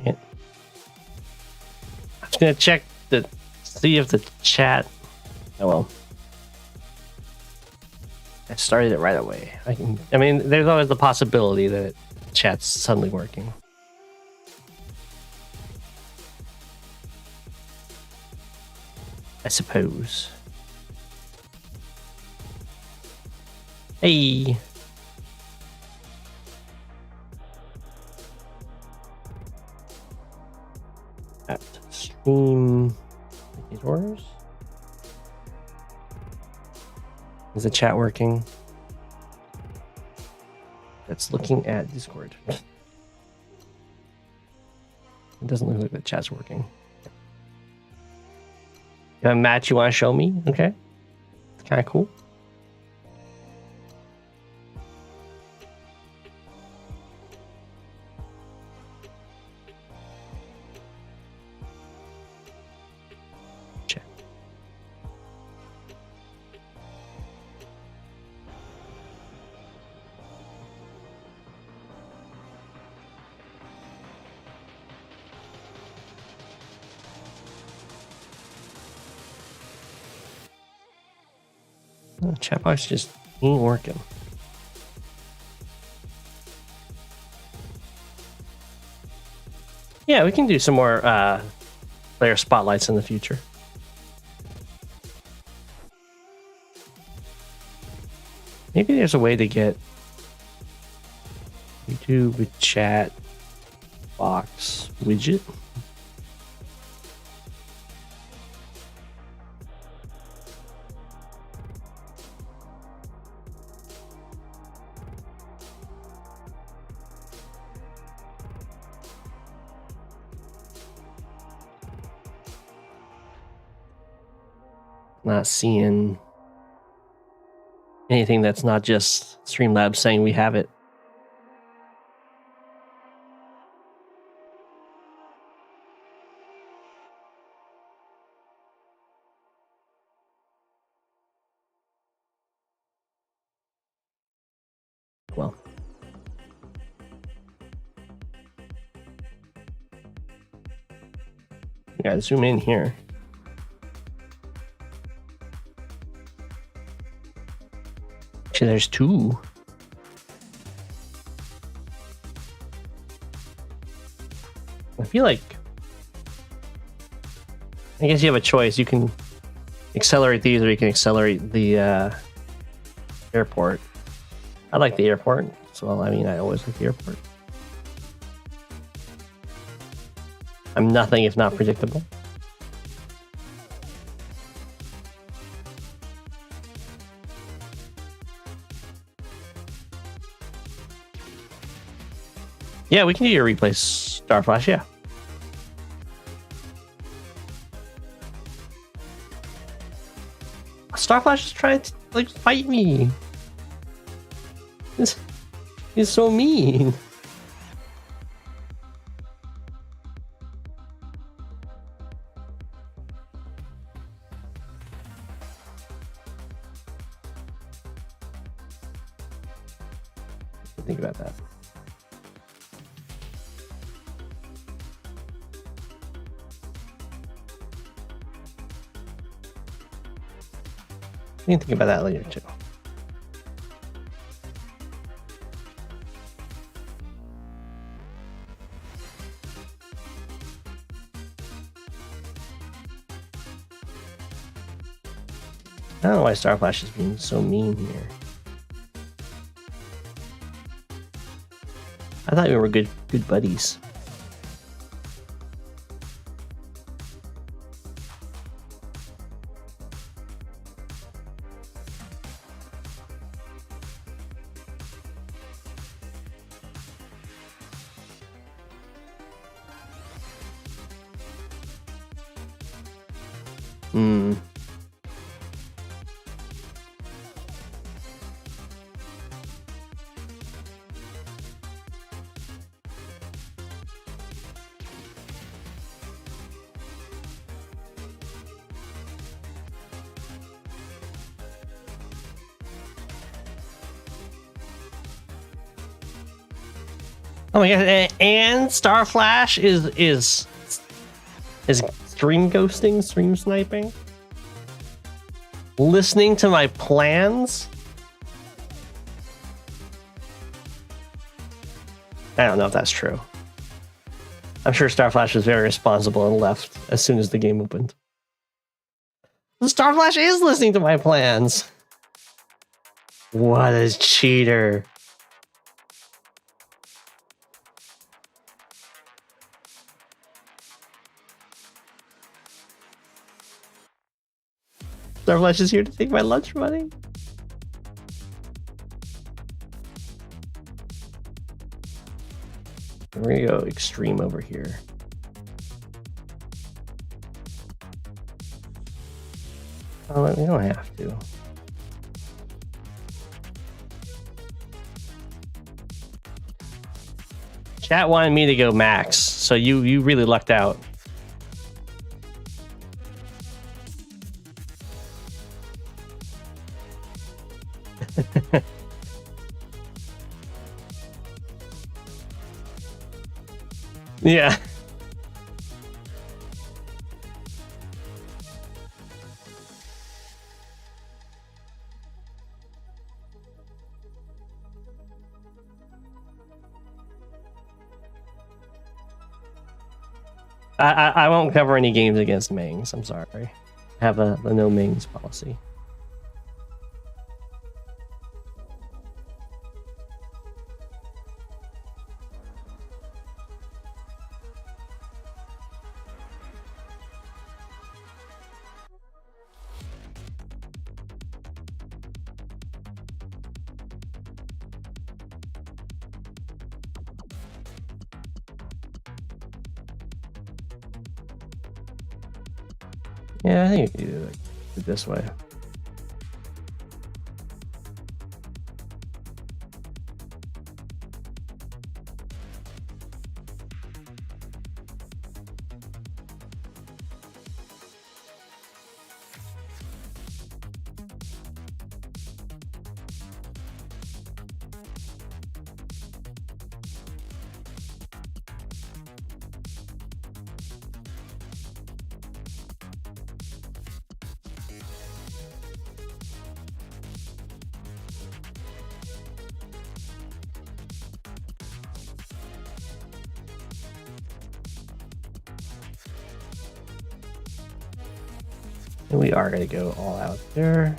I'm just gonna check to see if the chat. Oh well. I started it right away. I mean, there's always the possibility that chat's suddenly working. I suppose. Hey. At stream orders. Is the chat working? That's looking at Discord. It doesn't look like the chat's working. You have a match you want to show me? Okay. It's kind of cool. Chat. Oh, chat box just ain't working. Yeah, we can do some more player spotlights in the future. Maybe there's a way to get YouTube chat box widget. Not seeing anything that's not just Streamlabs saying we have it. Well, you gotta zoom in here. Actually, there's two. I feel like, I guess you have a choice. You can accelerate these, or you can accelerate the airport. I like the airport. So, I mean, I always like the airport. I'm nothing if not predictable. Yeah, we can do your replay Starflash, yeah. Starflash is trying to, like, fight me. He's so mean. Think about that. You can think about that later too. I don't know why Starflash is being so mean here. I thought we were good buddies. Oh my god! And Starflash is stream ghosting, stream sniping, listening to my plans. I don't know if that's true. I'm sure Starflash was very responsible and left as soon as the game opened. Starflash is listening to my plans. What a cheater. Starflash is here to take my lunch money. We're gonna go extreme over here. Oh, we don't have to. Chat wanted me to go max, so you really lucked out. Yeah. I won't cover any games against Mings. I'm sorry. I have a no Mings policy. Yeah, I think you can do it this way. And we are going to go all out there.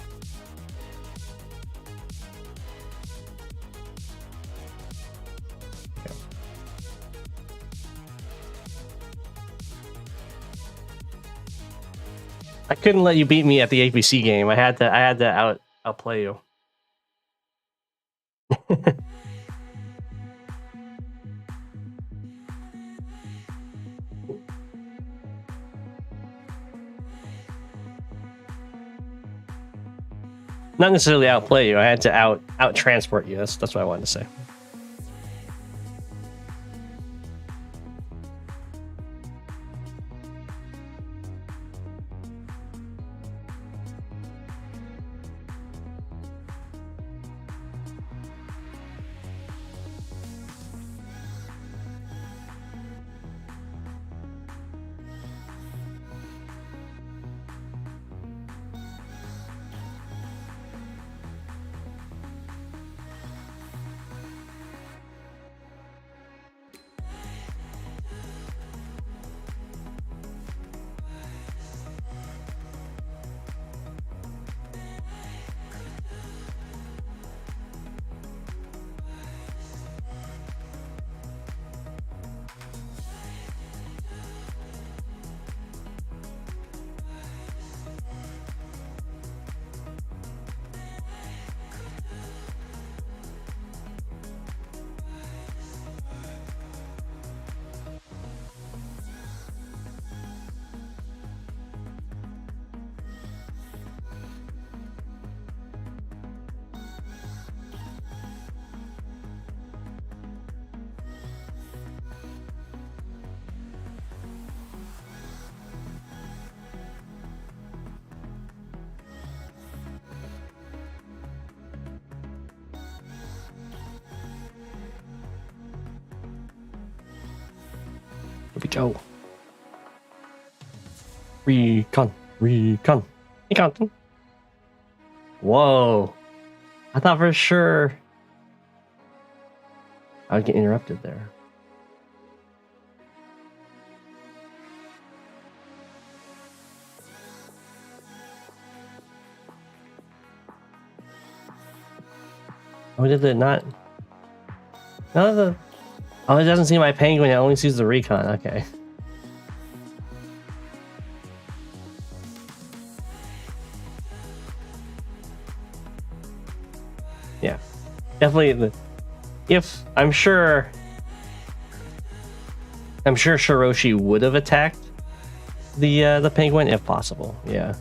Okay. I couldn't let you beat me at the APC game. I had to outplay you. Not necessarily outplay you. I had to out transport you. That's what I wanted to say. Here we go. Recon. Recon. Recon. Whoa. I thought for sure I would get interrupted there. Oh, did it not? No, the. Oh, it doesn't see my penguin. It only sees the recon. Okay. Yeah, definitely. If I'm sure Shiroshi would have attacked the penguin if possible. Yeah.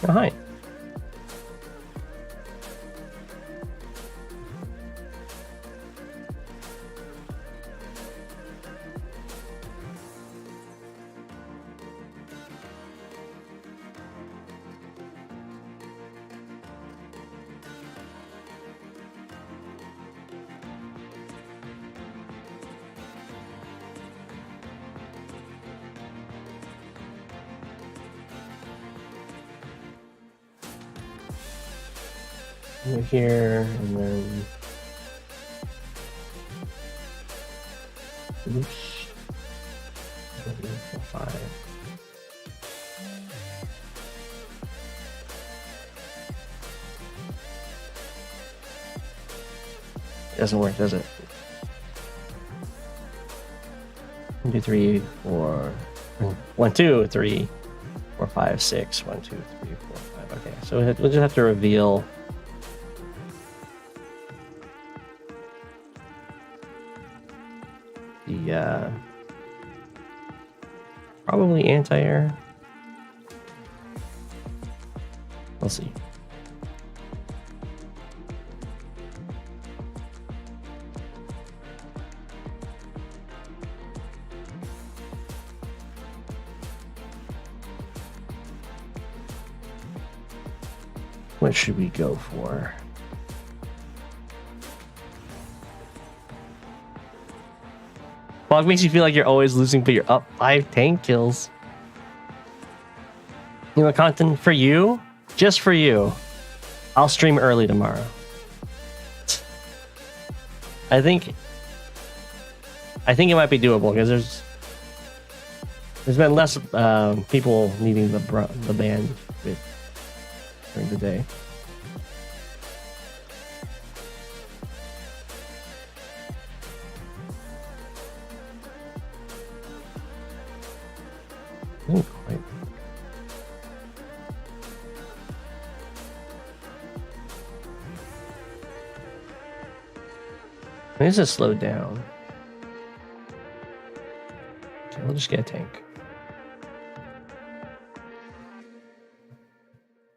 Oh, hi. Over here, and then oops, 5. It doesn't work, does it? 1, 2, 3, 4. 1, 2, 3, 4, 5, 6. 1, 2, 3, 4, 5. Okay, so we'll just have to reveal. The probably anti-air. We'll see. What should we go for? Fog makes you feel like you're always losing, but you're up 5 tank kills. You know, content for you, just for you. I'll stream early tomorrow. I think it might be doable because there's been less people needing the band during the day. Quite. This is slowed down. Okay, we'll just get a tank.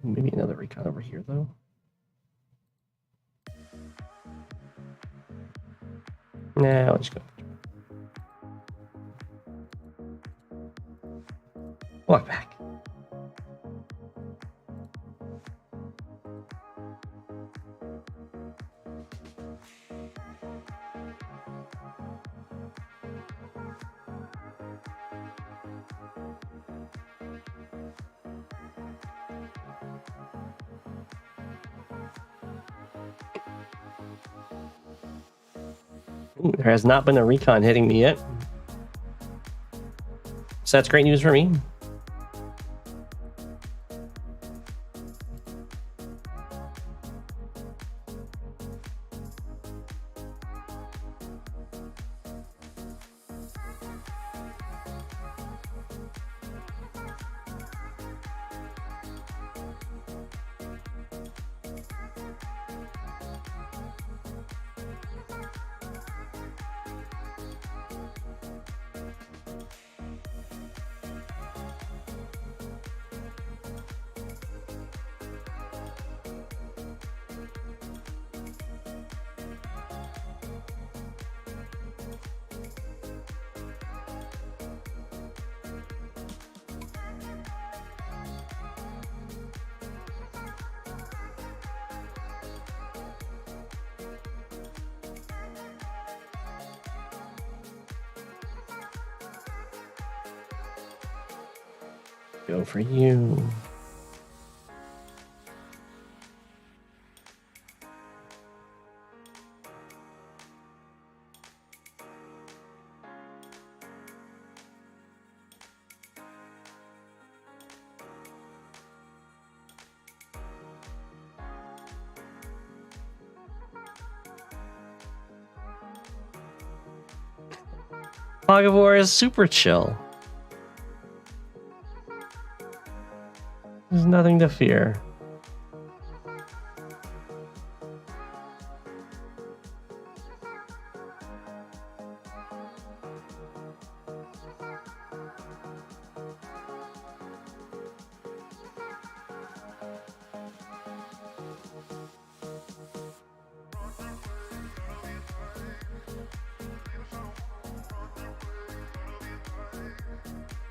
Maybe another recon over here, though. Nah, let's go. Walk back. Ooh, there has not been a recon hitting me yet. So that's great news for me. Go for you. Fog of War is super chill. There's nothing to fear.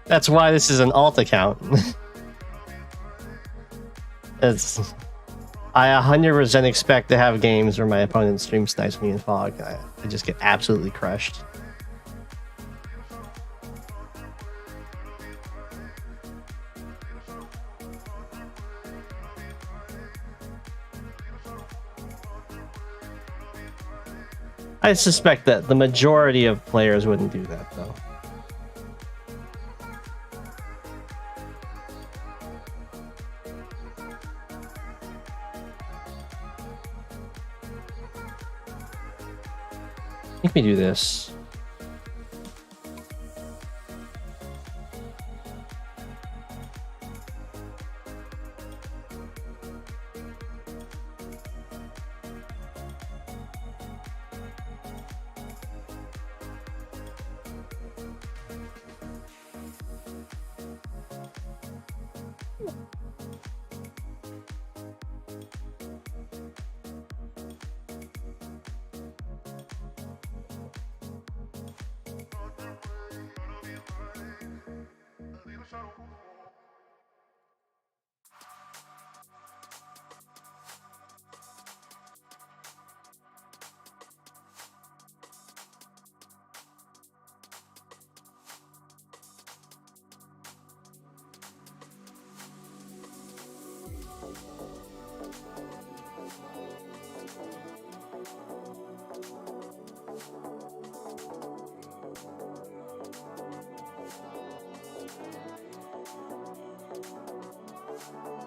That's why this is an alt account. I 100% expect to have games where my opponent stream snipes me in fog. I just get absolutely crushed. I suspect that the majority of players wouldn't do that, though. Let me do this.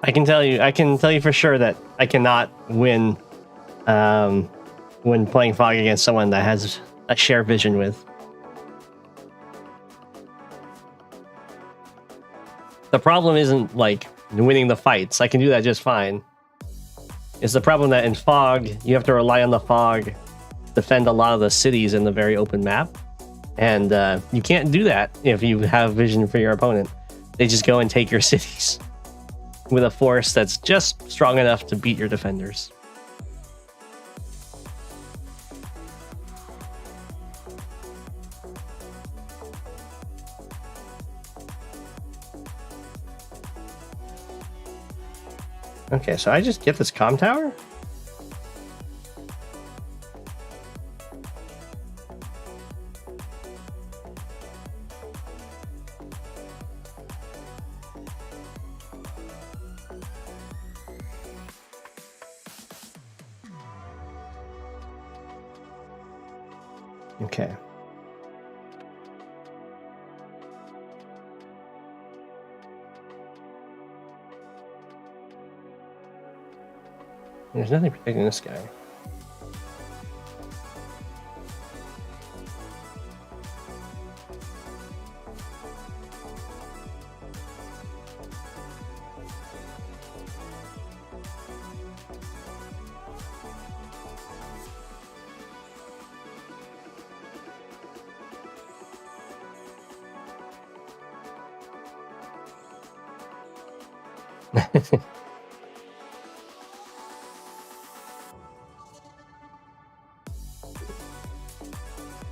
I can tell you for sure that I cannot win when playing fog against someone that has a shared vision with. The problem isn't like winning the fights. I can do that just fine. It's the problem that in fog, you have to rely on the fog, defend a lot of the cities in the very open map. And you can't do that if you have vision for your opponent. They just go and take your cities with a force that's just strong enough to beat your defenders. Okay, so I just get this comm tower? Okay. There's nothing protecting this guy.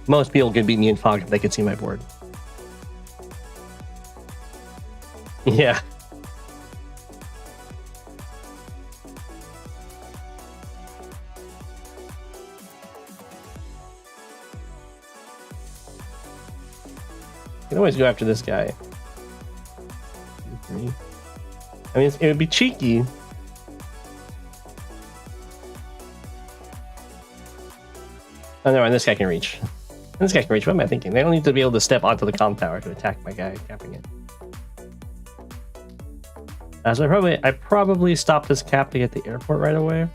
Most people could beat me in fog if they could see my board. Yeah. You can always go after this guy. 2, 3. I mean, it would be cheeky. Oh, no, and this guy can reach. This guy can reach. What am I thinking? They don't need to be able to step onto the comm tower to attack my guy capping it. So I probably stopped this cap to get the airport right away.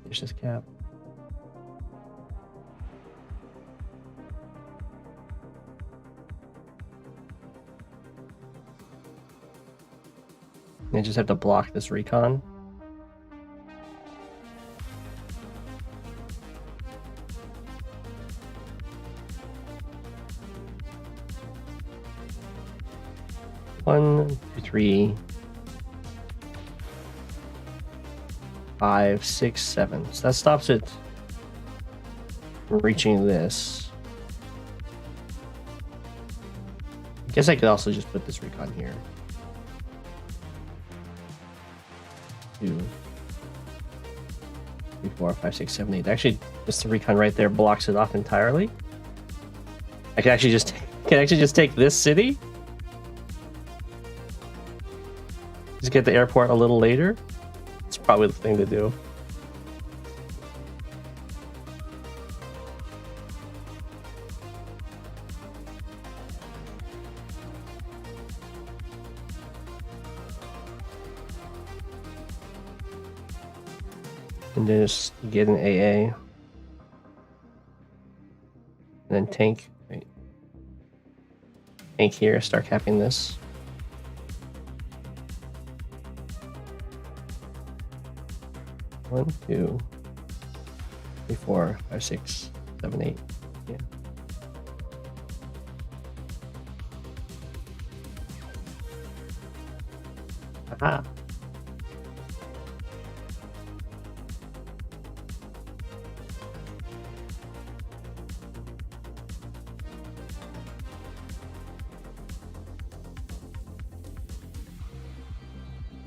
There's this cap. I just have to block this recon. One, 2, 3, 5, 6, 7. So that stops it from reaching this. I guess I could also just put this recon here. 2, 3, 4, 5, 6, 7, 8. Actually, just the recon right there blocks it off entirely. I can actually just take this city. Just get the airport a little later. It's probably the thing to do. And then just get an AA. And then tank. Right. Tank here, start capping this. One, 2, 3, 4, 5, 6, 7, 8. Yeah. Aha.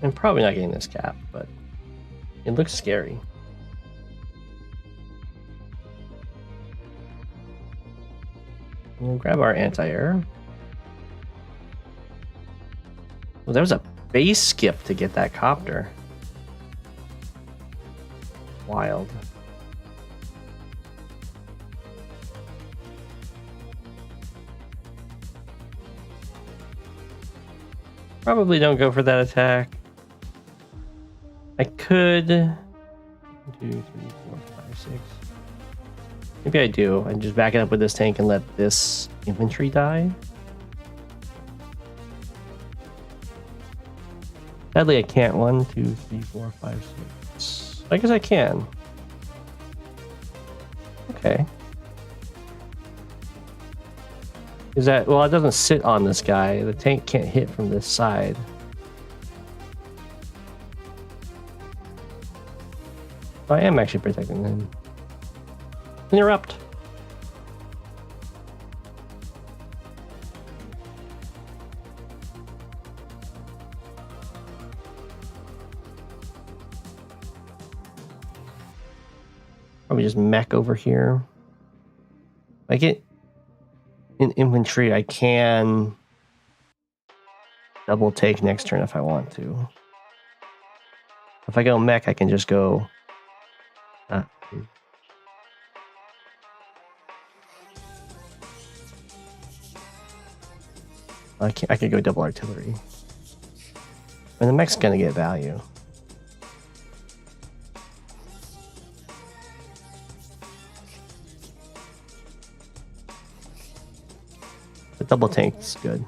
I'm probably not getting this cap, but it looks scary. We'll grab our anti-air. Well, there was a base skip to get that copter. Wild. Probably don't go for that attack. I could 2, 3, 4, 5, 6. Maybe I do. And just back it up with this tank and let this infantry die. Sadly, I can't. 1, 2, 3, 4, 5, 6. I guess I can. Okay. Is that, well, it doesn't sit on this guy. The tank can't hit from this side. I am actually protecting him. Interrupt. Probably just mech over here. I get In infantry, I can double take next turn if I want to. If I go mech, I can just go... I could go double artillery. And the mech's gonna get value. The double tank's good.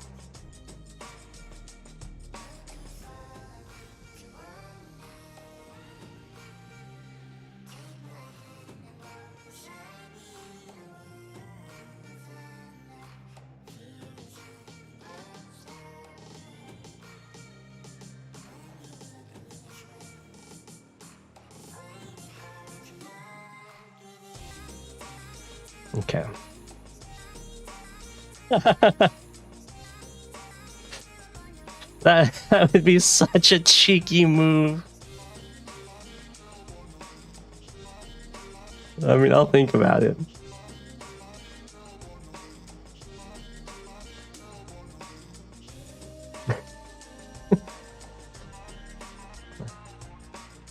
Okay. That would be such a cheeky move. I mean, I'll think about it.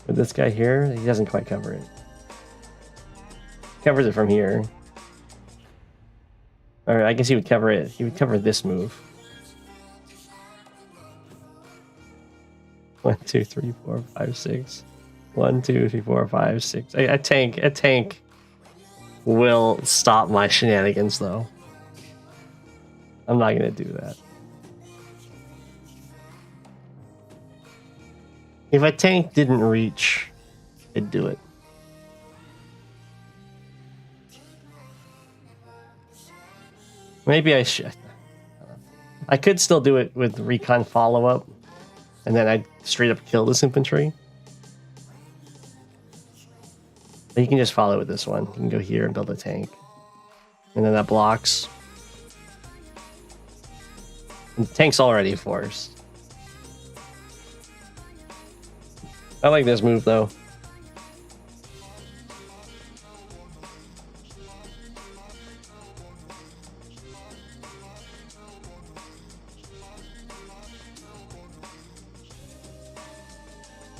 With this guy here, he doesn't quite cover it. Covers it from here. Or I guess he would cover it. He would cover this move. 1, 2, 3, 4, 5, 6. 1, 2, 3, 4, 5, 6. A tank will stop my shenanigans, though. I'm not gonna do that. If a tank didn't reach, it'd do it. Maybe I should. I could still do it with recon follow-up, and then I'd straight up kill this infantry. But you can just follow with this one. You can go here and build a tank. And then that blocks. And the tank's already forced. I like this move, though.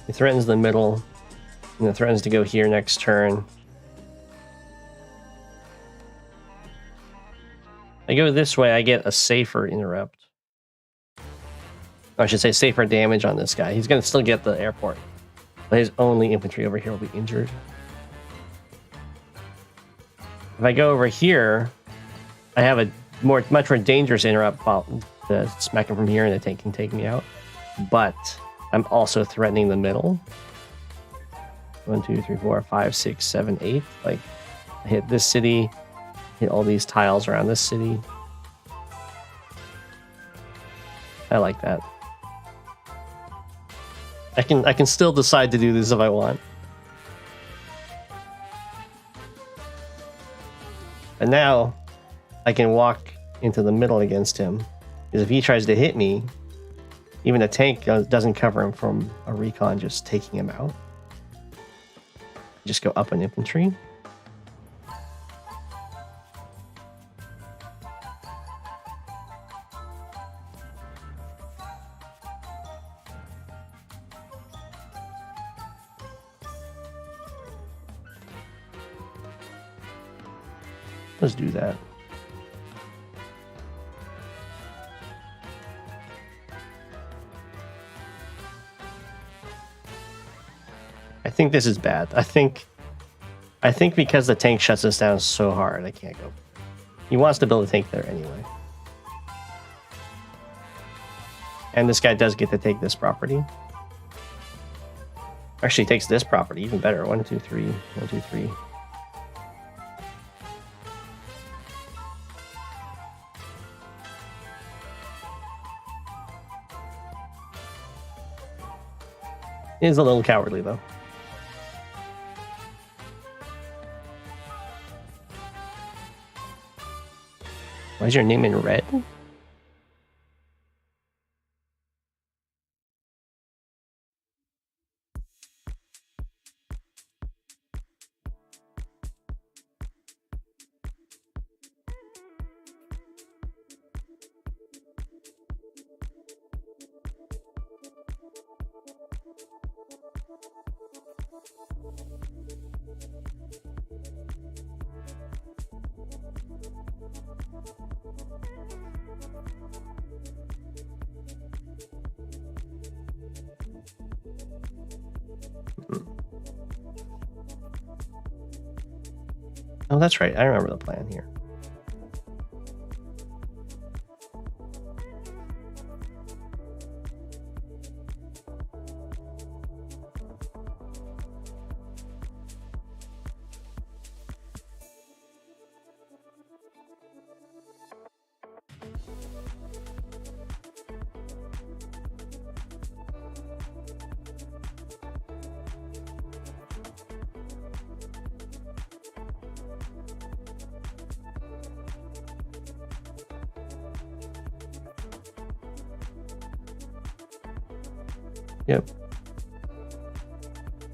It threatens the middle, and it threatens to go here next turn. I go this way, I get a safer interrupt. Or I should say safer damage on this guy. He's going to still get the airport, but his only infantry over here will be injured. If I go over here, I have a much more dangerous interrupt to smack him from here, and the tank can take me out. But I'm also threatening the middle. 1, 2, 3, 4, 5, 6, 7, 8. Like, I hit this city, hit all these tiles around this city. I like that. I can still decide to do this if I want. And now I can walk into the middle against him. Because if he tries to hit me, even a tank doesn't cover him from a recon just taking him out. Just go up an infantry. Let's do that. I think this is bad. I think because the tank shuts us down so hard, I can't go. He wants to build a tank there anyway. And this guy does get to take this property. Actually, he takes this property, even better. 1, 2, 3. 1, 2, 3. He is a little cowardly, though. Why is your name in red? Oh, that's right. I remember the plan here. Yep.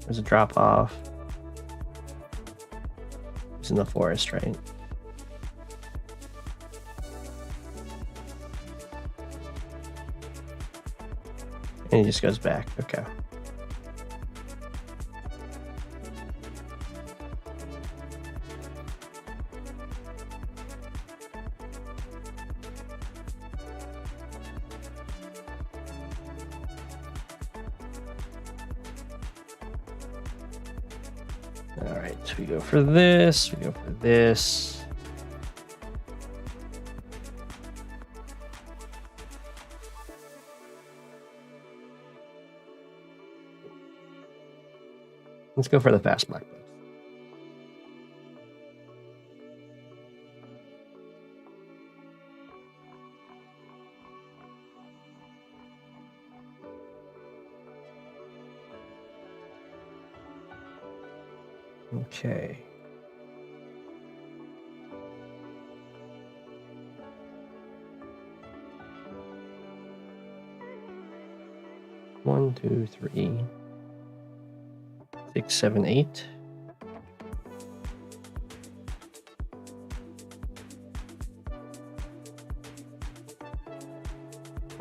There's a drop off. It's in the forest, right? And he just goes back. Okay. All right, so we go for this, we go for this. Let's go for the fast black box. Okay. One, 2, 3, 6, 7, 8.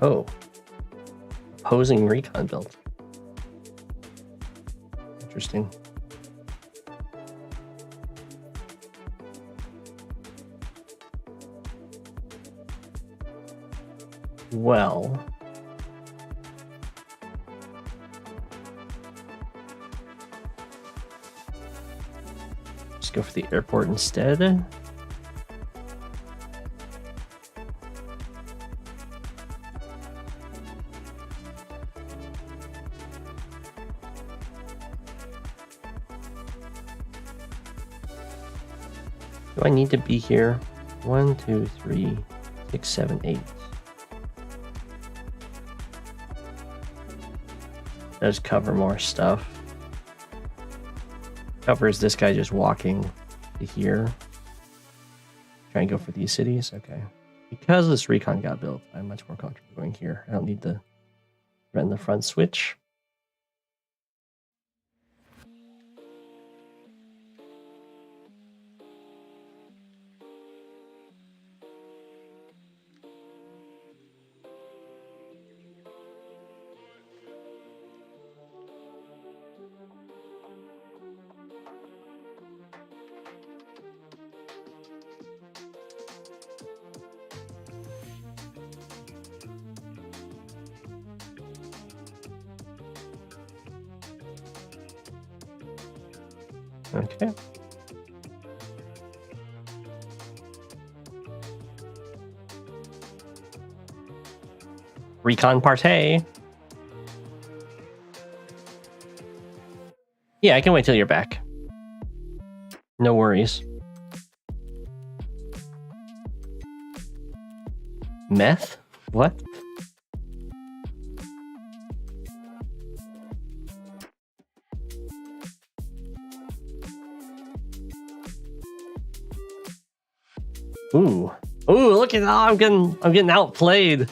Oh. Opposing recon build. Interesting. Well, just go for the airport instead. Do I need to be here? 1, 2, 3, 6, 7, 8. Does cover more stuff. Covers this guy just walking to here. Try and go for these cities. Okay. Because this recon got built, I'm much more comfortable going here. I don't need to run the front switch. Okay. Recon partay. Yeah, I can wait till you're back. No worries. Meth? What? Ooh. Ooh, look at that. I'm getting outplayed.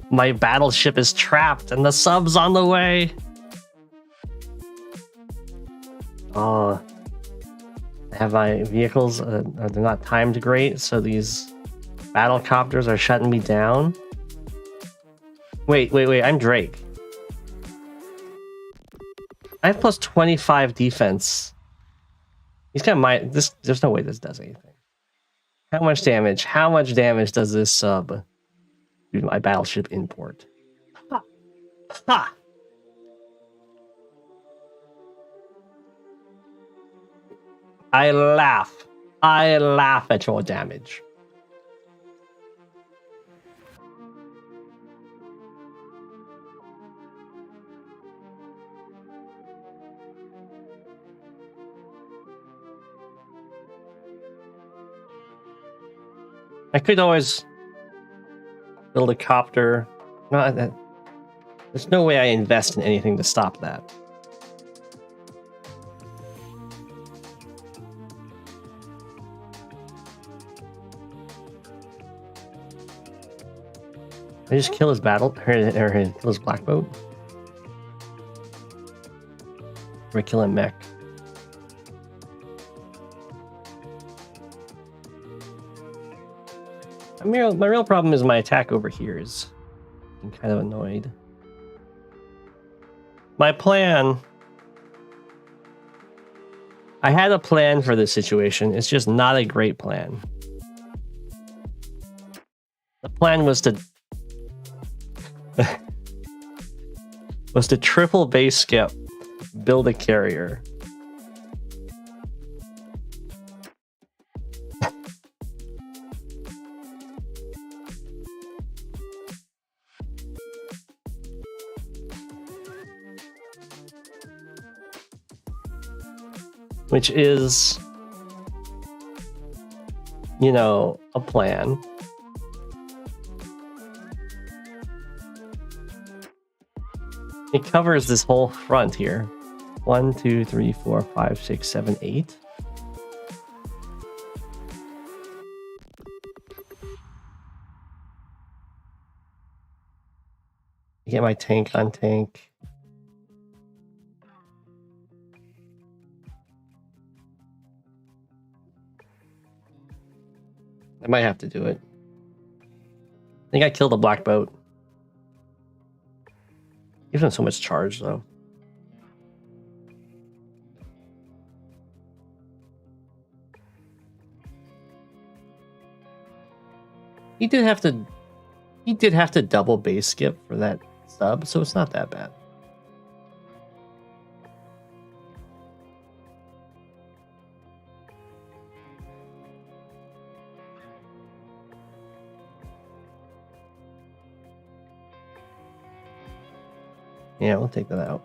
My battleship is trapped and the sub's on the way. Oh. I have my vehicles, they're not timed great, so these battle copters are shutting me down. Wait, I'm Drake. I have plus 25 defense. He's got this. There's no way this does anything. How much damage? How much damage does this sub do to my battleship import? Ha! Ha! I laugh. I laugh at your damage. I could always build a copter. No, there's no way I invest in anything to stop that. I just kill his battle, or kill his black boat. Or kill a mech. My real problem is my attack over here is I'm kind of annoyed. My plan. I had a plan for this situation. It's just not a great plan. The plan was to triple base skip, build a carrier. Which is, you know, a plan. It covers this whole front here. 1, 2, 3, 4, 5, 6, 7, 8. Get my tank on tank. I might have to do it. I think I killed a black boat. Gives him so much charge, though. He did have to double base skip for that sub, so it's not that bad. Yeah, we'll take that out.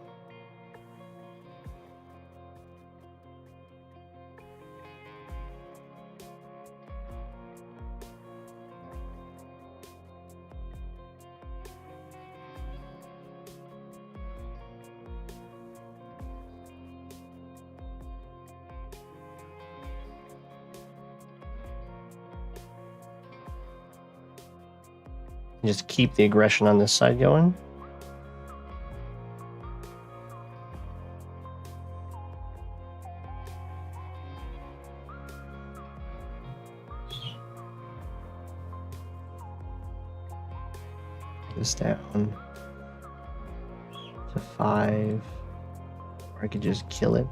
Just keep the aggression on this side going. This down to 5, or I could just kill it.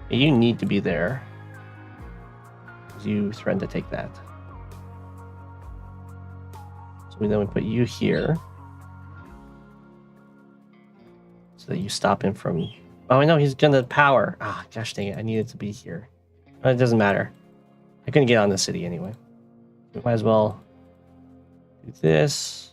You need to be there, because you threatened to take that. So we then would put you here, so that you stop him from... Oh, I know, he's gonna power. Ah, gosh dang it, I needed to be here. But it doesn't matter. I couldn't get on the city anyway. We might as well do this.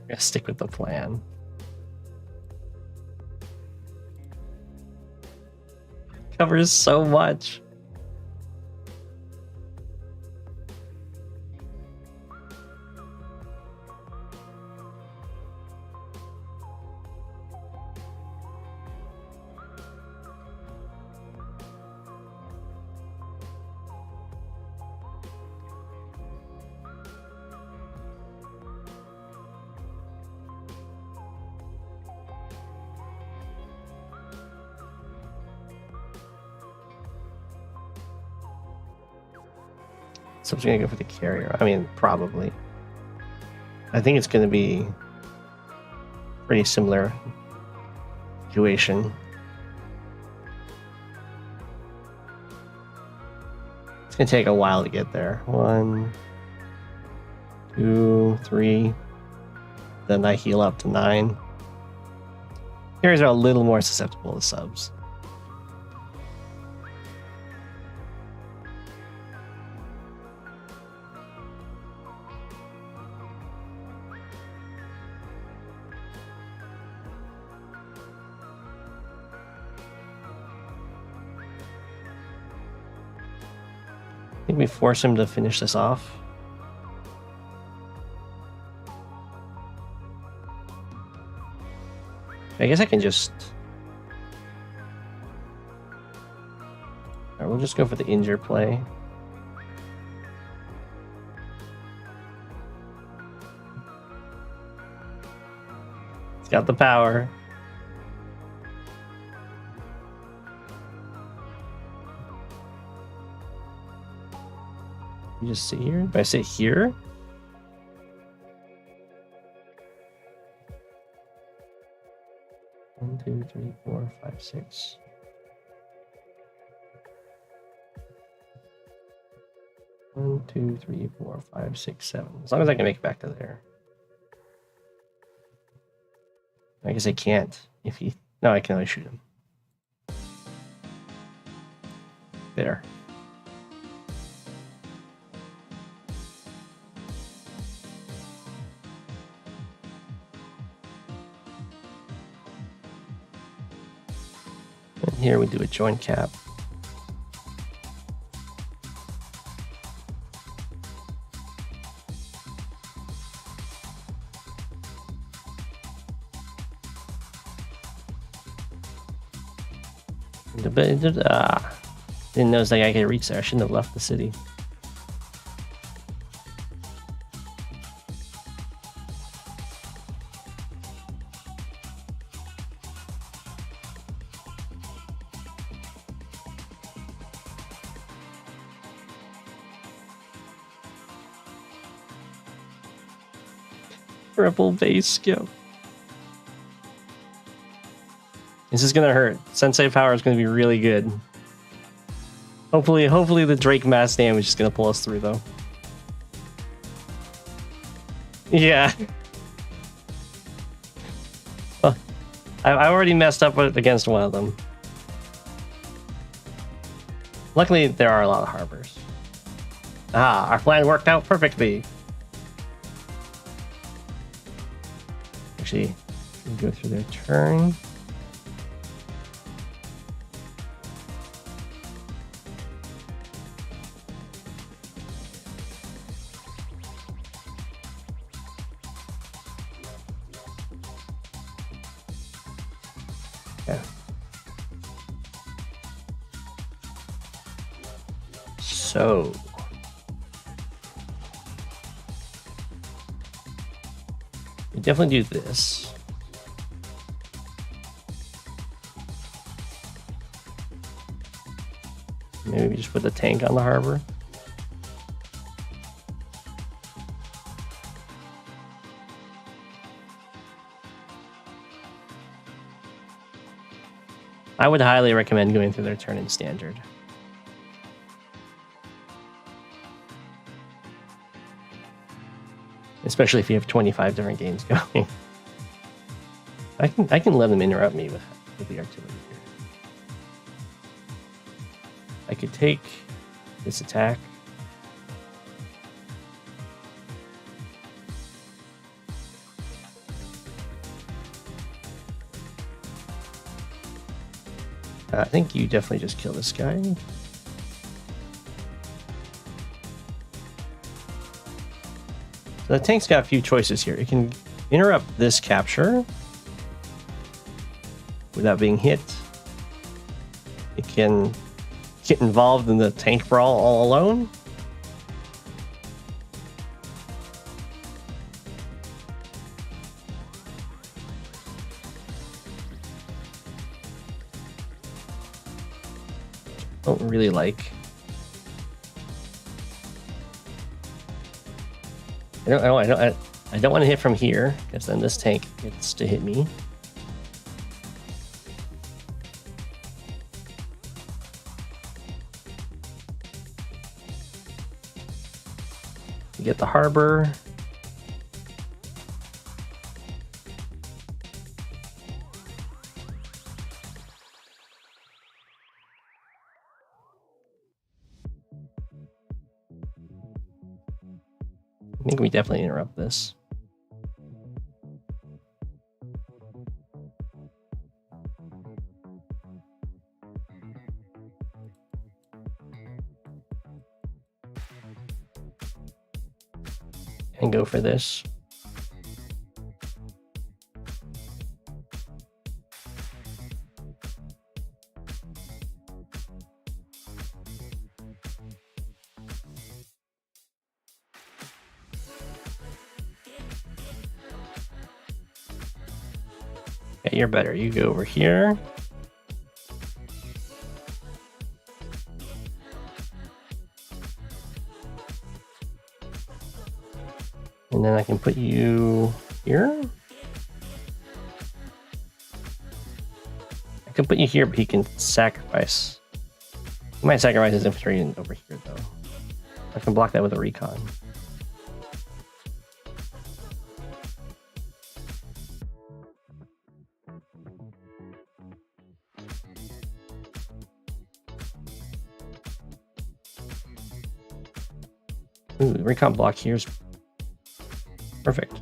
gonna stick with the plan. Covers so much. So I'm gonna go for the carrier. I mean, probably. I think it's gonna be pretty similar situation. It's gonna take a while to get there. 1, 2, 3. Then I heal up to 9. Carriers are a little more susceptible to subs. I think we force him to finish this off. I guess I can just... Alright, we'll just go for the injure play. It's got the power. You just sit here? Do I sit here? One, 2, 3, 4, 5, 6. One, 2, 3, 4, 5, 6, 7. As long as I can make it back to there. I guess I can't if he... No, I can only shoot him. There. And here we do a joint cap. Didn't know that I could reach there. I shouldn't have left the city. Triple base skill. This is gonna hurt. Sensei power is gonna be really good. Hopefully the Drake mass damage is gonna pull us through though. Yeah. Well, I already messed up against one of them. Luckily, there are a lot of harbors. Ah, our plan worked out perfectly. Actually, we go through their turn. Yeah. So. We definitely do this. Maybe we just put the tank on the harbor. I would highly recommend going through their turn in standard. Especially if you have 25 different games going. I can let them interrupt me with the artillery here. I could take this attack. I think you definitely just kill this guy. So the tank's got a few choices here. It can interrupt this capture without being hit. It can get involved in the tank brawl all alone. Don't really like. I don't want to hit from here because then this tank gets to hit me. You get the harbor. I think we definitely interrupt this. And go for this. Yeah, you're better. You go over here. And then I can put you here. I can put you here, but he can sacrifice. He might sacrifice his infantry over here, though. I can block that with a recon. Ooh, the recon block here's perfect.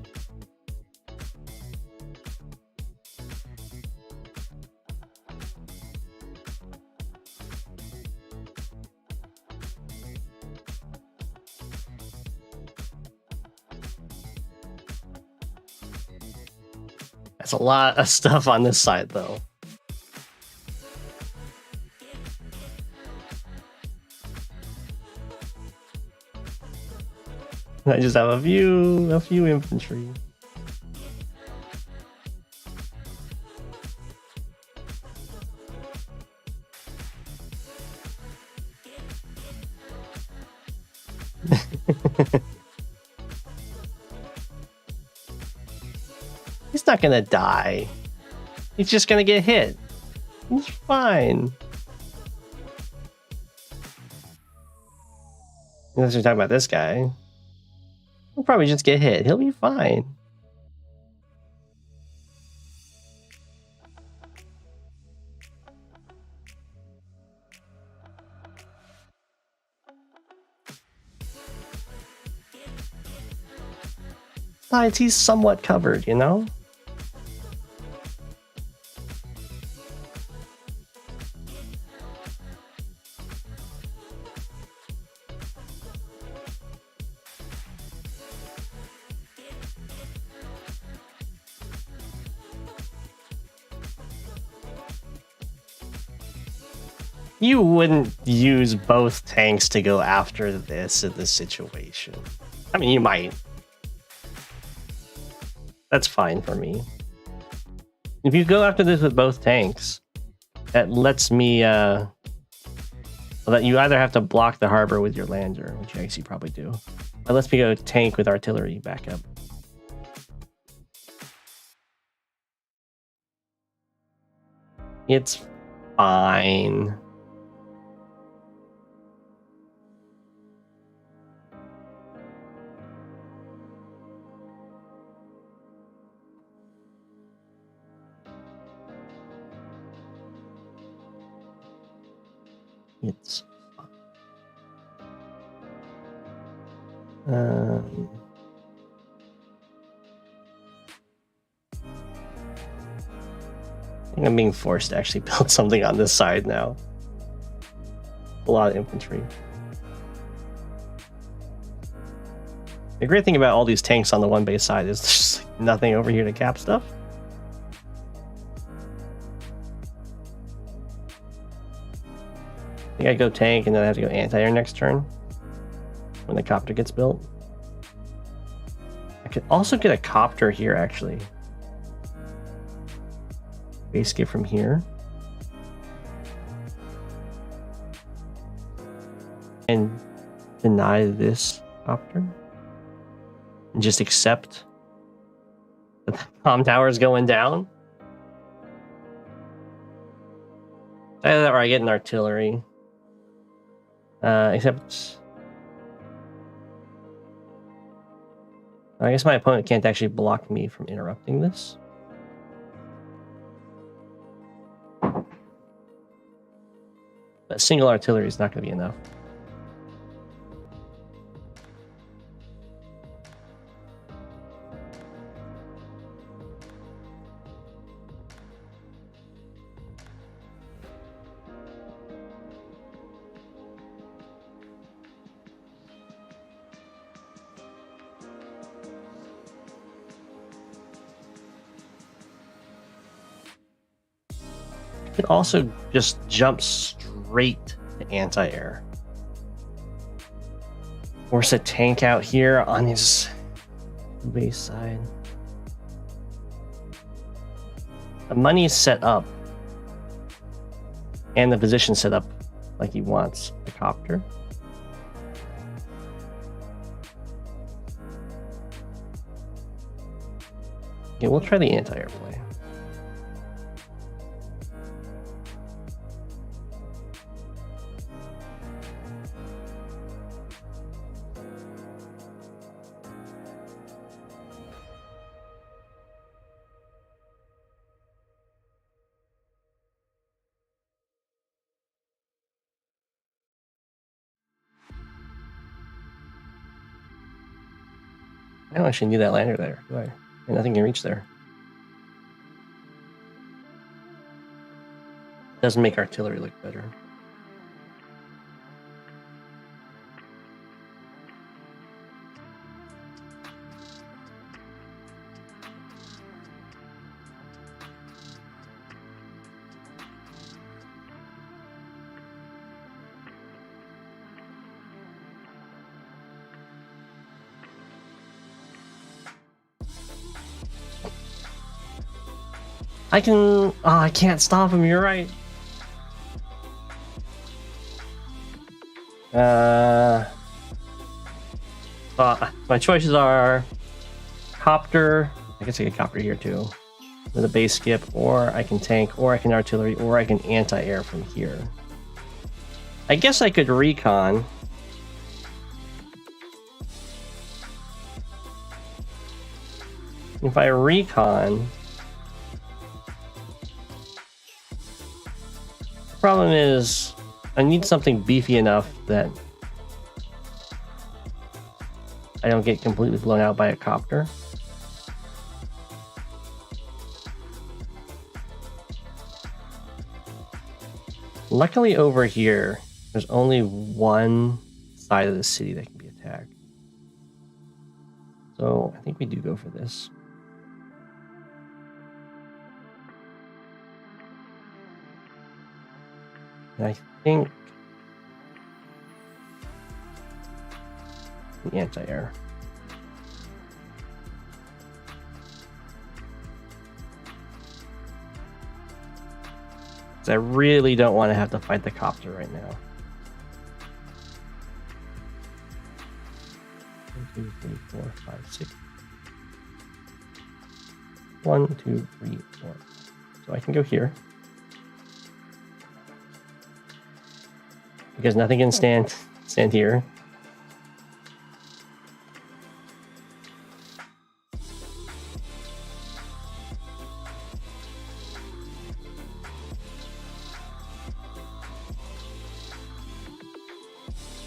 That's a lot of stuff on this side, though. I just have a few infantry. He's not gonna die. He's just gonna get hit. He's fine. Unless you're talking about this guy. He'll probably just get hit. He'll be fine. Besides, he's somewhat covered, you know? You wouldn't use both tanks to go after this in this situation. I mean, you might. That's fine for me. If you go after this with both tanks, that lets me, well, that you either have to block the harbor with your lander, which I guess you probably do, or lets me go tank with artillery backup. It's fine. It's think I'm being forced to actually build something on this side now. A lot of infantry. The great thing about all these tanks on the one base side is there's just like nothing over here to cap stuff. I think I go tank and then I have to go anti-air next turn when the copter gets built. I could also get a copter here actually. Base skip from here. And deny this copter. And just accept that the comm tower is going down. Either that or I get an artillery. Except I guess my opponent can't actually block me from interrupting this. But single artillery is not going to be enough. Could also just jump straight to anti-air. Force a tank out here on his base side. The money is set up. And the position set up like he wants the copter. Okay, we'll try the anti-air play. I don't actually need that lander there, do I? Nothing can reach there. Doesn't make artillery look better. I can... Oh, I can't stop him, you're right. My choices are copter. I guess I get copter here too. With a base skip, or I can tank, or I can artillery, or I can anti-air from here. I guess I could recon. If I recon... The problem is, I need something beefy enough that I don't get completely blown out by a copter. Luckily over here, there's only one side of the city that can be attacked. So I think we do go for this. And I think the anti-air. Because I really don't want to have to fight the copter right now. 1, 2, 3, 4, 5, 6. 1, 2, 3, 4. So I can go here. Because nothing can stand here.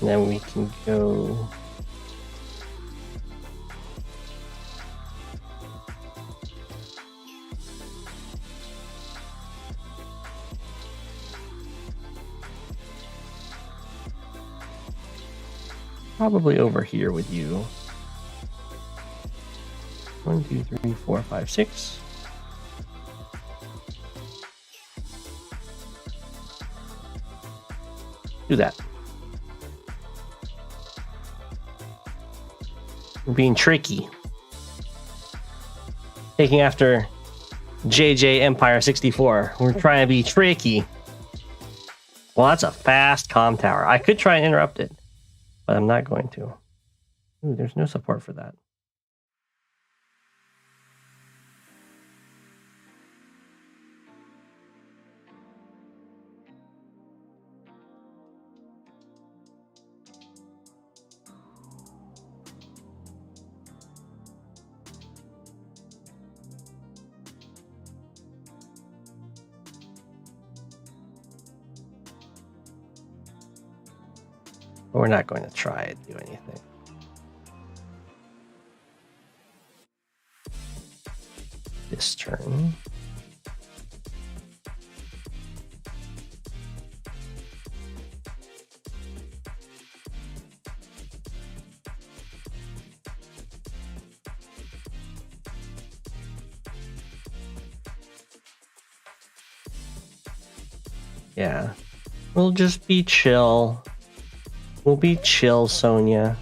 And then we can go... probably over here with you. 1, 2, 3, 4, 5, 6. Do that. We're being tricky. Taking after JJ Empire 64. We're trying to be tricky. Well, that's a fast comm tower. I could try and interrupt it, but I'm not going to. Ooh, there's no support for that. But we're not going to try and do anything. This turn. Yeah. We'll just be chill. We'll be chill, Sonia.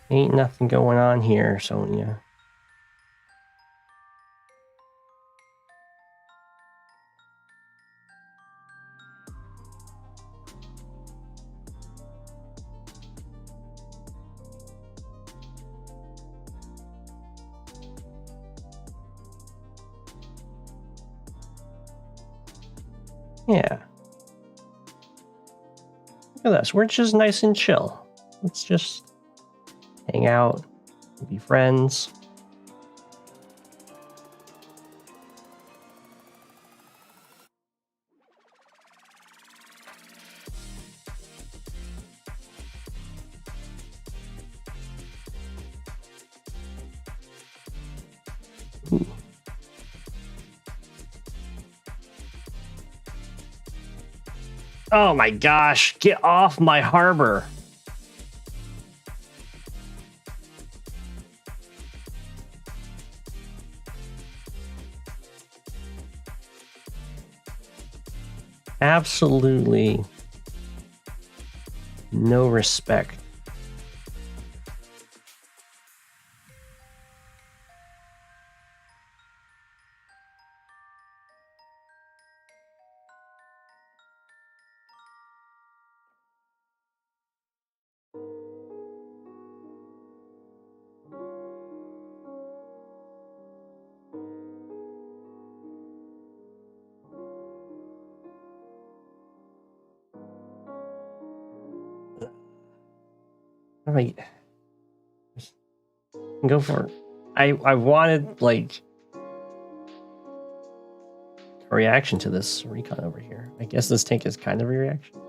Ain't nothing going on here, Sonia. Yeah. Look at us. We're just nice and chill. Let's just hang out, be friends. Ooh. Oh my gosh, get off my harbor. Absolutely no respect. All right. Go for it. I wanted like a reaction to this recon over here. I guess this tank is kind of a reaction.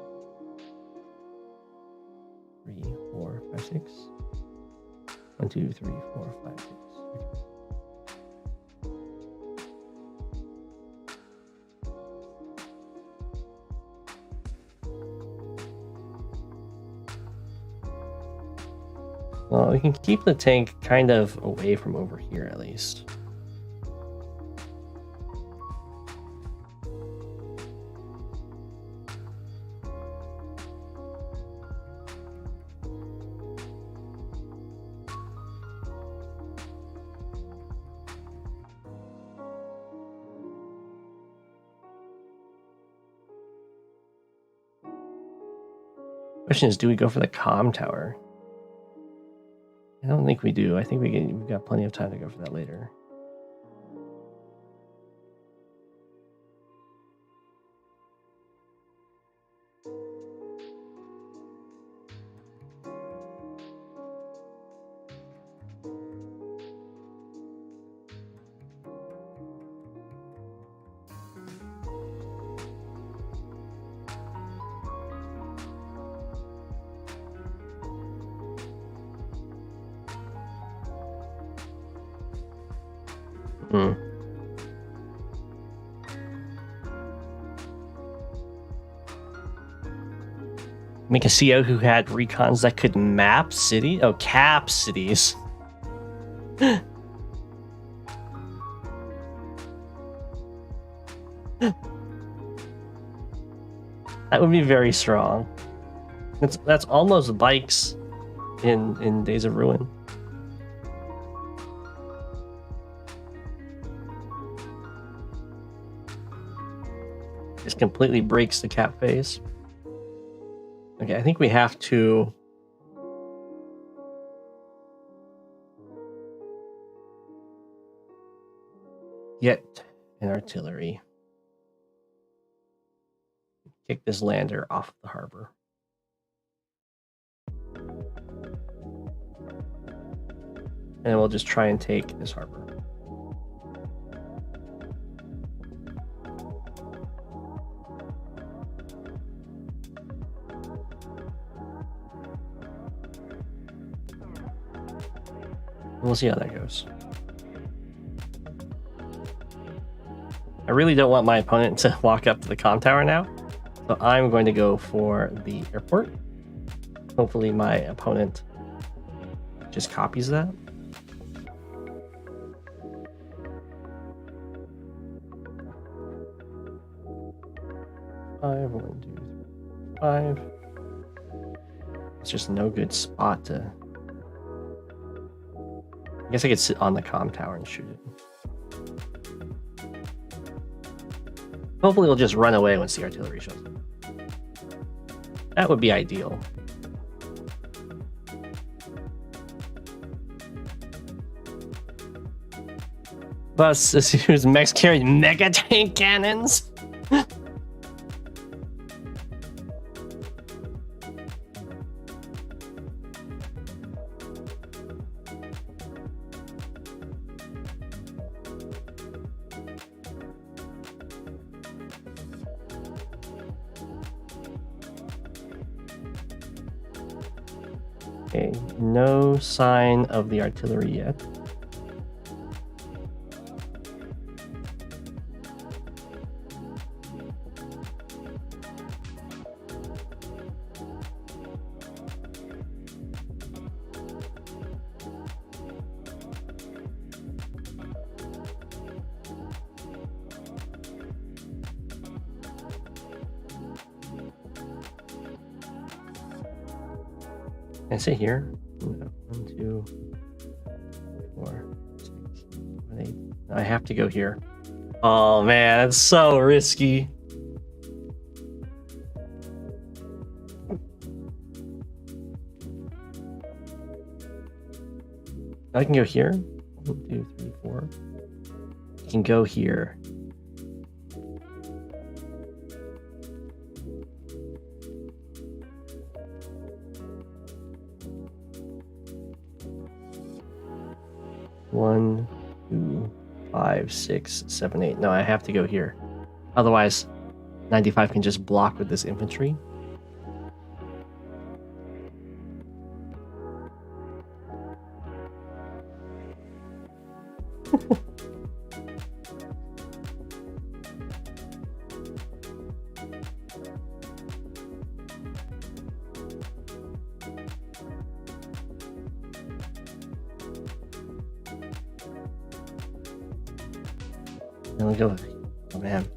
3, 4, 5, 6. 1, 2, 3, 4, 5, 6. Okay. Well, we can keep the tank kind of away from over here at least. Question is, do we go for the comm tower? I don't think we do. I think we've got plenty of time to go for that later. Hmm. Make a CO who had recons that could map city? Oh, cap cities. That would be very strong. That's almost bikes in Days of Ruin. Just completely breaks the cap phase. Okay, I think we have to get an artillery. Kick this lander off the harbor. And we'll just try and take this harbor. We'll see how that goes. I really don't want my opponent to walk up to the comm tower now, so I'm going to go for the airport. Hopefully my opponent just copies that. One, 2, 3, 5. It's just no good spot to. I guess I could sit on the comm tower and shoot it. Hopefully it'll just run away once the artillery shows up. That would be ideal. Plus, this use mechs carrying mega tank cannons. Okay, no sign of the artillery yet. Can I sit here? No. 1, 2, 4, 6, 7, 8. I have to go here. Oh man, it's so risky. I can go here. 1, 2, 3, 4. I can go here. One, 2, 5, 6, 7, 8. No, I have to go here. Otherwise, 95 can just block with this infantry. And we go, oh man.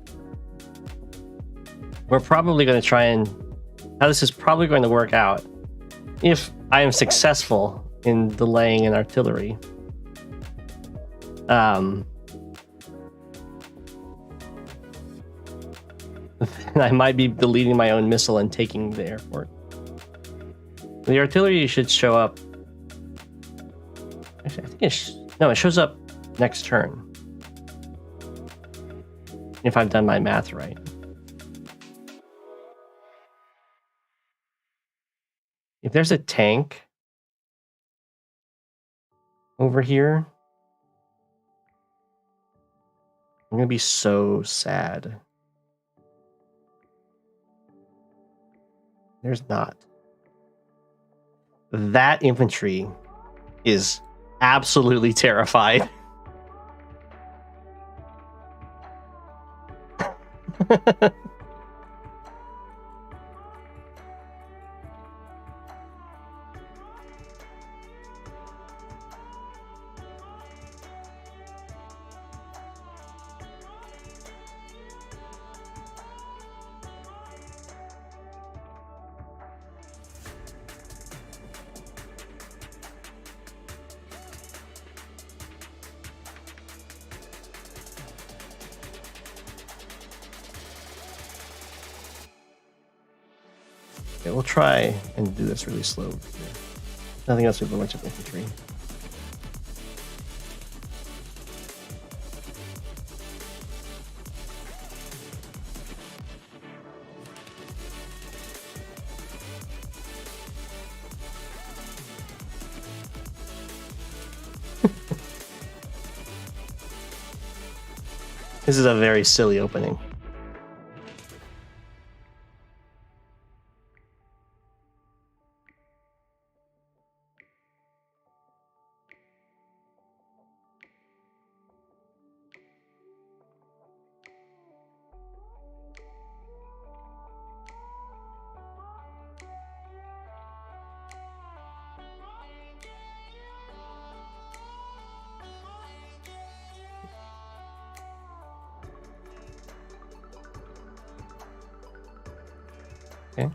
We're probably going to try and, how this is probably going to work out if I am successful in delaying an artillery. Then I might be deleting my own missile and taking the airport. The artillery should show up. Actually, I think it shows up next turn. If I've done my math right. If there's a tank over here, I'm gonna be so sad. There's not. That infantry is absolutely terrified. Okay, we'll try and do this really slow. Nothing else with a bunch of infantry. This is a very silly opening. Okay.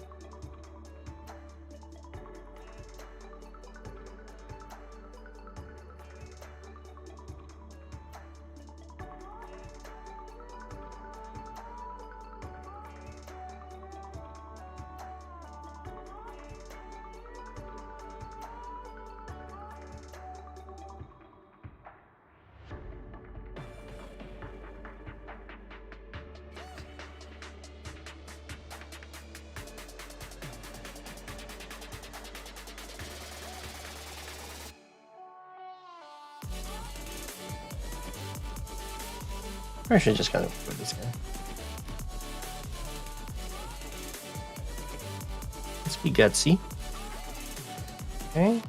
Or I should just kind of put this guy. Let's be gutsy. Okay.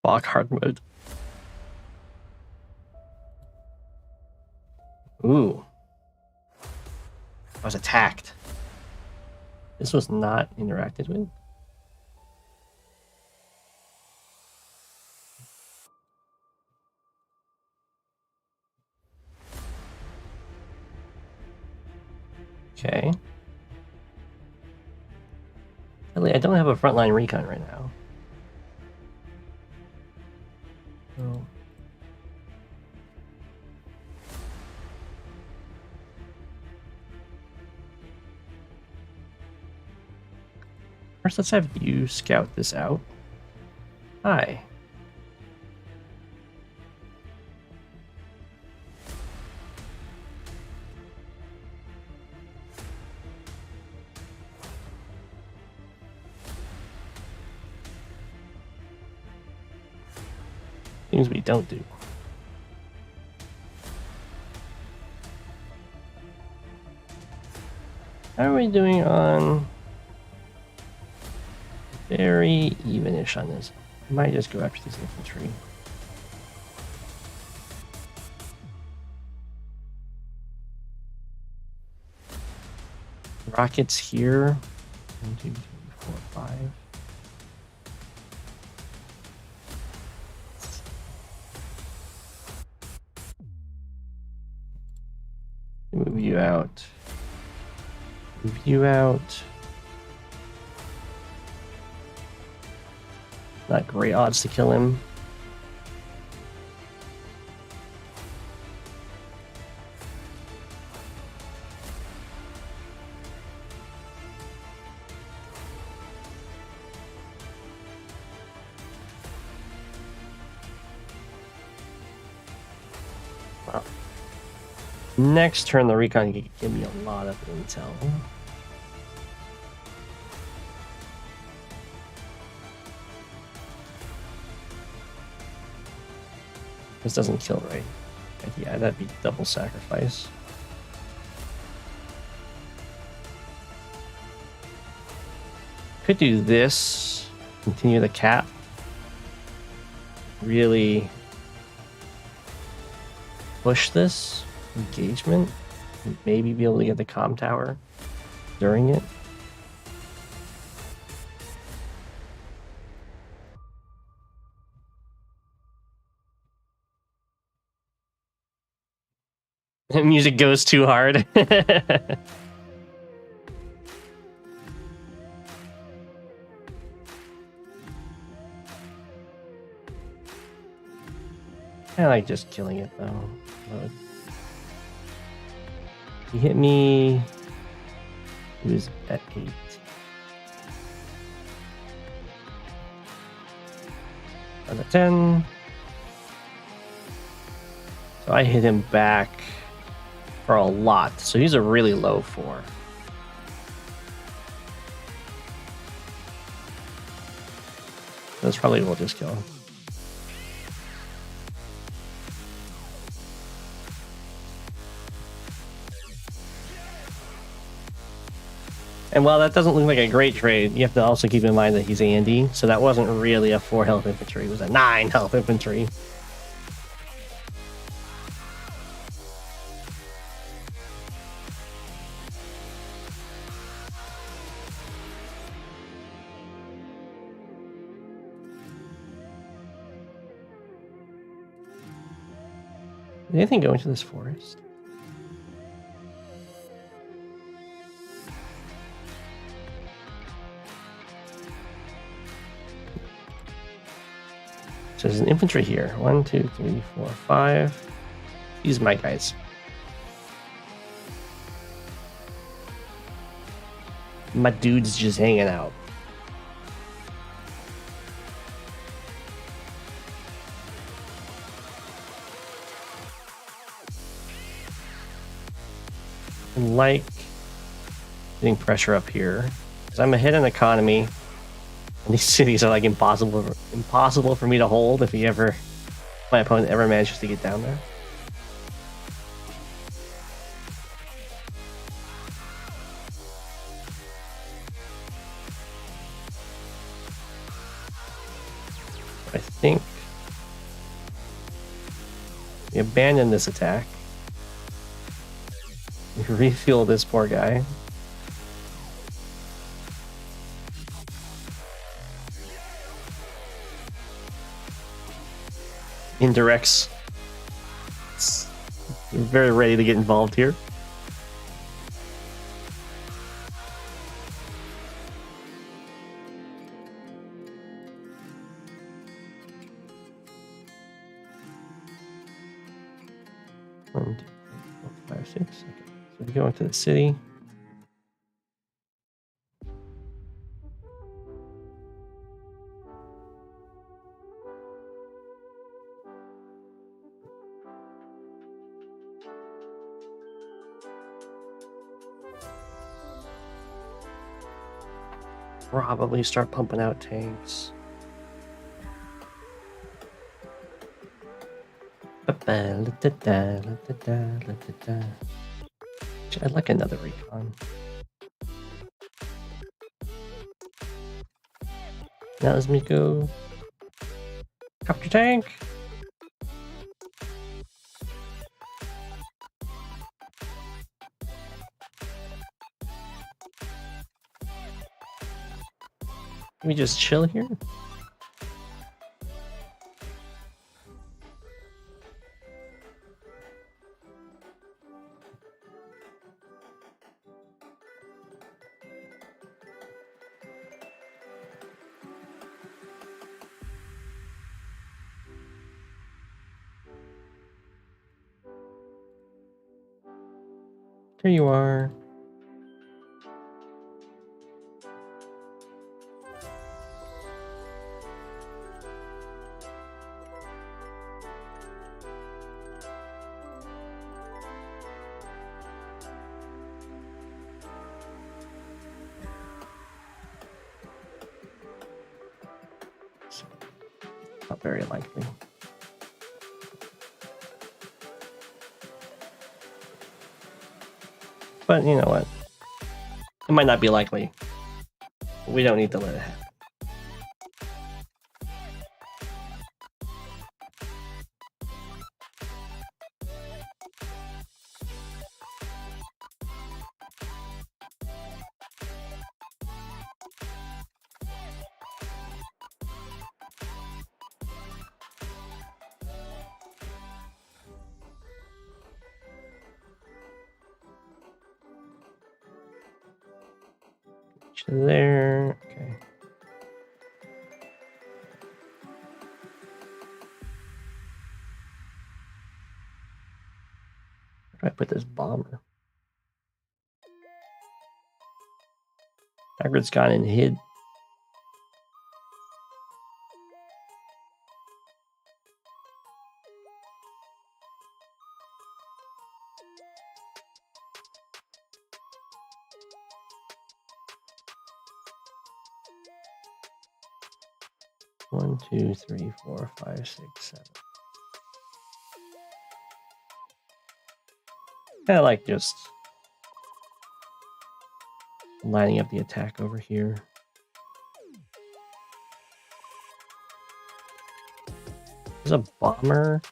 Block hard mode. Ooh. I was attacked. This was not interacted with. Okay. Really, I don't have a frontline recon right now. Oh. First, let's have you scout this out. Hi. Things we don't do. How are we doing on... Very evenish on this. I might just go after this infantry. Rockets here. 1, 2, 3, 4, 5. Move you out. Move you out. Not great odds to kill him. Next turn, the recon can give me a lot of intel. This doesn't kill, right? Yeah, that'd be double sacrifice. Could do this, continue the cap. Really push this engagement. Maybe be able to get the comm tower during it. Music goes too hard. I like just killing it though. He hit me. He was at 8. I'm at 10. So I hit him back for a lot. So he's a really low 4. That's probably we'll just kill him. And while that doesn't look like a great trade, you have to also keep in mind that he's Andy, so that wasn't really a 4 health infantry, it was a 9 health infantry. Did anything go into this forest? So there's an infantry here. 1, 2, 3, 4, 5. These are my guys. My dude's just hanging out. And like getting pressure up here because I'm ahead in economy, and these cities are like impossible for me to hold if my opponent ever manages to get down there. I think we abandon this attack. We refuel this poor guy. Indirects. We're very ready to get involved here. One, 2, 3, 4, 5, 6. Okay. So we go into the city. Probably start pumping out tanks. I'd like another recon. Now let me go. Copter tank. Can we just chill here? There you are. Not very likely. But you know what? It might not be likely. We don't need to let it happen. There. Okay. Where do I put this bomber? Hagrid's gone and hid. One, two, three, 4, 5, 6, 7. I like just lining up the attack over here. There's a bomber.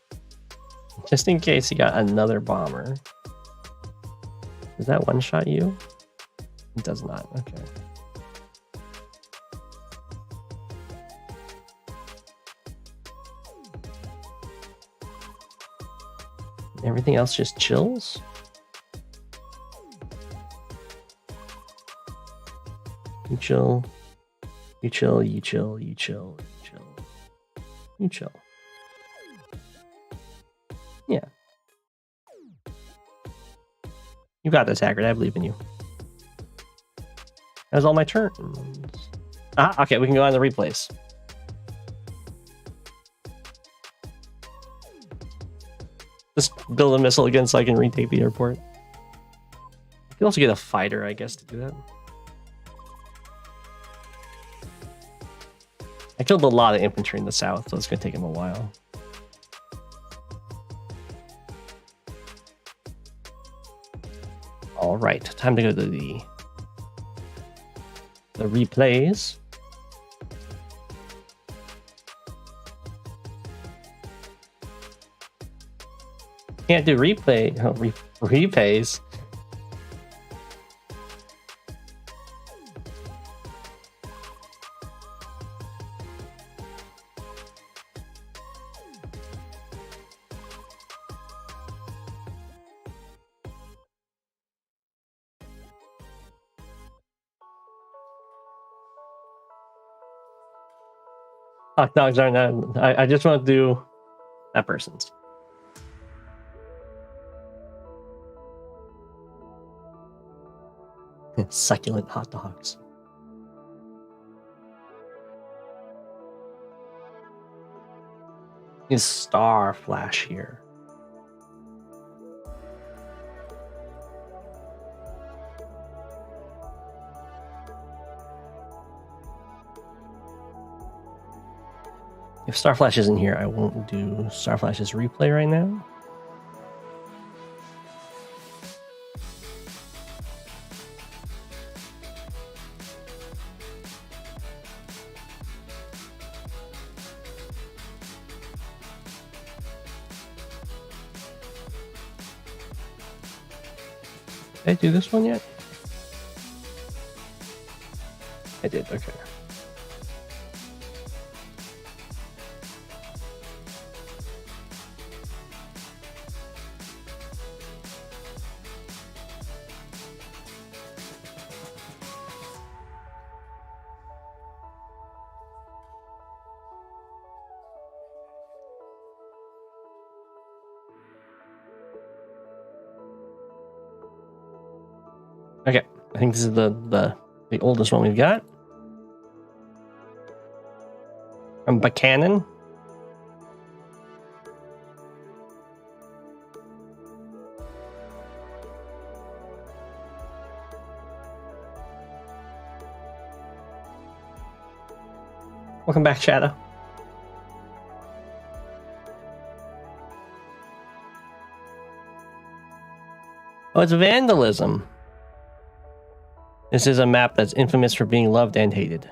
Just in case he got another bomber. Does that one-shot you? It does not. Okay. Everything else just chills? You chill. You chill, you chill, you chill, you chill. You chill. Yeah. You got this, Hagrid. I believe in you. That was all my turns. Ah, okay, we can go on the replays. Just build a missile again so I can retake the airport. You can also get a fighter, I guess, to do that. I killed a lot of infantry in the south, so it's going to take him a while. All right, time to go to the replays. Can't do replay. Oh, repays. Hot dogs aren't that. I just want to do that person's. Succulent hot dogs. Is Star Flash here? If Star Flash isn't here, I won't do Star Flash's replay right now. Did I do this one yet? I did, okay. Okay, I think this is the oldest one we've got. From Buchanan. Welcome back, Shadow. Oh, it's vandalism. This is a map that's infamous for being loved and hated.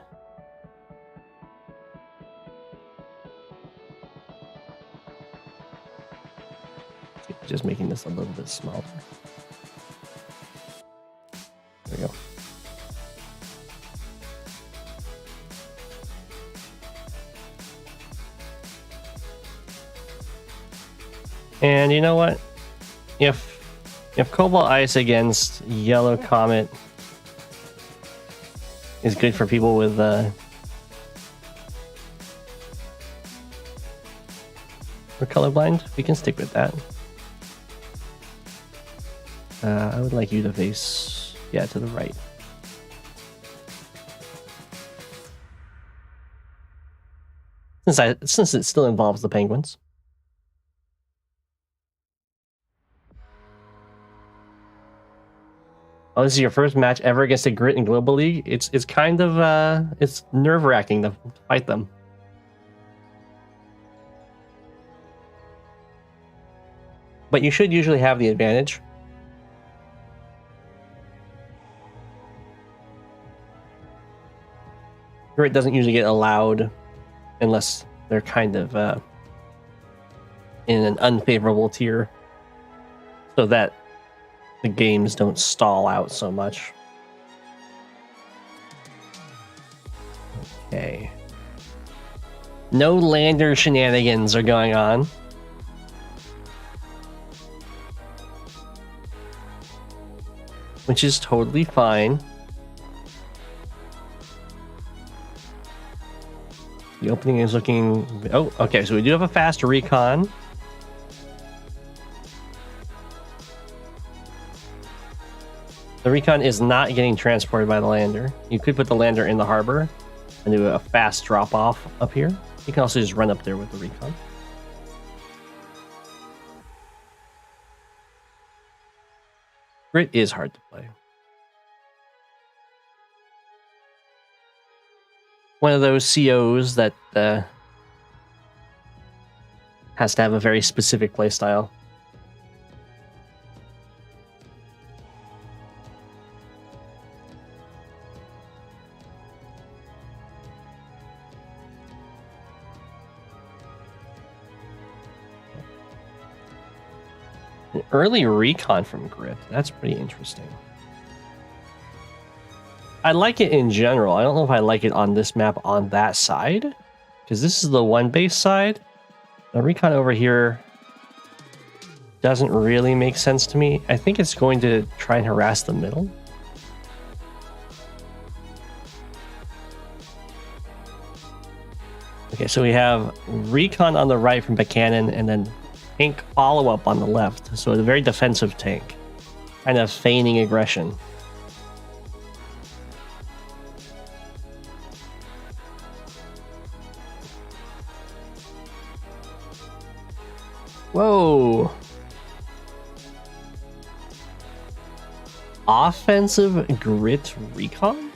Just making this a little bit smaller. There we go. And you know what? If Cobalt Ice against Yellow Comet is good for people with we're colorblind, we can stick with that. I would like you to face, yeah, to the right. Since it still involves the penguins. Oh, this is your first match ever against a Grit in Global League? It's kind of it's nerve-wracking to fight them. But you should usually have the advantage. Grit doesn't usually get allowed unless they're kind of in an unfavorable tier, so that the games don't stall out so much. Okay. No lander shenanigans are going on. Which is totally fine. The opening is looking... Oh, okay, so we do have a fast recon. The recon is not getting transported by the lander. You could put the lander in the harbor and do a fast drop-off up here. You can also just run up there with the recon. Grit is hard to play. One of those COs that has to have a very specific playstyle. An early recon from Grit. That's pretty interesting. I like it in general. I don't know if I like it on this map on that side, because this is the one base side. The recon over here doesn't really make sense to me. I think it's going to try and harass the middle. Okay, so we have recon on the right from Buchanan, and then tank follow-up on the left. So a very defensive tank, kind of feigning aggression. Whoa. Offensive Grit recon?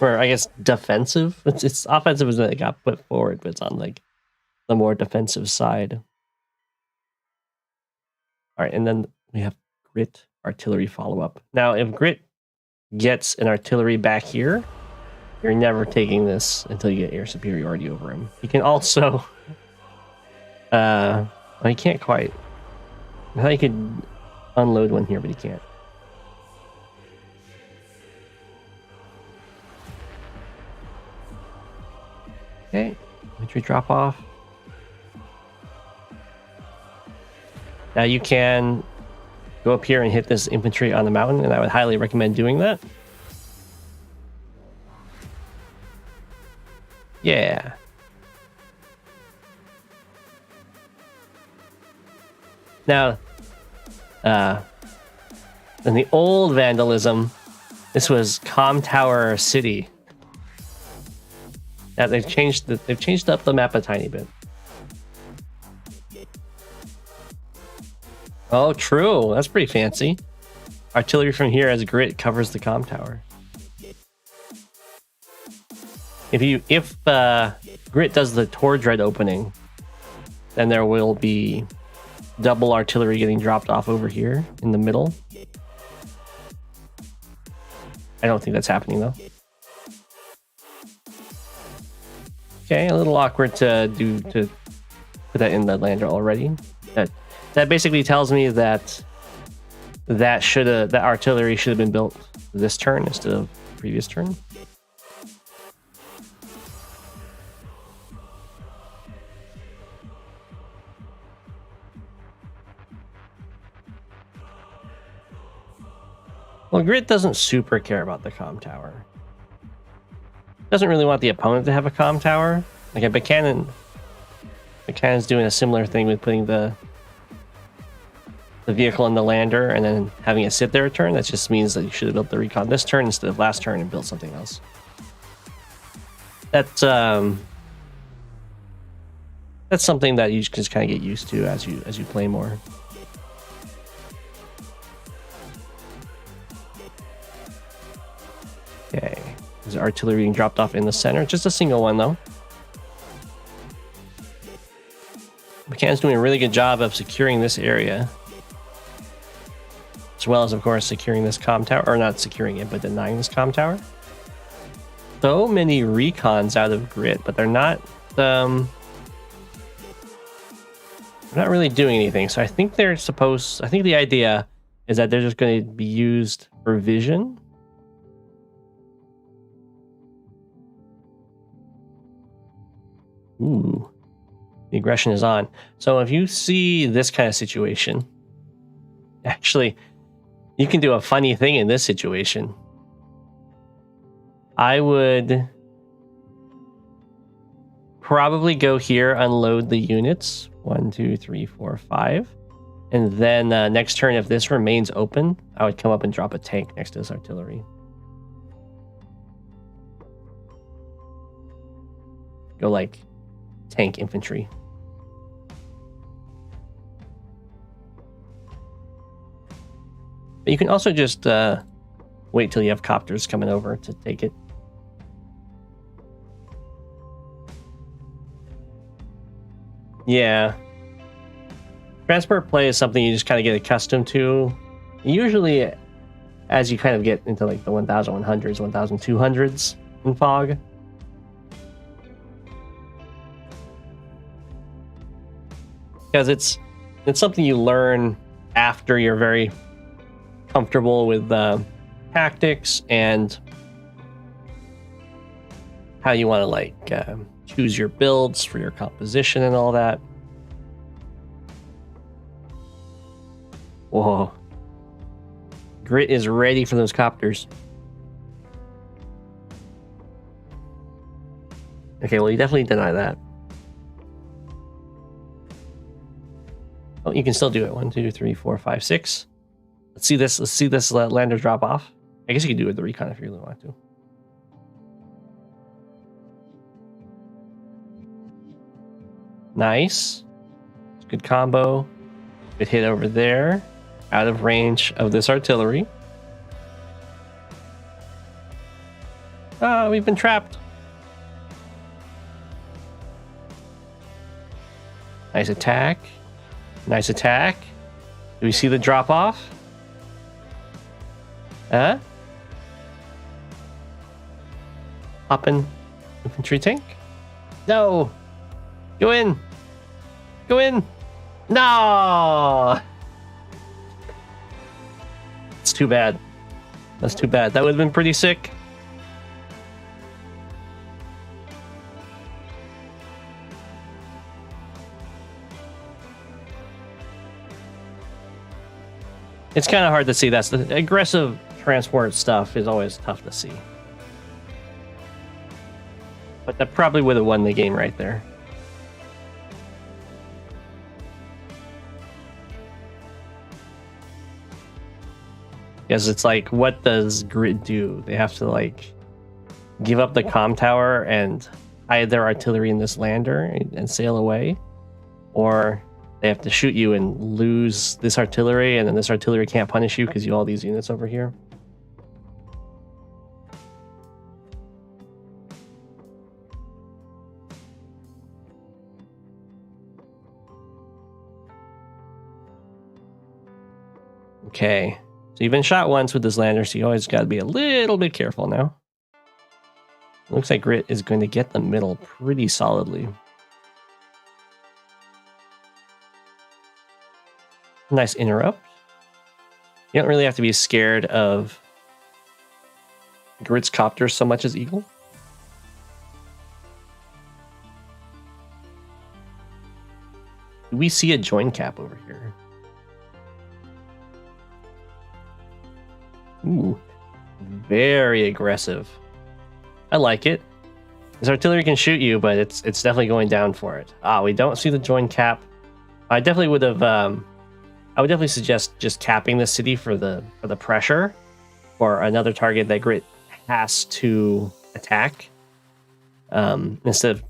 Or I guess defensive? It's offensive is when it got put forward, but it's on like the more defensive side. Alright, and then we have Grit artillery follow-up. Now, if Grit gets an artillery back here, you're never taking this until you get air superiority over him. He can also... well, he can't quite. I thought he could unload one here, but he can't. Okay, infantry drop off. Now you can go up here and hit this infantry on the mountain, and I would highly recommend doing that. Yeah. Now, in the old Vandalism, this was Com Tower City. Now they've changed up the map a tiny bit. Oh, true. That's pretty fancy. Artillery from here as Grit covers the Com Tower. If Grit does the Tordred opening, then there will be double artillery getting dropped off over here in the middle. I don't think that's happening though. Okay, a little awkward to put that in the lander already. That basically tells me that that artillery should have been built this turn instead of previous turn. Well, Grit doesn't super care about the comm tower. Doesn't really want the opponent to have a comm tower. Like a Buchanan's doing a similar thing with putting the vehicle in the lander and then having it sit there a turn. That just means that you should have built the recon this turn instead of last turn and built something else. That's something that you just kind of get used to as you play more. Okay, there's artillery being dropped off in the center. Just a single one though. McCann's doing a really good job of securing this area, as well as, of course, securing this comm tower, or not securing it, but denying this comm tower. So many recons out of Grit, but they're not really doing anything. So I think I think the idea is that they're just going to be used for vision. Ooh. The aggression is on. So if you see this kind of situation, actually, you can do a funny thing in this situation. I would probably go here, unload the units. 1, 2, 3, 4, 5. And then next turn, if this remains open, I would come up and drop a tank next to this artillery. Go like tank infantry. But you can also just wait till you have copters coming over to take it. Yeah. Transport play is something you just kind of get accustomed to. Usually, as you kind of get into like the 1100s, 1200s in Fog. Because it's something you learn after you're very comfortable with tactics and how you want to like choose your builds for your composition and all that. Whoa. Grit is ready for those copters. Okay, well, you definitely deny that. Oh, you can still do it. 1, 2, 3, 4, 5, 6. Let's see this lander drop off. I guess you can do it with the recon if you really want to. Nice. Good combo. Good hit over there. Out of range of this artillery. Ah, we've been trapped. Nice attack. Nice attack. Do we see the drop off? Huh? Hoppin' infantry tank? No! Go in! Go in! No! It's too bad. That's too bad. That would have been pretty sick. It's kind of hard to see. That's the aggressive transport stuff is always tough to see. But that probably would have won the game right there. Because it's like, what does Grit do? They have to like give up the comm tower and hide their artillery in this lander and sail away, or they have to shoot you and lose this artillery, and then this artillery can't punish you because you have all these units over here. Okay, So you've been shot once with this lander, so you always got to be a little bit careful now. Looks like Grit is going to get the middle pretty solidly. Nice interrupt. You don't really have to be scared of Grit's copters so much as Eagle. Do we see a join cap over here? Ooh, very aggressive. I like it. This artillery can shoot you, but it's definitely going down for it. Ah, we don't see the join cap. I definitely would have. I would definitely suggest just capping the city for the pressure, or another target that Grit has to attack, instead of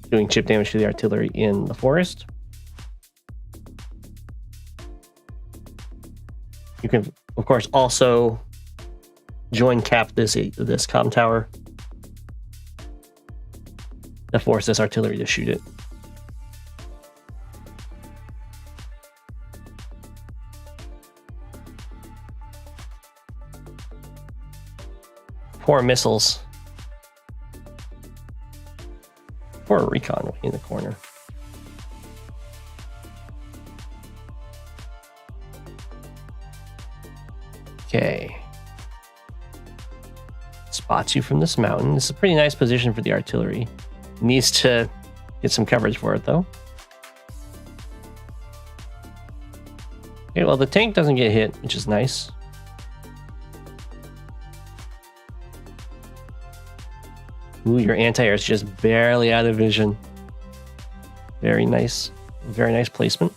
doing chip damage to the artillery in the forest. You can, of course, also join cap this comm tower to force this artillery to shoot it. Poor missiles. Poor recon in the corner. Okay. Spots you from this mountain. This is a pretty nice position for the artillery. Needs to get some coverage for it, though. Okay, well, the tank doesn't get hit, which is nice. Ooh, your anti-air is just barely out of vision. Very nice. Very nice placement.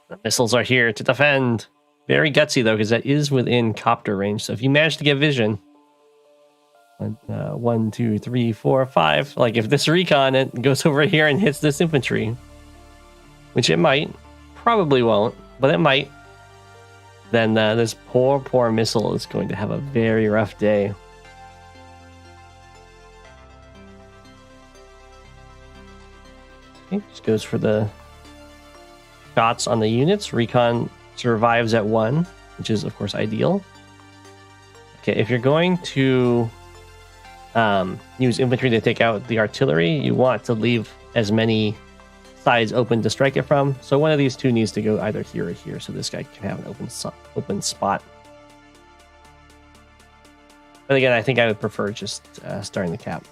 The missiles are here to defend. Very gutsy, though, because that is within copter range. So if you manage to get vision, 1, 2, 3, 4, 5. Like if this recon it goes over here and hits this infantry, which it might, probably won't, but it might. Then this poor missile is going to have a very rough day. Okay, just goes for the shots on the units. Recon survives at 1, which is, of course, ideal. Okay, if you're going to use infantry to take out the artillery, you want to leave as many sides open to strike it from. So one of these two needs to go either here or here, so this guy can have an open spot. But again, I think I would prefer just starting the cap.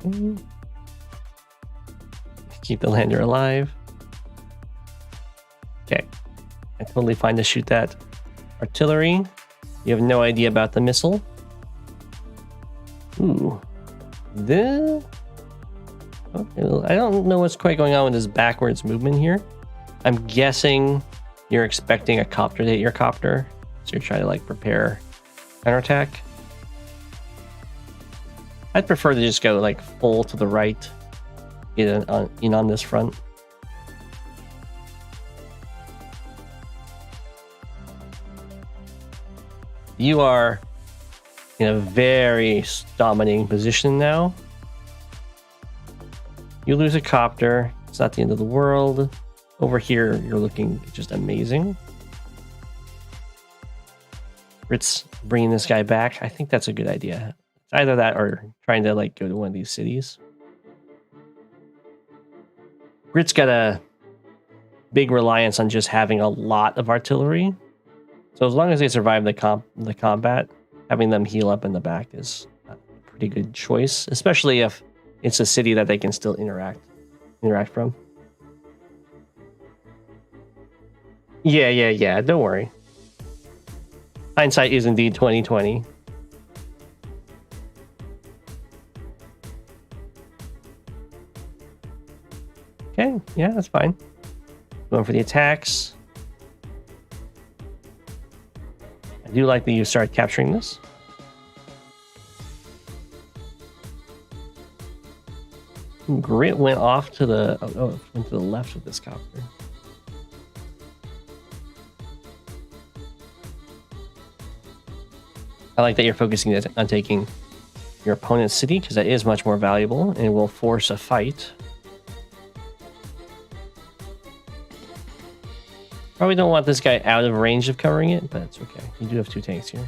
Okay. Keep the lander alive. Okay. I'm totally fine to shoot that artillery. You have no idea about the missile. Ooh. Okay, I don't know what's quite going on with this backwards movement here. I'm guessing you're expecting a copter to hit your copter. So you're trying to like prepare counterattack. I'd prefer to just go like full to the right, get in on this front. You are in a very dominating position now. You lose a copter. It's not the end of the world. Over here, you're looking just amazing. Grit's bringing this guy back. I think that's a good idea. It's either that or trying to like go to one of these cities. Grit's got a big reliance on just having a lot of artillery. So as long as they survive the combat, having them heal up in the back is a pretty good choice, especially if it's a city that they can still interact from. Yeah. Don't worry. Hindsight is indeed 2020. Okay, yeah, that's fine. Going for the attacks. I do like that you start capturing this. Grit went off to the went to the left with this copter. I like that you're focusing on taking your opponent's city, because that is much more valuable and will force a fight. Probably don't want this guy out of range of covering it, but it's okay. You do have 2 tanks here.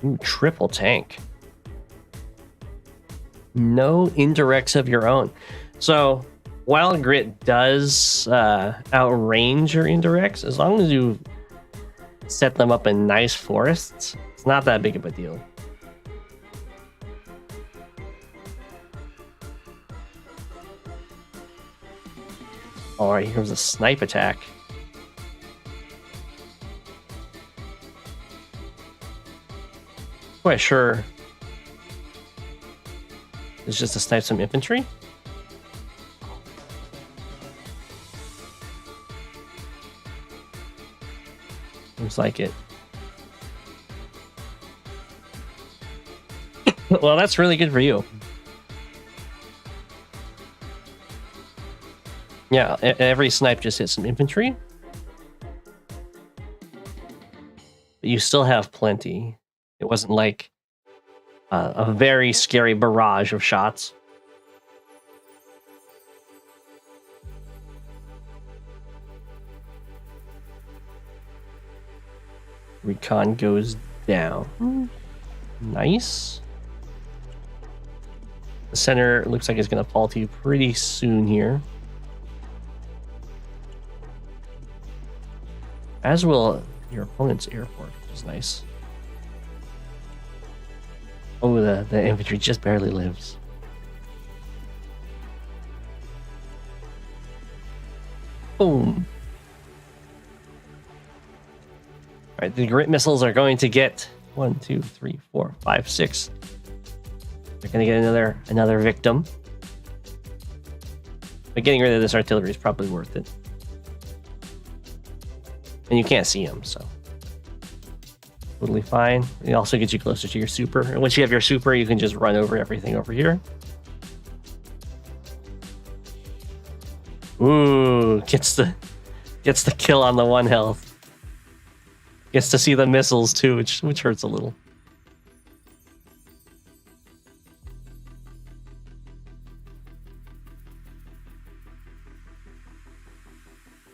Ooh, triple tank. No indirects of your own. So while Grit does outrange your indirects, as long as you set them up in nice forests, it's not that big of a deal. All right, here comes a snipe attack. Quite sure it's just to snipe some infantry. Seems like it. Well, that's really good for you. Yeah, every snipe just hits some infantry. But you still have plenty. It wasn't like a very scary barrage of shots. Recon goes down. Nice. The center looks like it's going to fall to you pretty soon here. As will your opponent's airport, which is nice. Oh, the infantry just barely lives. Boom. All right, the Grit missiles are going to get 1, 2, 3, 4, 5, 6. They're going to get another victim. But getting rid of this artillery is probably worth it. And you can't see them, so totally fine. It also gets you closer to your super. And once you have your super, you can just run over everything over here. Ooh, gets the kill on the 1 health. Gets to see the missiles too, which hurts a little.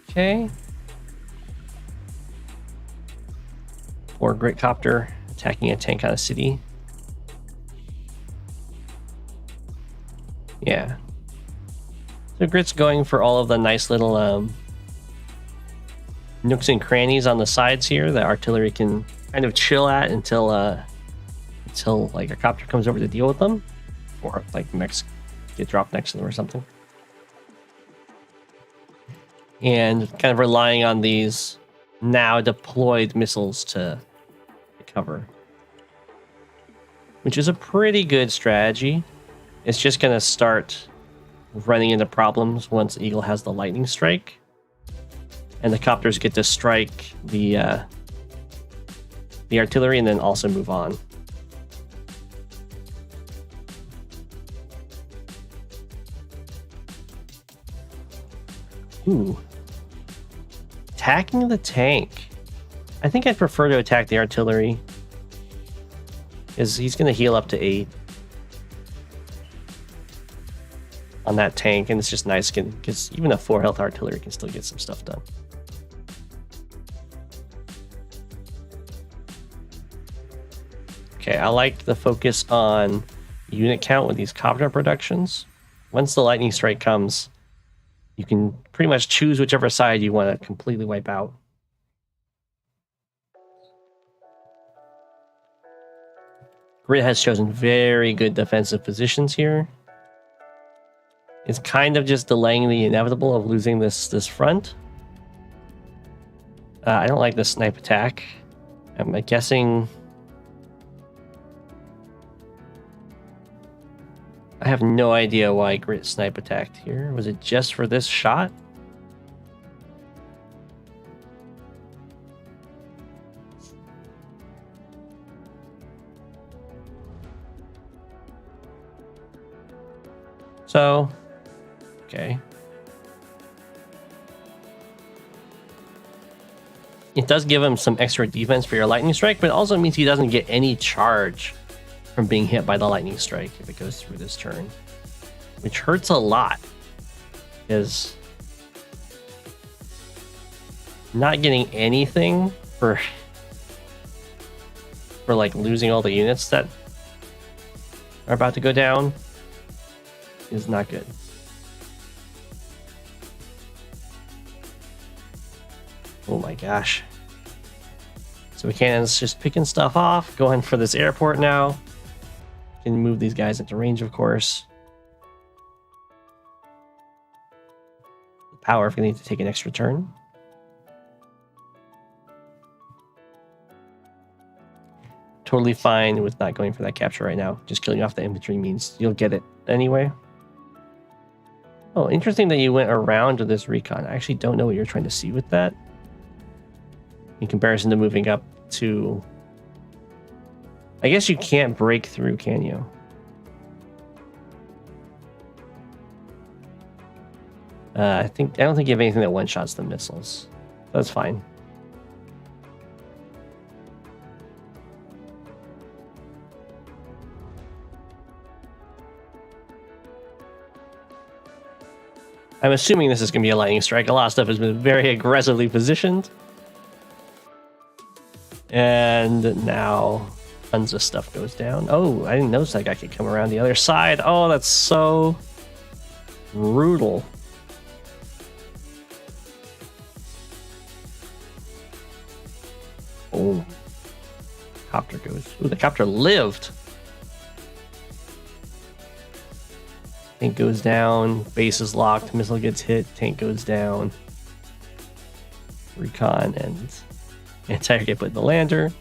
Okay. Poor Grit Copter attacking a tank on a city. Yeah. So Grit's going for all of the nice little nooks and crannies on the sides here that artillery can kind of chill at until like a copter comes over to deal with them, or like mechs get dropped next to them or something. And kind of relying on these now deployed missiles to cover, which is a pretty good strategy. It's just going to start running into problems once Eagle has the lightning strike, and the copters get to strike the artillery and then also move on. Ooh. Attacking the tank. I think I'd prefer to attack the artillery, because he's going to heal up to 8 on that tank, and it's just nice because even a 4 health artillery can still get some stuff done. Okay, I like the focus on unit count with these copter productions. Once the lightning strike comes, you can pretty much choose whichever side you want to completely wipe out. Grit has chosen very good defensive positions here. It's kind of just delaying the inevitable of losing this front. I don't like the snipe attack. I'm guessing... I have no idea why Grit snipe attacked here. Was it just for this shot? So, okay. It does give him some extra defense for your lightning strike, but it also means he doesn't get any charge from being hit by the lightning strike if it goes through this turn, which hurts a lot because not getting anything for like losing all the units that are about to go down is not good. Oh my gosh. So Buchanan's just picking stuff off, going for this airport now. Can move these guys into range, of course. The power if we need to take an extra turn. Totally fine with not going for that capture right now. Just killing off the infantry means you'll get it anyway. Oh, interesting that you went around to this recon. I actually don't know what you're trying to see with that. In comparison to moving up to... I guess you can't break through, can you? I don't think you have anything that one-shots the missiles. That's fine. I'm assuming this is going to be a lightning strike. A lot of stuff has been very aggressively positioned. And now tons of stuff goes down. Oh, I didn't notice that guy could come around the other side. Oh, that's so brutal. Oh, copter goes. Ooh, the copter lived. Tank goes down. Base is locked. Missile gets hit. Tank goes down. Recon and anti-air get put in the lander.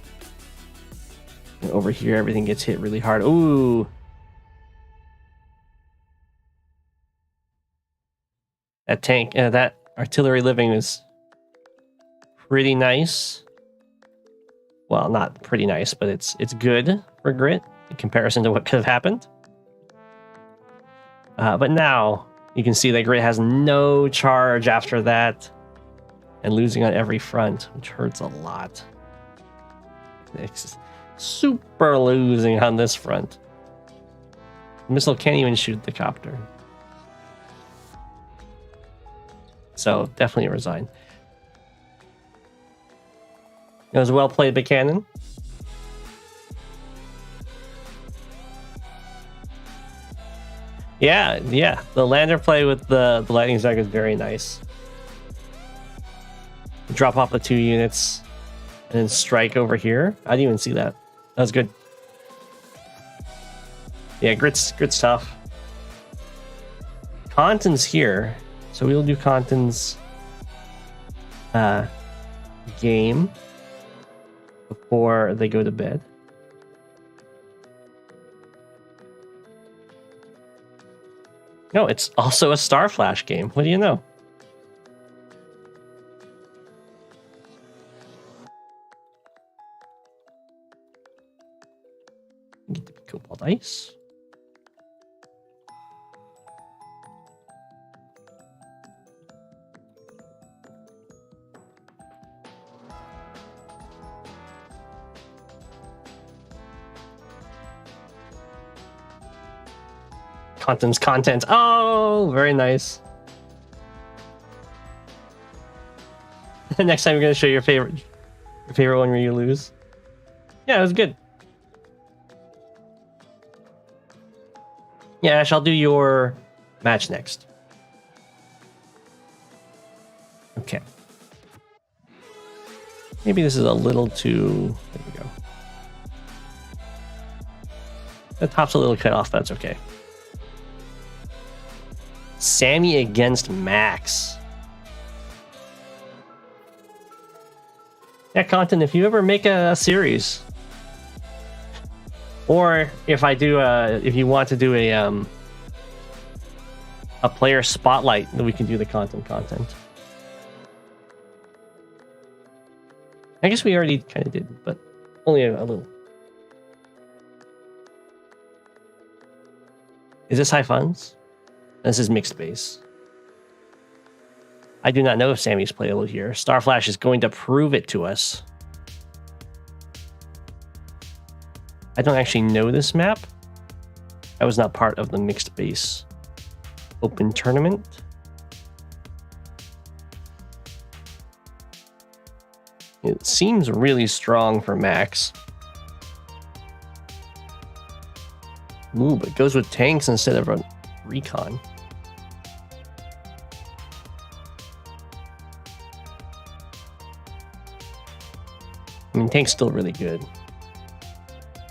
And over here, everything gets hit really hard. Ooh. That tank, that artillery living is pretty nice. Well, not pretty nice, but it's good for grit in comparison to what could have happened. But now you can see that grit has no charge after that. And losing on every front, which hurts a lot. It's super losing on this front. The missile can't even shoot the copter. So definitely resign. It was well played, Buchanan. Yeah. The lander play with the lightning strike is very nice. Drop off the 2 units and then strike over here. I didn't even see that. That was good. Yeah, grit's tough. Conton's here, so we'll do Conton's game before they go to bed. No, it's also a Star Flash game. What do you know? Get the cobalt ice. Conton's content. Oh, very nice. Next time you're gonna show your favorite one where you lose. Yeah, it was good. Yeah, Ash, I'll do your match next. Okay. Maybe this is a little too... There we go. The top's a little cut off, that's okay. Sammy against Max. Yeah, Content, if you ever make a series... Or if I do, if you want to do a player spotlight, then we can do the content. I guess we already kind of did, but only a little. Is this high funds? This is mixed base. I do not know if Sammy's playable here. Starflash is going to prove it to us. I don't actually know this map. I was not part of the mixed base open tournament. It seems really strong for Max. Ooh, but it goes with tanks instead of a recon. I mean, tank's still really good.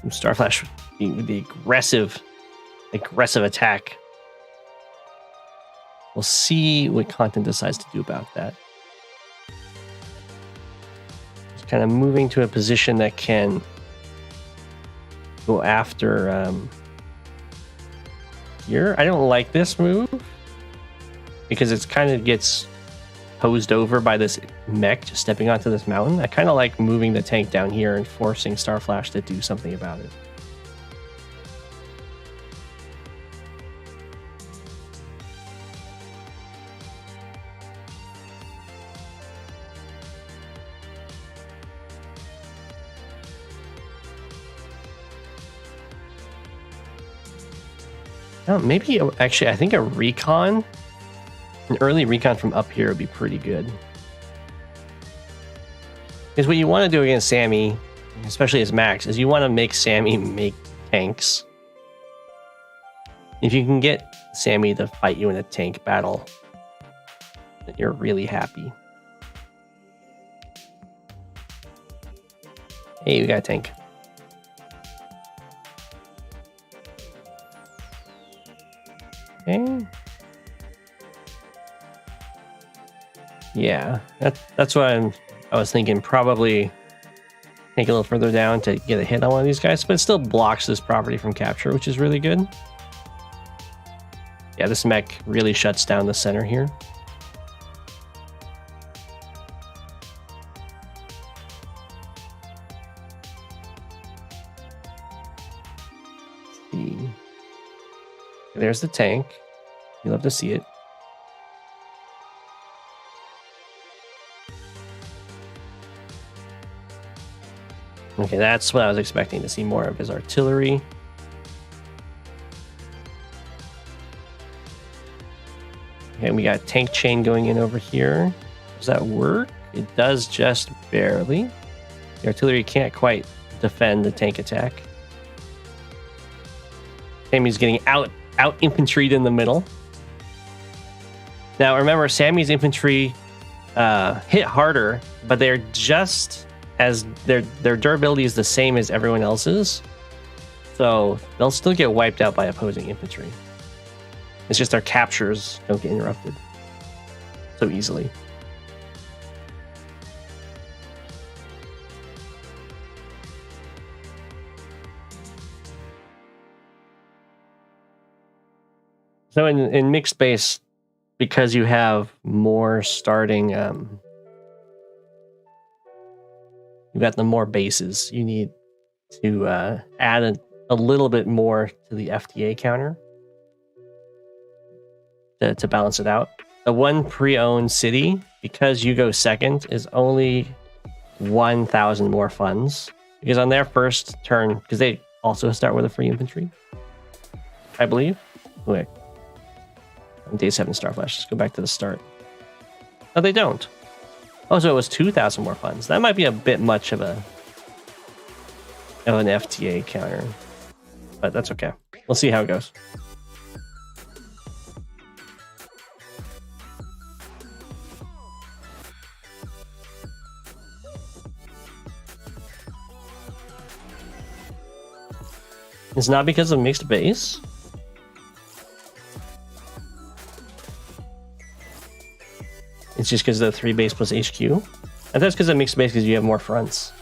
Starflash with the aggressive attack. We'll see what content decides to do about that. It's kind of moving to a position that can go after here. I don't like this move because it's kind of gets hosed over by this mech just stepping onto this mountain. I kind of like moving the tank down here and forcing Starflash to do something about it. Oh, maybe actually, I think an early recon from up here would be pretty good. Because what you want to do against Sammy, especially as Max, is you want to make Sammy make tanks. If you can get Sammy to fight you in a tank battle, then you're really happy. Hey, we got a tank. Okay. Yeah, that's what I was thinking. Probably take a little further down to get a hit on one of these guys, but it still blocks this property from capture, which is really good. Yeah, this mech really shuts down the center here. Let's see. There's the tank. You love to see it. Okay, that's what I was expecting to see more of his artillery. Okay, we got tank chain going in over here. Does that work? It does just barely. The artillery can't quite defend the tank attack. Sammy's getting out infantryed in the middle. Now remember, Sammy's infantry hit harder, but they're just as their durability is the same as everyone else's, so they'll still get wiped out by opposing infantry. It's just their captures don't get interrupted so easily. So in mixed base, because you have more starting, you've got the more bases, you need to add a little bit more to the FTA counter to balance it out. The one pre-owned city, because you go second, is only 1,000 more funds. Because on their first turn, because they also start with a free infantry, I believe. Wait. On day 7 Starflash. Let's go back to the start. No, they don't. Oh, so it was 2,000 more funds. That might be a bit much of an FTA counter, but that's okay. We'll see how it goes. It's not because of mixed base. It's just because of the 3 base plus HQ. And that's because of mixed base because you have more fronts.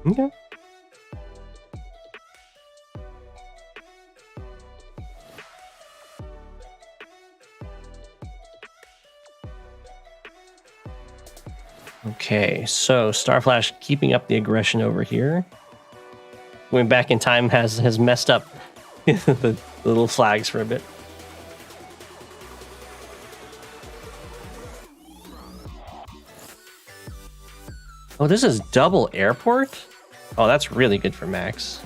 Okay. Okay, so Starflash keeping up the aggression over here. Going back in time has messed up the little flags for a bit. Oh, this is double airport? Oh, that's really good for Max.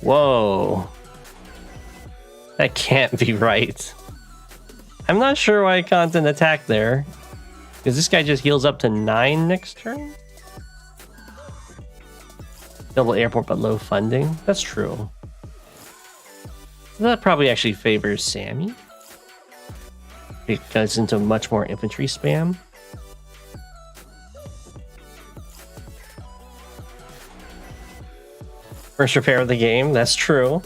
Whoa. That can't be right. I'm not sure why Content attacked there. Because this guy just heals up to 9 next turn? Double airport but low funding? That's true. That probably actually favors Sammy. Because into much more infantry spam. First repair of the game, that's true.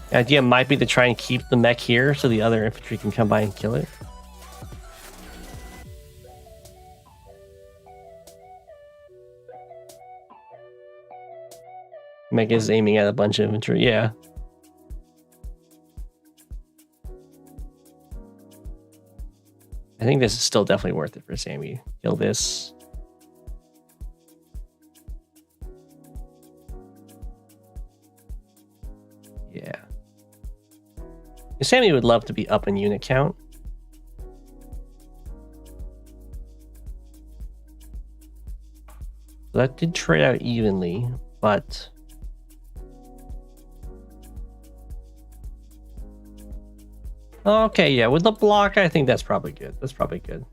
The idea might be to try and keep the mech here so the other infantry can come by and kill it. Mech is aiming at a bunch of infantry, yeah. I think this is still definitely worth it for Sammy. Kill this. Yeah. Sammy would love to be up in unit count. So that did trade out evenly, but okay, yeah, with the block, I think that's probably good. That's probably good.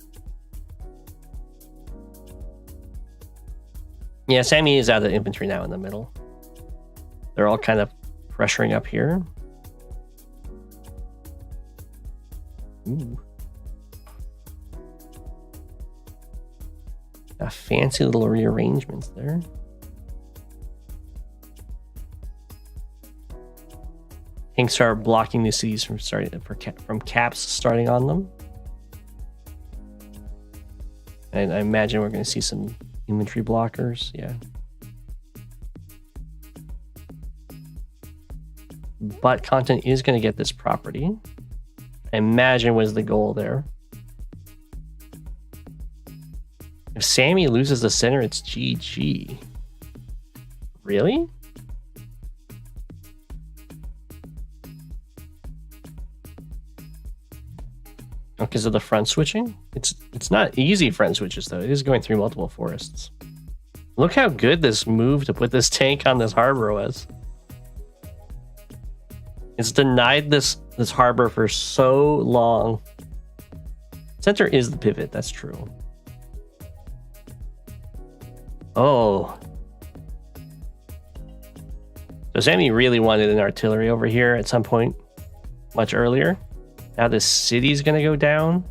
Yeah, Sammy is out of infantry now in the middle. They're all kind of pressuring up here. Ooh. A fancy little rearrangements there. Tanks are blocking the cities from from caps starting on them. And I imagine we're going to see some infantry blockers. Yeah. But Content is going to get this property. I imagine was the goal there. If Sammy loses the center, it's GG. Really? Because of the front switching? It's not easy front switches though. It is going through multiple forests. Look how good this move to put this tank on this harbor was. It's denied this harbor for so long. Center is the pivot, that's true. Oh. So Sammy really wanted an artillery over here at some point much earlier. Now the city's gonna go down.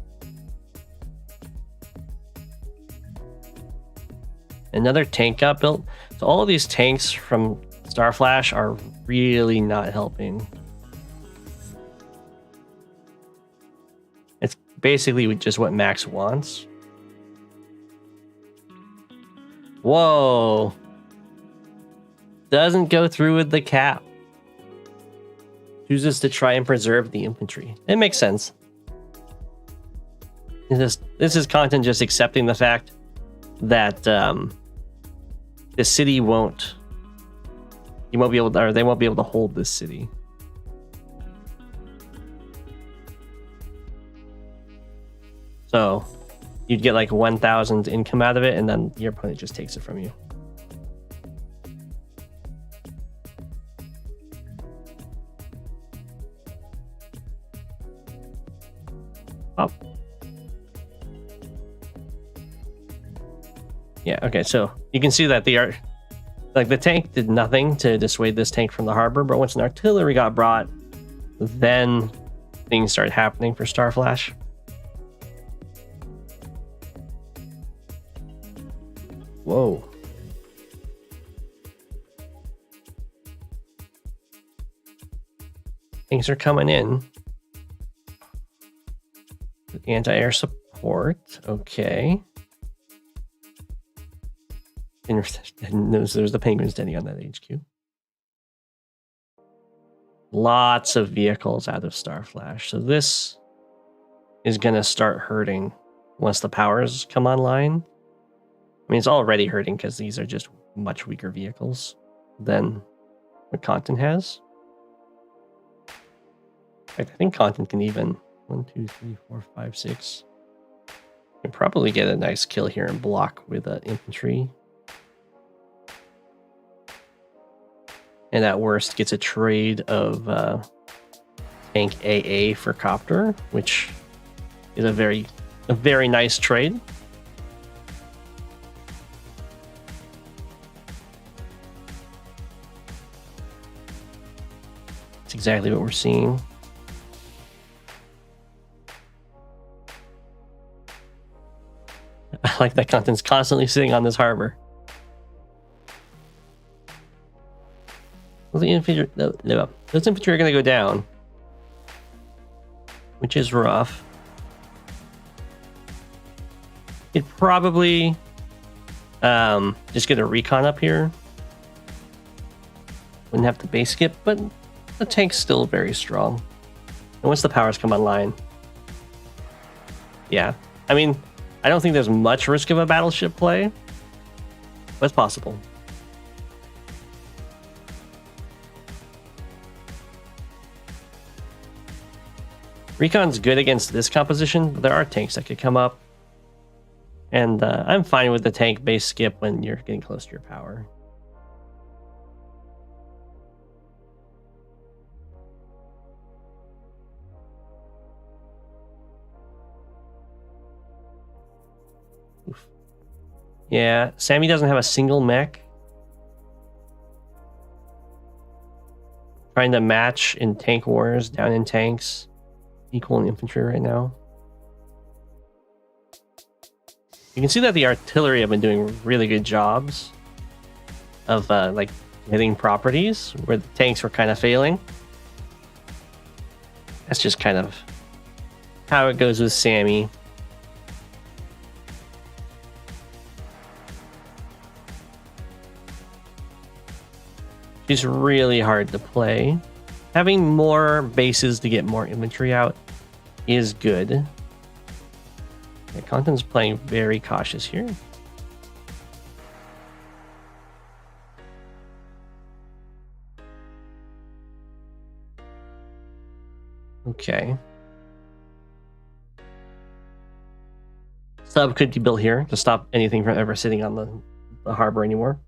Another tank got built. So all of these tanks from Starflash are really not helping. It's basically just what Max wants. Whoa. Doesn't go through with the cap. Chooses to try and preserve the infantry. It makes sense. This is Content just accepting the fact that the city they won't be able to hold this city. So you'd get like 1,000 income out of it, and then your opponent just takes it from you. Oh. Yeah, okay, so you can see that the tank did nothing to dissuade this tank from the harbor, but once an artillery got brought, then things started happening for Starflash. Whoa. Things are coming in. Anti-air support. Okay. Didn't notice there's the penguins standing on that HQ. Lots of vehicles out of Starflash. So this is going to start hurting once the powers come online. I mean, it's already hurting because these are just much weaker vehicles than what Content has. In fact, I think Content can even 1, 2, 3, 4, 5, 6. Can probably get a nice kill here and block with infantry. And at worst, gets a trade of tank AA for copter, which is a very nice trade. It's exactly what we're seeing. I like that Content's constantly sitting on this harbor. Well, the infantry, those infantry are going to go down, which is rough. It probably just get a recon up here. Wouldn't have to base skip, but the tank's still very strong. And once the powers come online, yeah, I mean, I don't think there's much risk of a battleship play, but it's possible. Recon's good against this composition, but there are tanks that could come up. And I'm fine with the tank base skip when you're getting close to your power. Oof. Yeah, Sammy doesn't have a single mech. Trying to match in tank wars, down in tanks. Equal in infantry right now. You can see that the artillery have been doing really good jobs of like hitting properties where the tanks were kind of failing. That's just kind of how it goes with Sammy. She's really hard to play. Having more bases to get more infantry out is good. Yeah, Content's playing very cautious here. Okay. Sub could be built here to stop anything from ever sitting on the harbor anymore.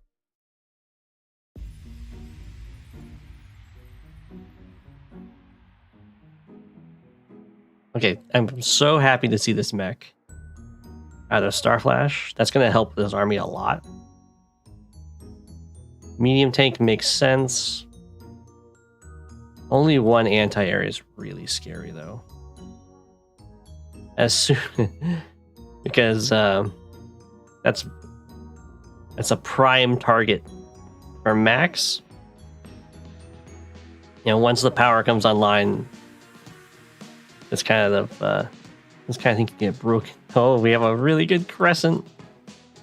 Okay, I'm so happy to see this mech out of Starflash. That's going to help this army a lot. Medium tank makes sense. Only one anti-air is really scary, though. As soon because that's a prime target for Max. You know, once the power comes online, this kind of thing can get broken. Oh, we have a really good crescent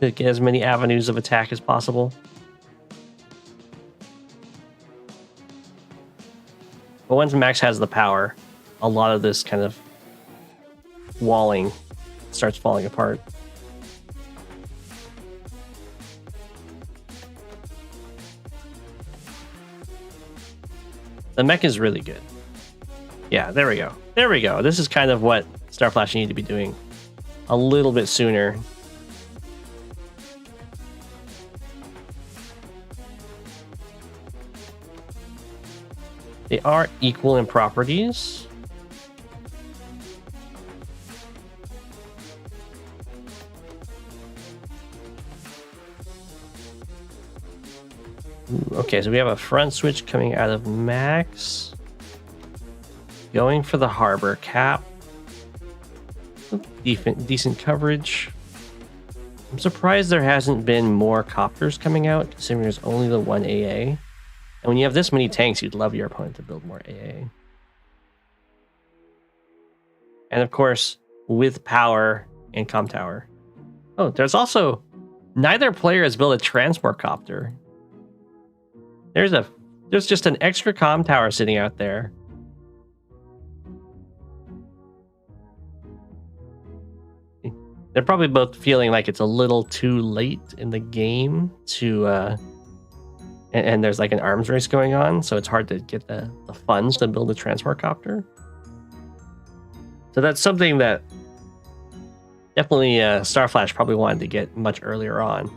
to get as many avenues of attack as possible. But once Max has the power, a lot of this kind of walling starts falling apart. The mech is really good. Yeah, there we go. There we go. This is kind of what Starflash needed to be doing a little bit sooner. They are equal in properties. Ooh, okay, so we have a front switch coming out of Max. Going for the harbor cap. Decent coverage. I'm surprised there hasn't been more copters coming out, considering there's only the one AA. And when you have this many tanks, you'd love your opponent to build more AA. And of course, with power and comm tower. Oh, there's also... Neither player has built a transport copter. There's just an extra comm tower sitting out there. They're probably both feeling like it's a little too late in the game to, and there's like an arms race going on, so it's hard to get the funds to build a transport copter. So that's something that definitely Starflash probably wanted to get much earlier on.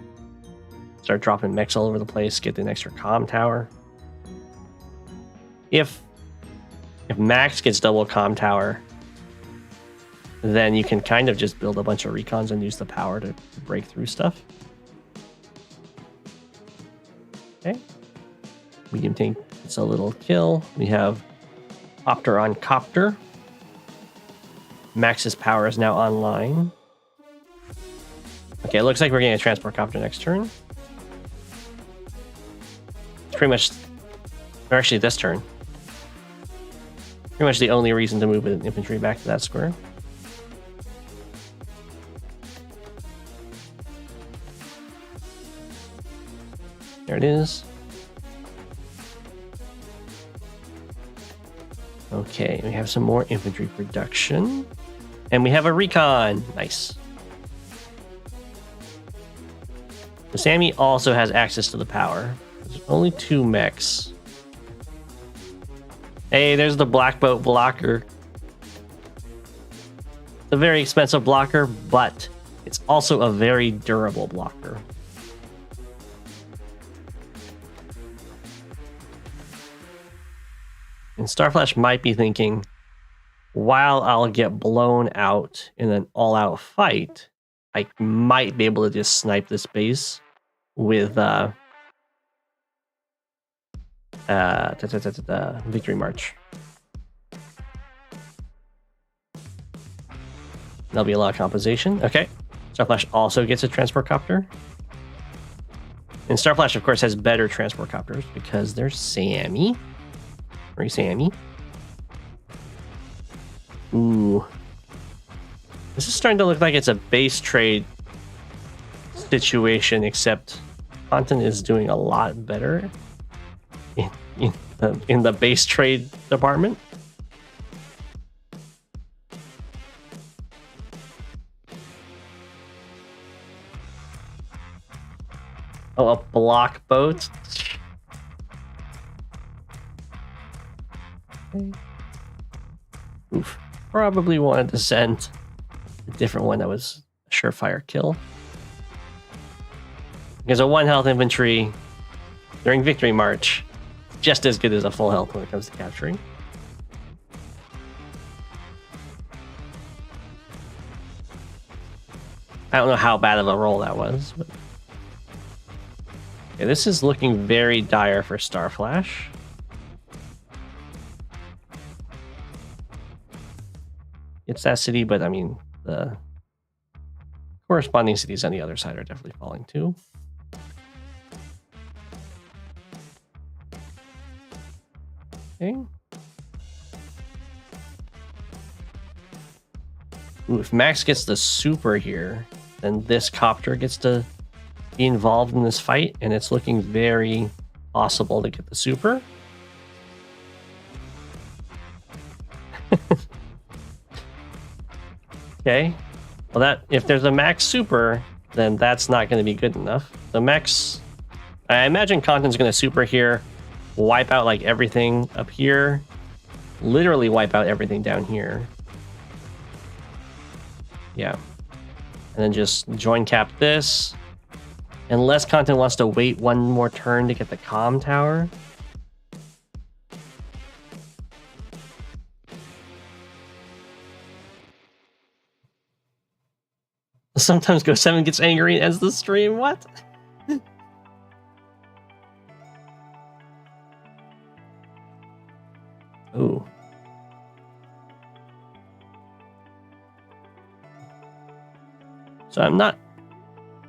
Start dropping mechs all over the place, get an extra comm tower. If Max gets double comm tower, then you can kind of just build a bunch of recons and use the power to break through stuff. Okay. Medium tank gets a little kill. We have Copter on Copter. Max's power is now online. Okay, it looks like we're getting a transport copter next turn. It's pretty much, or actually this turn. Pretty much the only reason to move an infantry back to that square. There it is. Okay, we have some more infantry production. And we have a recon. Nice. The Sammy also has access to the power. There's only 2 mechs. Hey, there's the Black Boat blocker. It's a very expensive blocker, but it's also a very durable blocker. And Starflash might be thinking, while I'll get blown out in an all-out fight, I might be able to just snipe this base with Victory March. There'll be a lot of compensation. Okay. Starflash also gets a transport copter. And Starflash, of course, has better transport copters because there's Sammy. Where's Sammy? Ooh. This is starting to look like it's a base trade situation, except Content is doing a lot better in the base trade department. Oh, a block boat. Oof. Probably wanted to send a different one that was a surefire kill. Because a 1 health infantry during Victory March, just as good as a full health when it comes to capturing. I don't know how bad of a roll that was, but okay, this is looking very dire for Starflash. It's that city, but I mean, the corresponding cities on the other side are definitely falling too. Okay. Ooh, if Max gets the super here, then this copter gets to be involved in this fight, and it's looking very possible to get the super. Okay. Well, that if there's a Max super, then that's not going to be good enough. The Max, I imagine Content's going to super here, wipe out like everything up here, literally wipe out everything down here. Yeah. And then just join cap this. Unless Content wants to wait one more turn to get the comm tower. Sometimes Go7 gets angry and ends the stream. What? Ooh. So I'm not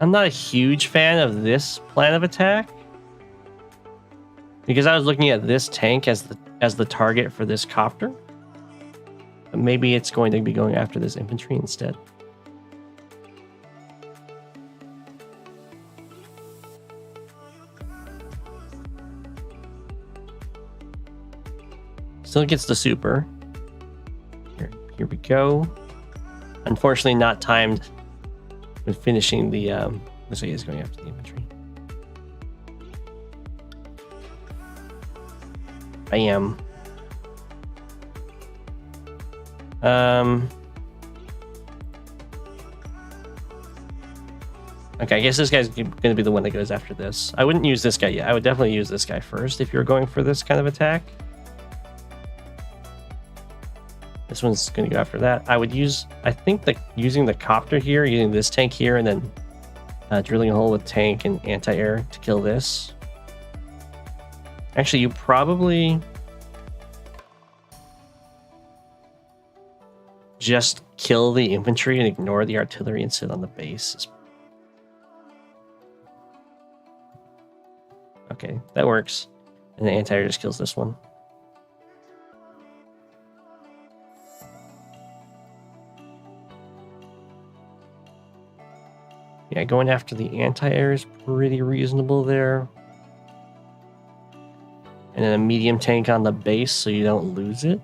a huge fan of this plan of attack, because I was looking at this tank as the target for this copter. But maybe it's going to be going after this infantry instead. Still gets the super. Here we go. Unfortunately, not timed with finishing the looks like he's going after the infantry. Bam. Okay, I guess this guy's going to be the one that goes after this. I wouldn't use this guy yet. I would definitely use this guy first if you're going for this kind of attack. This one's going to go after that. I would use, I think that using the copter here, using this tank here, and then drilling a hole with tank and anti-air to kill this. Actually, you probably just kill the infantry and ignore the artillery and sit on the base. Okay, that works. And the anti-air just kills this one. Yeah, going after the anti-air is pretty reasonable there. And then a medium tank on the base so you don't lose it.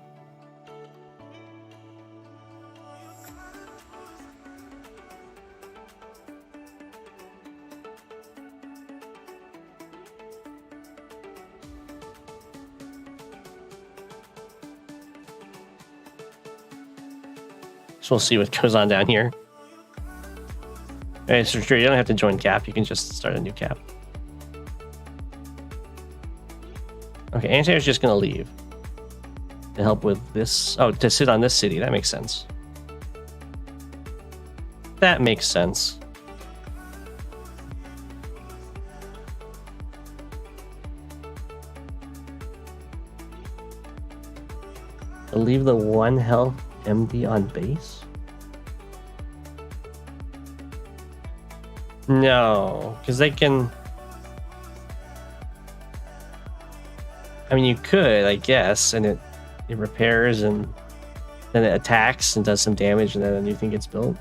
So we'll see what goes on down here. Okay, so sure, you don't have to join cap. You can just start a new cap. Okay, anti-air's just going to leave to help with this. Oh, to sit on this city. That makes sense. That makes sense. To leave the 1 health MD on base? No, because they can... I mean, you could, I guess, and it repairs and then it attacks and does some damage and then a new thing gets built.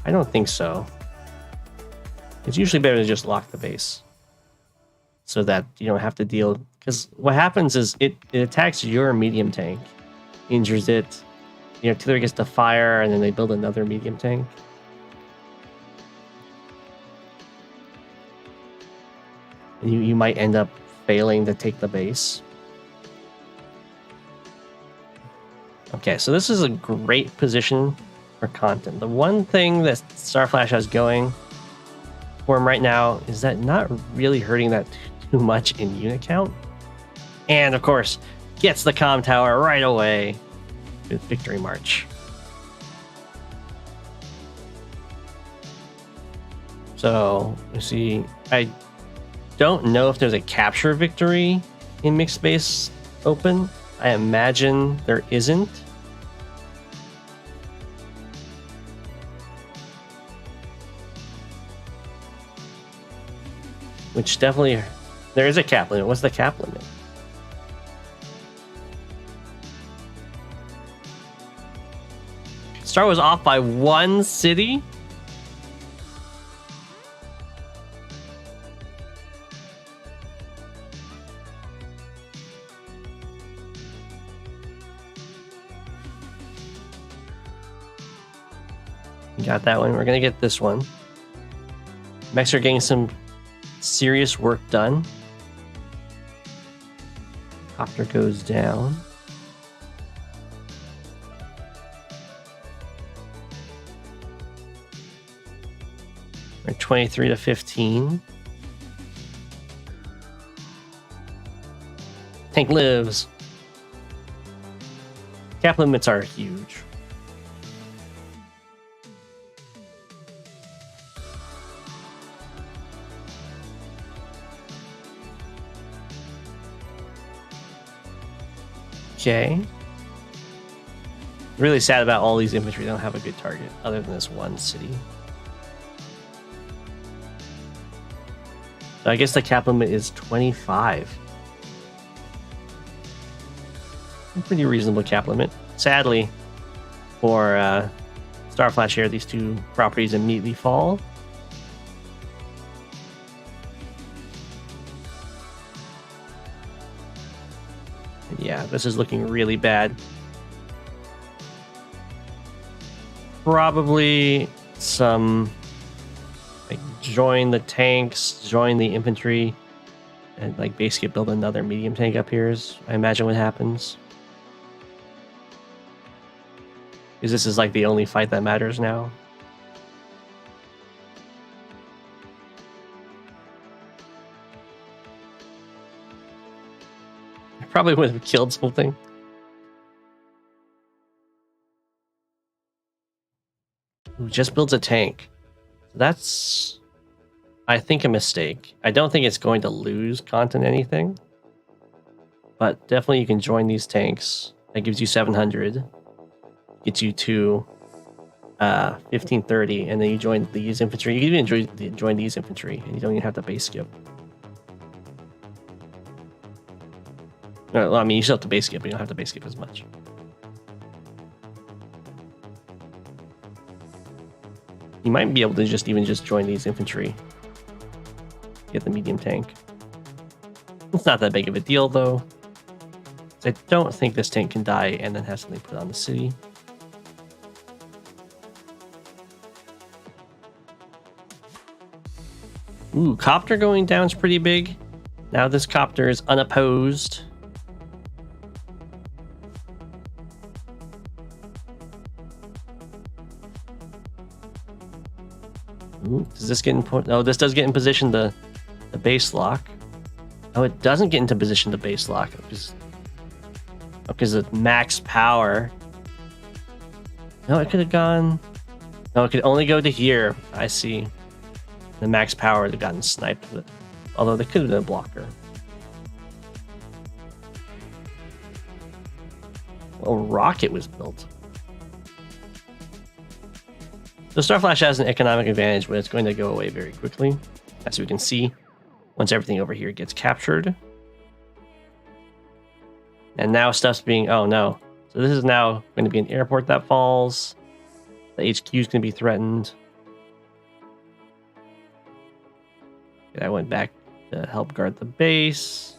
I don't think so. It's usually better to just lock the base so that you don't have to deal... Because what happens is it attacks your medium tank, injures it, the artillery gets to fire, and then they build another medium tank. And you might end up failing to take the base. Okay, so this is a great position for content. The one thing that Starflash has going for him right now is that not really hurting that too much in unit count. And of course, gets the comm tower right away with Victory March. So, you see, I don't know if there's a capture victory in Mixed Space Open. I imagine there isn't. Which definitely... There is a cap limit. What's the cap limit? Star was off by 1 city? Got that one. We're going to get this one. Mechs are getting some serious work done. Copter goes down. We're 23 to 15. Tank lives. Cap limits are huge. Okay. Really sad about all these infantry. They don't have a good target other than this 1 city. So I guess the cap limit is 25. A pretty reasonable cap limit. Sadly, for Starflash here, these 2 properties immediately fall. Yeah, this is looking really bad. probably some like join the tanks, join the infantry, and like basically build another medium tank up here is I imagine what happens. Because this is like the only fight that matters now. I probably would have killed something. Ooh, just builds a tank. That's, I think, a mistake. I don't think it's going to lose content anything. But definitely you can join these tanks. That gives you 700. Gets you to 1530, and then you join these infantry. You can even join these infantry, and you don't even have to base skip. Well, I mean, you still have to base skip, but you don't have to base skip as much. You might be able to just join these infantry. Get the medium tank. It's not that big of a deal, though. I don't think this tank can die and then have something put on the city. Ooh, copter going down is pretty big. Now this copter is unopposed. Ooh, does this get in? Oh, this does get in position the base lock. Oh, it doesn't get into position the base lock because of max power. No, it could have gone. No, it could only go to here. I see. The max power would have gotten sniped with it. Although they could have been a blocker. A rocket was built. So Starflash has an economic advantage, but it's going to go away very quickly, as we can see, once everything over here gets captured. And now stuff's being... Oh, no. So this is now going to be an airport that falls. The HQ is going to be threatened. I went back to help guard the base.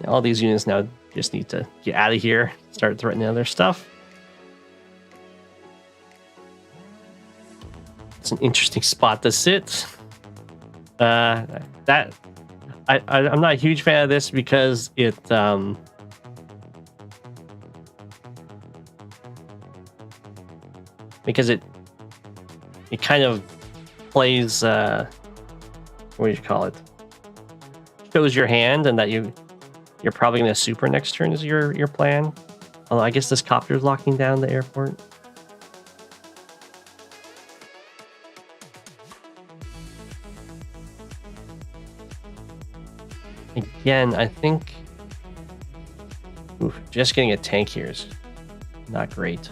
All these units now just need to get out of here, start threatening other stuff. It's an interesting spot to sit. I'm not a huge fan of this because it kind of plays what do you call it? Shows your hand, and that you're probably going to super next turn is your plan. Although I guess this copter is locking down the airport. Again, I think just getting a tank here is not great.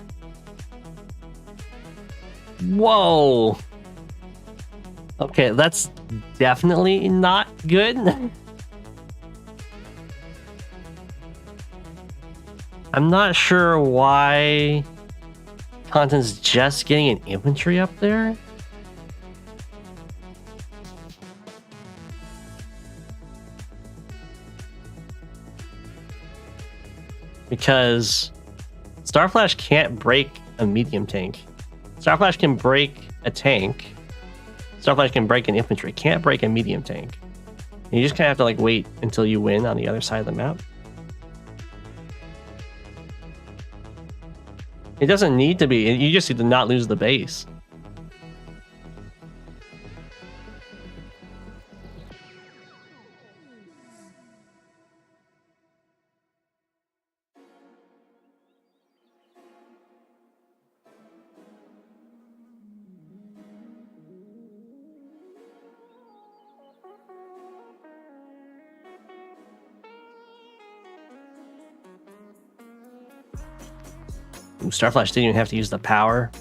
Whoa! Okay, that's definitely not good. I'm not sure why Content's just getting an infantry up there. Because Starflash can't break a medium tank. Starflash can break a tank. Starflash can break an infantry. Can't break a medium tank. And you just kind of have to like wait until you win on the other side of the map. It doesn't need to be. You just need to not lose the base. Starflash didn't even have to use the power.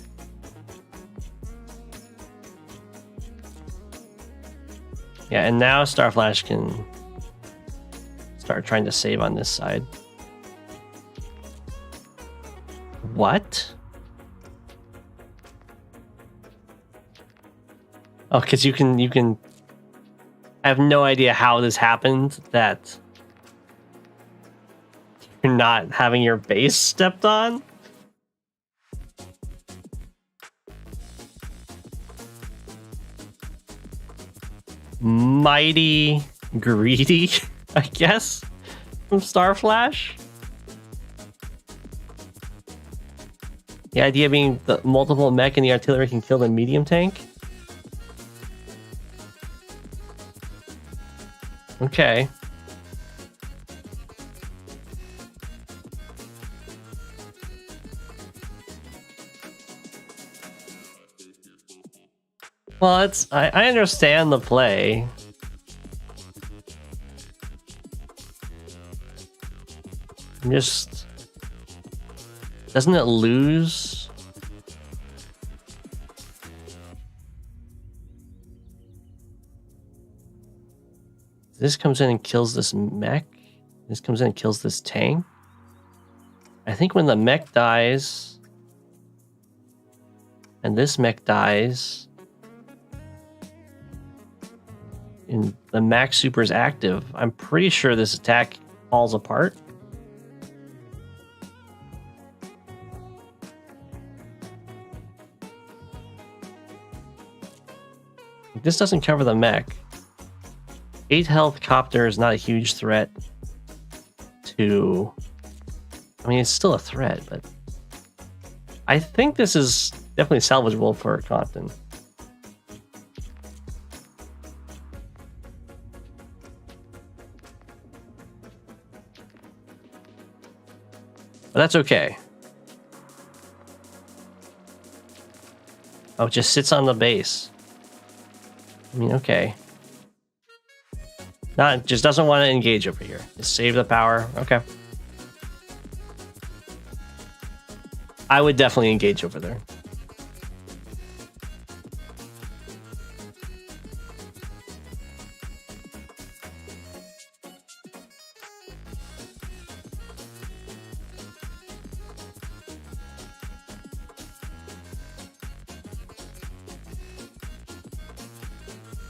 Yeah, and now Starflash can start trying to save on this side. What? Oh, because you can I have no idea how this happened, that you're not having your base stepped on. Mighty greedy, I guess, from Starflash. The idea being the multiple mech and the artillery can kill the medium tank. Okay. Well, it's I understand the play. I'm just... Doesn't it lose? This comes in and kills this mech. This comes in and kills this tank. I think when the mech dies and this mech dies and the max super is active, I'm pretty sure this attack falls apart. This doesn't cover the mech. 8 health copter is not a huge threat to... I mean, it's still a threat, but... I think this is definitely salvageable for Compton. But that's okay. Oh, it just sits on the base. I mean, okay. Just doesn't want to engage over here. Just save the power. Okay. I would definitely engage over there.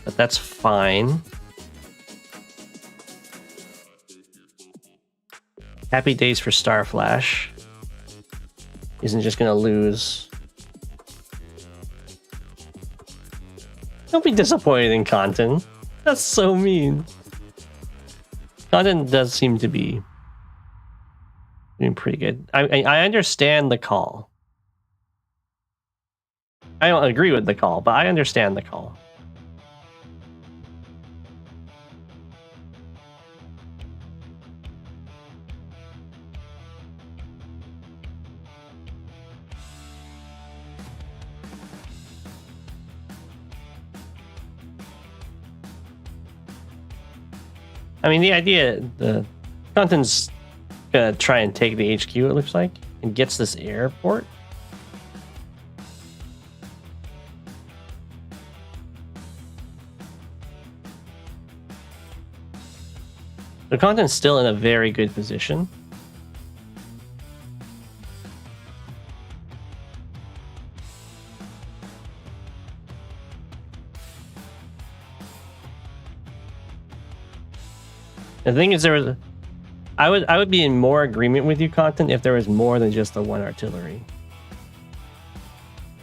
But that's fine. Happy days for Starflash. Isn't just gonna lose. Don't be disappointed in Content. That's so mean. Content does seem to be doing pretty good. I understand the call. I don't agree with the call, but I understand the call. I mean, the idea, the Content's gonna try and take the HQ, it looks like, and gets this airport. The Content's still in a very good position. The thing is, I would be in more agreement with you, Content, if there was more than just the one artillery.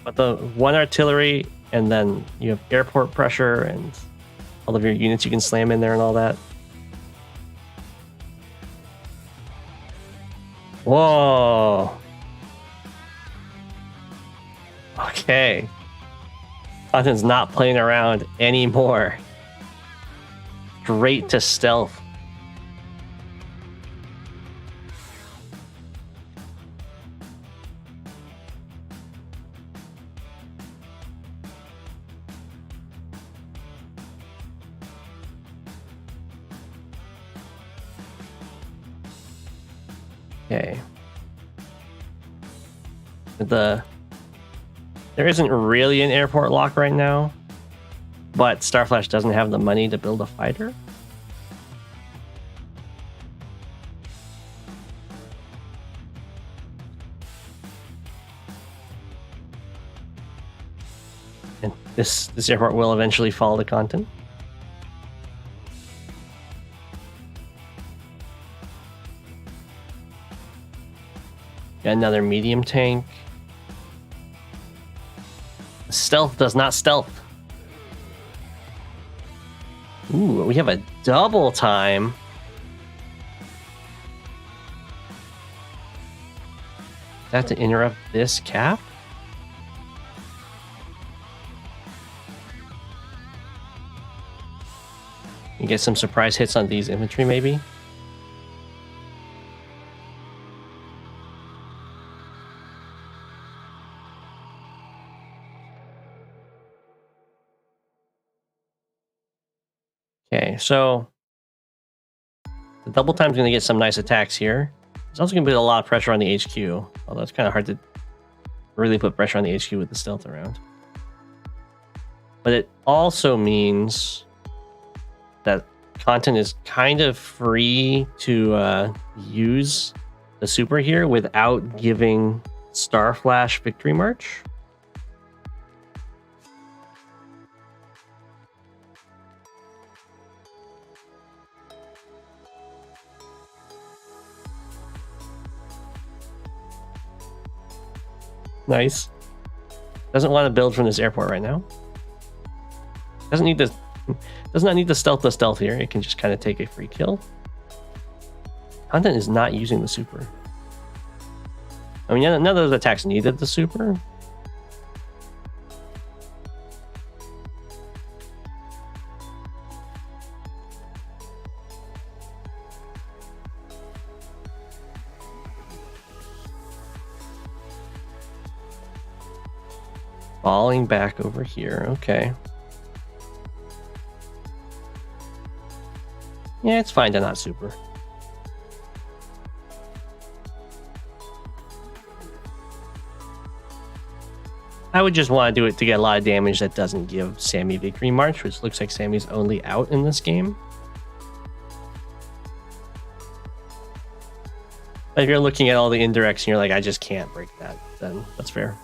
But the one artillery, and then you have airport pressure and all of your units you can slam in there and all that. Whoa. Okay. Content's not playing around anymore. Straight to stealth. Okay. There isn't really an airport lock right now, but Starflash doesn't have the money to build a fighter. And this airport will eventually fall to Content. Got another medium tank. Stealth does not stealth. Ooh, we have a double time. That to interrupt this cap? You get some surprise hits on these infantry, maybe? Okay, so the double time's going to get some nice attacks here. It's also going to put a lot of pressure on the HQ, although it's kind of hard to really put pressure on the HQ with the stealth around. But it also means that content is kind of free to use the super here without giving Star Flash Victory March. Nice. Doesn't want to build from this airport right now. Does not need to stealth here. It can just kind of take a free kill. Content is not using the super. I mean, none of those attacks needed the super. Falling back over here. Okay. Yeah, it's fine to not super. I would just want to do it to get a lot of damage that doesn't give Sammy Victory March, which looks like Sammy's only out in this game. But if you're looking at all the indirects and you're like, I just can't break that, then that's fair.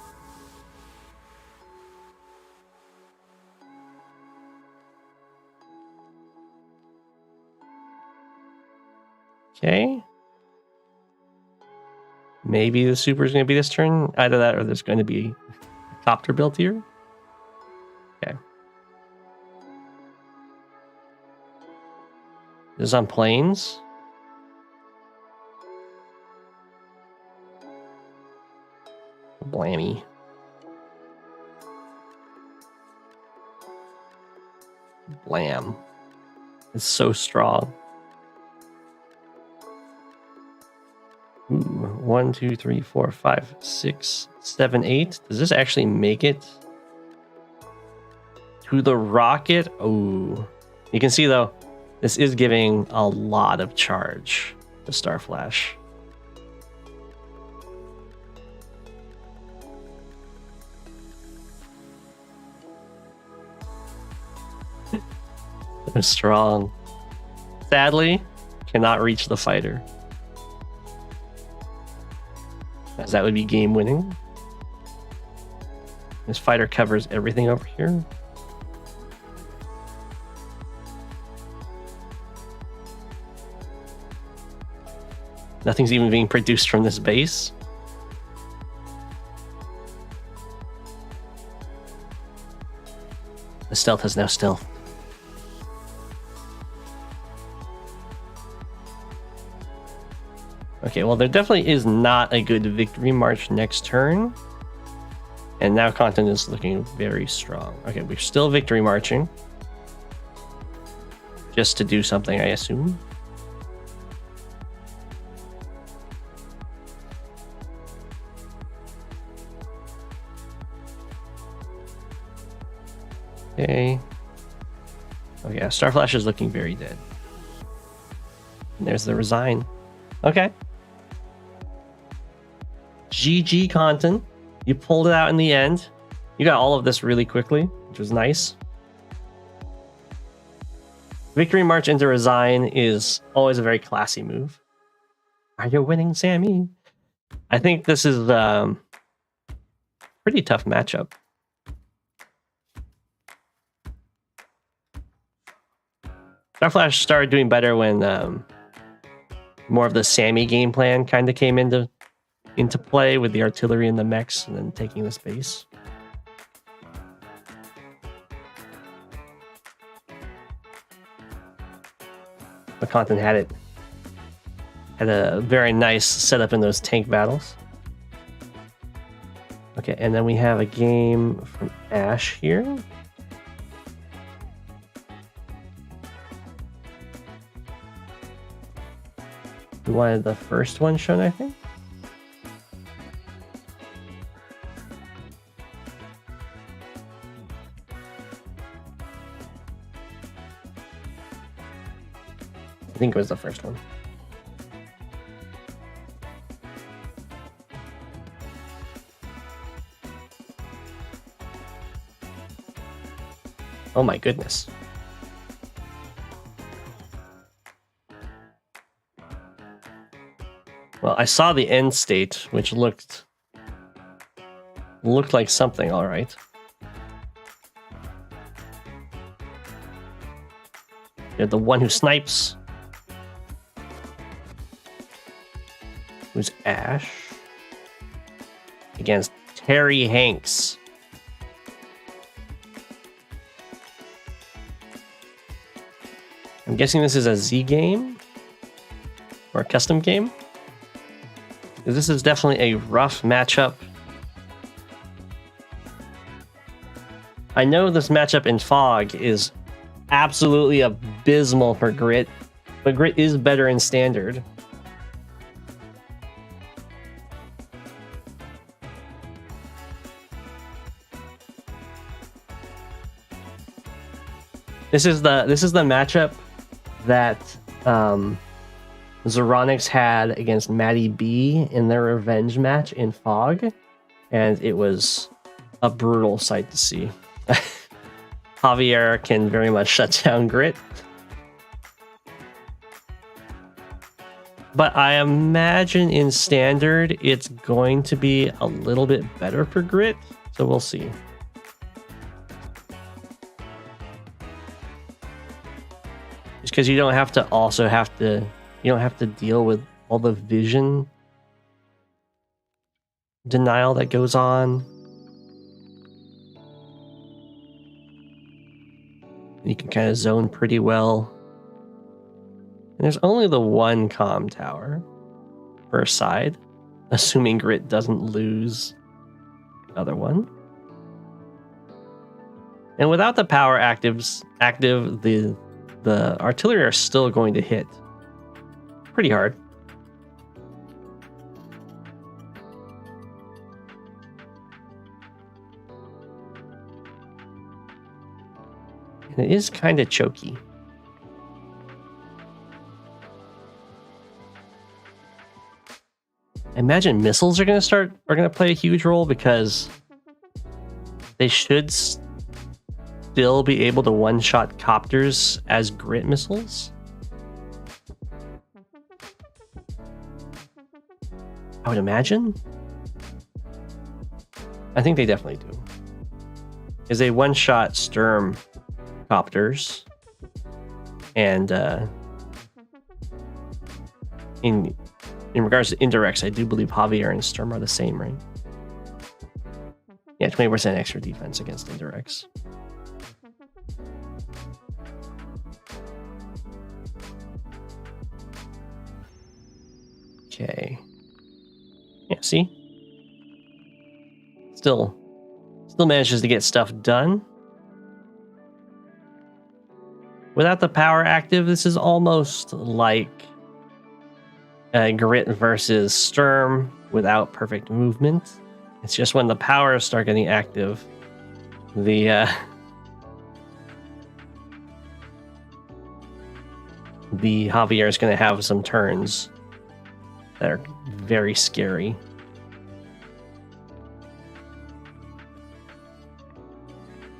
Okay. Maybe the super is going to be this turn. Either that or there's going to be a copter built here. Okay. This is on planes. Blammy. Blam. It's so strong. Ooh, 1, 2, 3, 4, 5, 6, 7, 8. Does this actually make it to the rocket? Oh, you can see though, this is giving a lot of charge to Star Flash. They're strong. Sadly, cannot reach the fighter, as that would be game winning. This fighter covers everything over here. Nothing's even being produced from this base. The stealth has now stealth. Okay, well, there definitely is not a good Victory March next turn. And now content is looking very strong. Okay, we're still Victory Marching. Just to do something, I assume. Okay. Oh yeah, Starflash is looking very dead. And there's the resign. Okay. GG content. You pulled it out in the end. You got all of this really quickly, which was nice. Victory March into Resign is always a very classy move. Are you winning, Sammy? I think this is a pretty tough matchup. Starflash started doing better when more of the Sammy game plan kind of came into into play with the artillery and the mechs and then taking the space. But Content had a very nice setup in those tank battles. Okay, and then we have a game from Ash here. We wanted the first one shown, I think. I think it was the first one. Oh my goodness. Well, I saw the end state, which looked like something, all right. You're the one who snipes. Who's Ash? Against Terry Hanks. I'm guessing this is a Z game? Or a custom game? This is definitely a rough matchup. I know this matchup in Fog is absolutely abysmal for Grit, but Grit is better in Standard. This is the matchup that Zeronix had against Maddie B in their revenge match in Fog, and it was a brutal sight to see. Javier can very much shut down Grit. But I imagine in Standard it's going to be a little bit better for Grit, so we'll see. Just because you don't have to deal with all the vision denial that goes on. You can kind of zone pretty well. And there's only the one comm tower per side, assuming Grit doesn't lose the other one. And without the power active, the artillery are still going to hit pretty hard. And it is kind of choky. I imagine missiles are going to play a huge role, because they should still be able to one-shot copters as Grit missiles. I would imagine. I think they definitely do. Is a one-shot Sturm copters, and in regards to indirects, I do believe Javier and Sturm are the same, right? Yeah, 20% extra defense against indirects. Okay. Yeah, see? Still manages to get stuff done. Without the power active, this is almost like Grit versus Sturm without perfect movement. It's just when the powers start getting active, the Javier is going to have some turns that are very scary.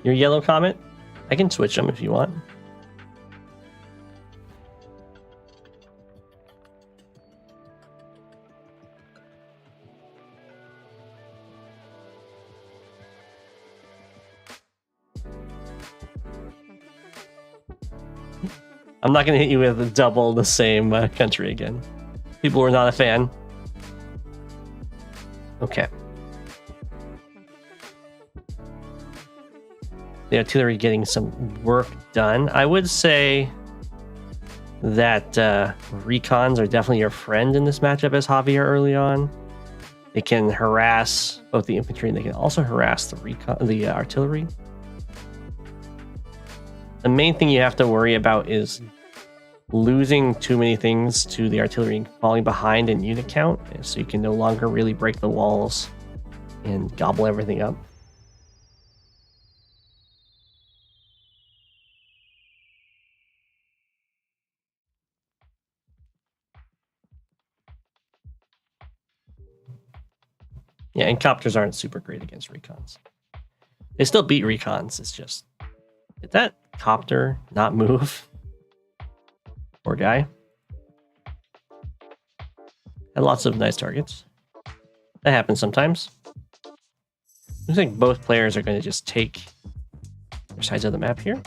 Your yellow comet? I can switch them if you want. I'm not going to hit you with double the same country again. People were not a fan. Okay. The artillery getting some work done. I would say that recons are definitely your friend in this matchup as Javier early on. They can harass both the infantry and they can also harass the artillery. The main thing you have to worry about is losing too many things to the artillery and falling behind in unit count, so you can no longer really break the walls and gobble everything up. Yeah, and copters aren't super great against recons. They still beat recons. It's just, did that copter not move? Poor guy. Had lots of nice targets. That happens sometimes. Looks like both players are going to just take their sides of the map here.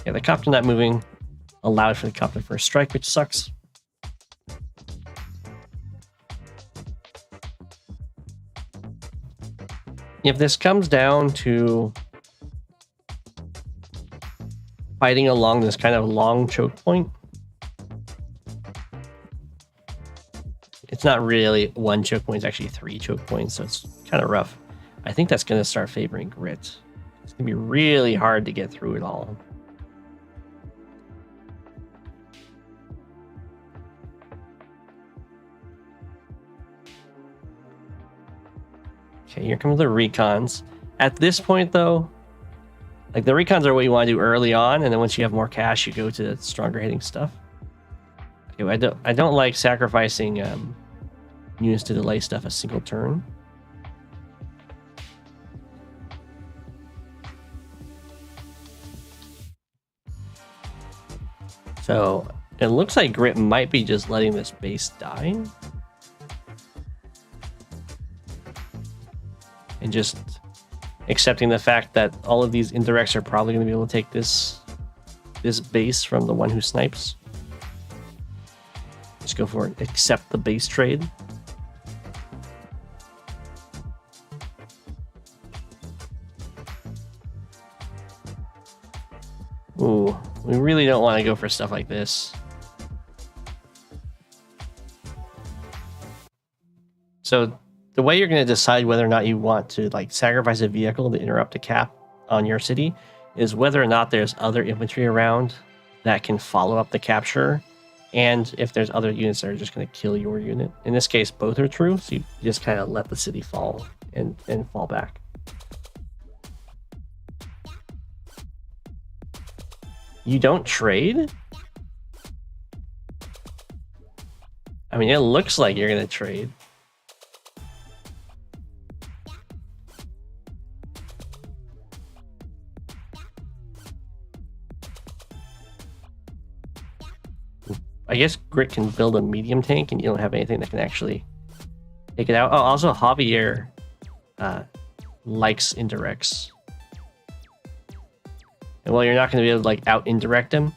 Yeah, the copter not moving allowed for the copter first strike, which sucks. If this comes down to fighting along this kind of long choke point, it's not really one choke point, it's actually 3 choke points, so it's kind of rough. I think that's going to start favoring Grit. It's going to be really hard to get through it all. Okay, here comes the recons. At this point, though, like the recons are what you want to do early on, and then once you have more cash, you go to stronger hitting stuff. Okay, I don't like sacrificing units to delay stuff a single turn. So it looks like Grit might be just letting this base die. And just accepting the fact that all of these indirects are probably going to be able to take this base from the one who snipes. Just go for it. Accept the base trade. Ooh, we really don't want to go for stuff like this. So the way you're going to decide whether or not you want to like sacrifice a vehicle to interrupt a cap on your city is whether or not there's other infantry around that can follow up the capture, and if there's other units that are just going to kill your unit. In this case, both are true, so you just kind of let the city fall and fall back. You don't trade? I mean, it looks like you're going to trade. I guess Grit can build a medium tank and you don't have anything that can actually take it out. Oh, also Javier likes indirects. And while you're not going to be able to like out indirect him,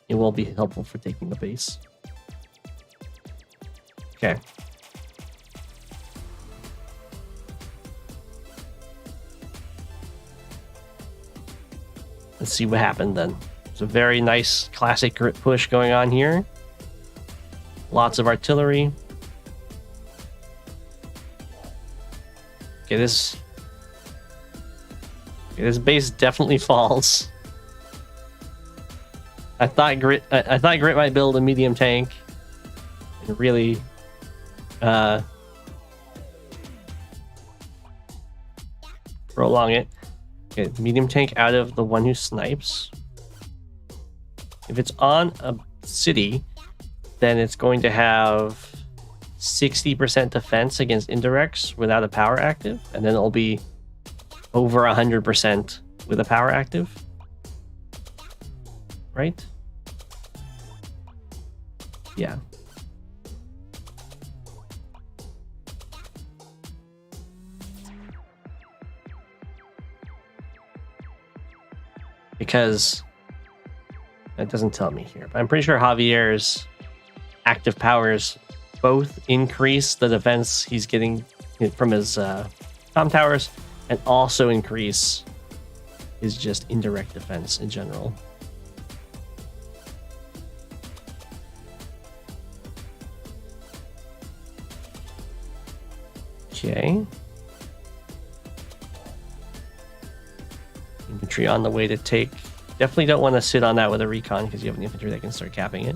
it will be helpful for taking the base. Okay. Let's see what happened then. It's a very nice classic Grit push going on here. Lots of artillery. Okay, this base definitely falls. I thought Grit might build a medium tank and really prolong it. Okay, medium tank out of the one who snipes. If it's on a city, then it's going to have 60% defense against indirects without a power active, and then it'll be over 100% with a power active. Right? Yeah. Because It doesn't tell me here, but I'm pretty sure Javier's active powers both increase the defense he's getting from his comm towers and also increase his just indirect defense in general. Okay. Infantry on the way to take. Definitely don't want to sit on that with a recon because you have an infantry that can start capping it.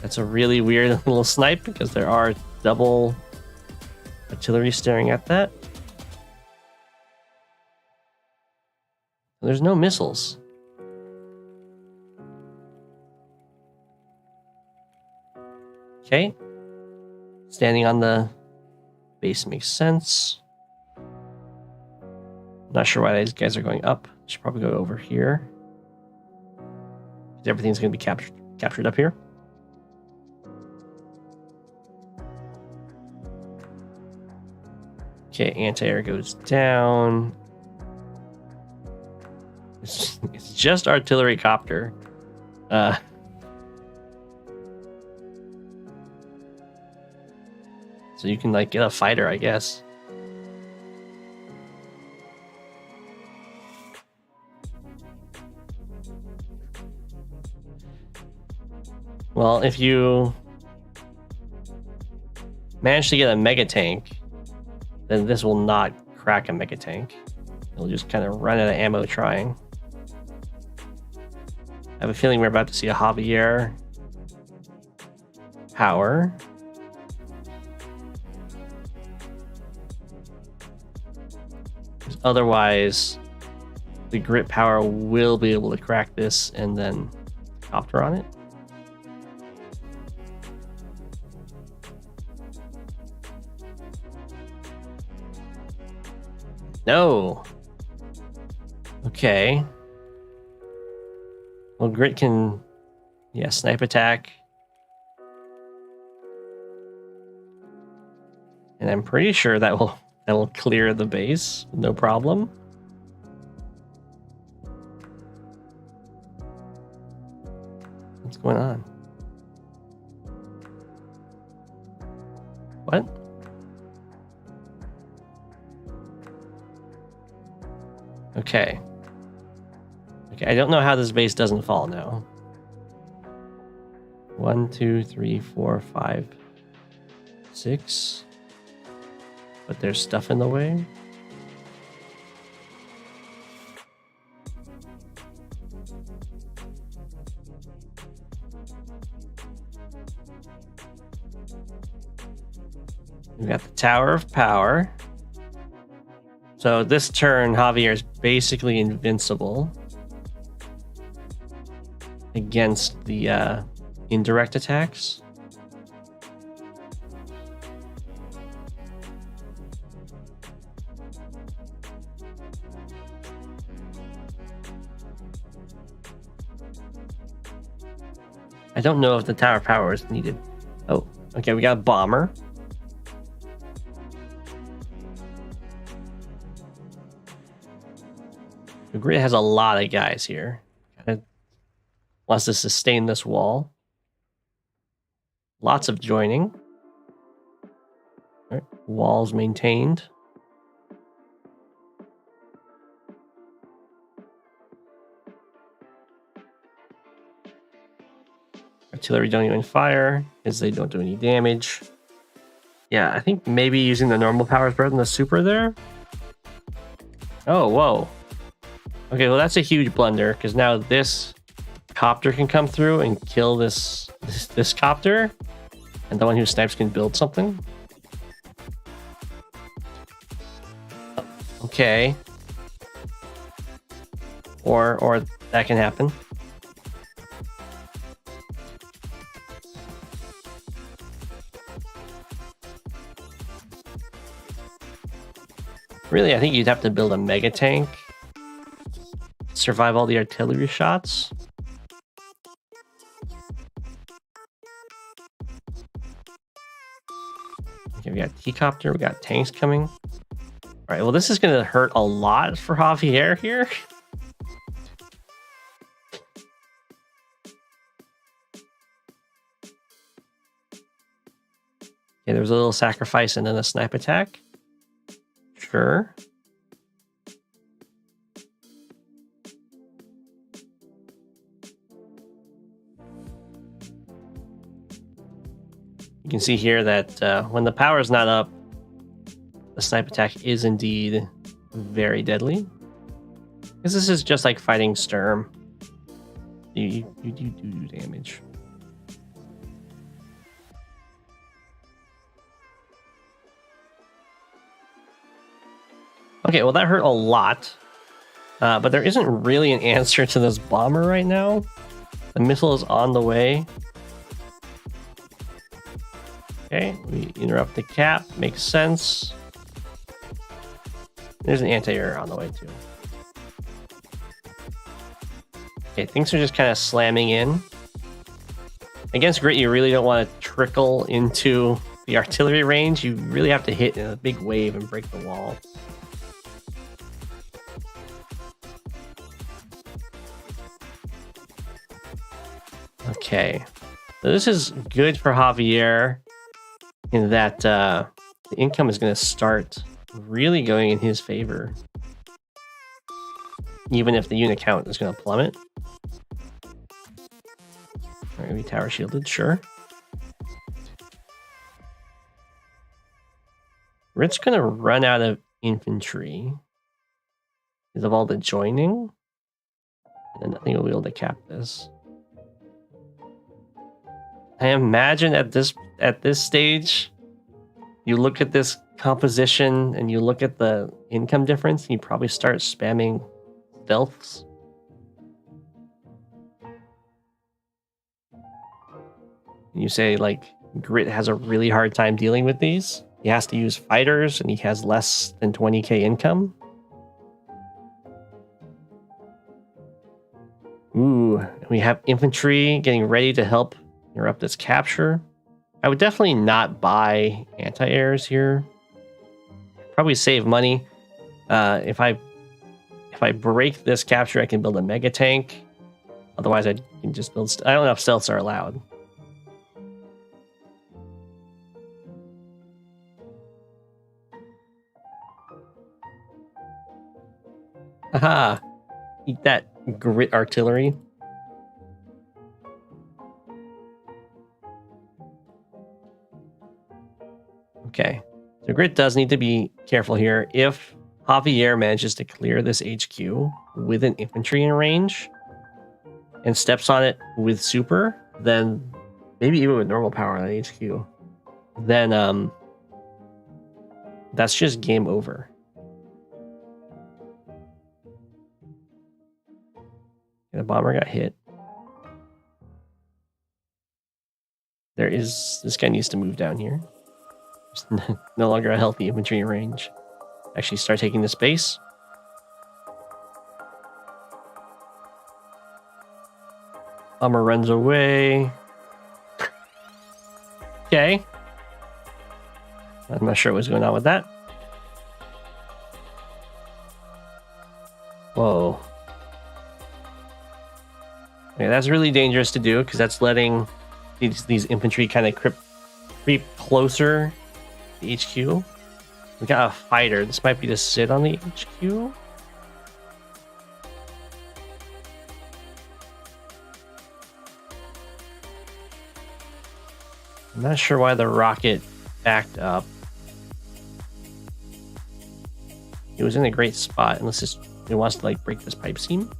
That's a really weird little snipe because there are double artillery staring at that. There's no missiles. Okay. Standing on the base makes sense. Not sure why these guys are going up. Should probably go over here. Everything's going to be captured up here. Okay, anti-air goes down. It's just artillery copter. So you can like get a fighter, I guess. Well, if you manage to get a mega tank, then this will not crack a mega tank. It'll just kind of run out of ammo trying. I have a feeling we're about to see a Javier power. Otherwise, the grit power will be able to crack this and then copter on it. No. Okay. Well, grit can, yeah, snipe attack. And I'm pretty sure that will clear the base, no problem. What's going on? What? Okay. Okay, I don't know how this base doesn't fall now. 1, 2, 3, 4, 5, 6. But there's stuff in the way. We got the Tower of Power. So this turn, Javier is basically invincible against the indirect attacks. I don't know if the Tower of Power is needed. Oh, okay, we got a bomber. The grid has a lot of guys here. It wants to sustain this wall. Lots of joining. All right, walls maintained. Artillery don't even fire because they don't do any damage. Yeah, I think maybe using the normal power is better than the super there. Oh, whoa. Okay, well that's a huge blunder because now this copter can come through and kill this copter, and the one who snipes can build something. Okay. Or that can happen. Really, I think you'd have to build a mega tank. Survive all the artillery shots. Okay, we got T-copter, we got tanks coming. All right, well, this is going to hurt a lot for Javier here. Okay, there's a little sacrifice and then a snipe attack. Sure. You can see here that when the power is not up, the snipe attack is indeed very deadly. Because this is just like fighting Sturm. You do damage. Okay, well that hurt a lot. But there isn't really an answer to this bomber right now. The missile is on the way. Okay, we interrupt the cap. Makes sense. There's an anti-air on the way too. Okay, things are just kind of slamming in. Against Grit, you really don't want to trickle into the artillery range. You really have to hit in a big wave and break the wall. Okay, so this is good for Javier in that the income is going to start really going in his favor, even if the unit count is going to plummet. All right, we tower shielded, sure. Rit's going to run out of infantry because of all the joining, and then nothing will be able to cap this. I imagine at this stage, you look at this composition and you look at the income difference, and you probably start spamming stealths. You say, like, Grit has a really hard time dealing with these. He has to use fighters, and he has less than 20k income. Ooh, we have infantry getting ready to help interrupt this capture. I would definitely not buy anti-airs here. Probably save money. If I break this capture, I can build a mega tank. Otherwise, I can just build. I don't know if stealths are allowed. Haha! Eat that, Grit artillery. Okay, so Grit does need to be careful here. If Javier manages to clear this HQ with an infantry in range and steps on it with super, then maybe even with normal power on HQ, then that's just game over. And the bomber got hit. This guy needs to move down here. There's no longer a healthy infantry range. Actually start taking the space. Bomber runs away. Okay. I'm not sure what's going on with that. Whoa. Okay, that's really dangerous to do because that's letting these infantry kind of creep closer to HQ. We got a fighter. This might be to sit on the HQ. I'm not sure why the rocket backed up. It was in a great spot unless it wants to like break this pipe seam.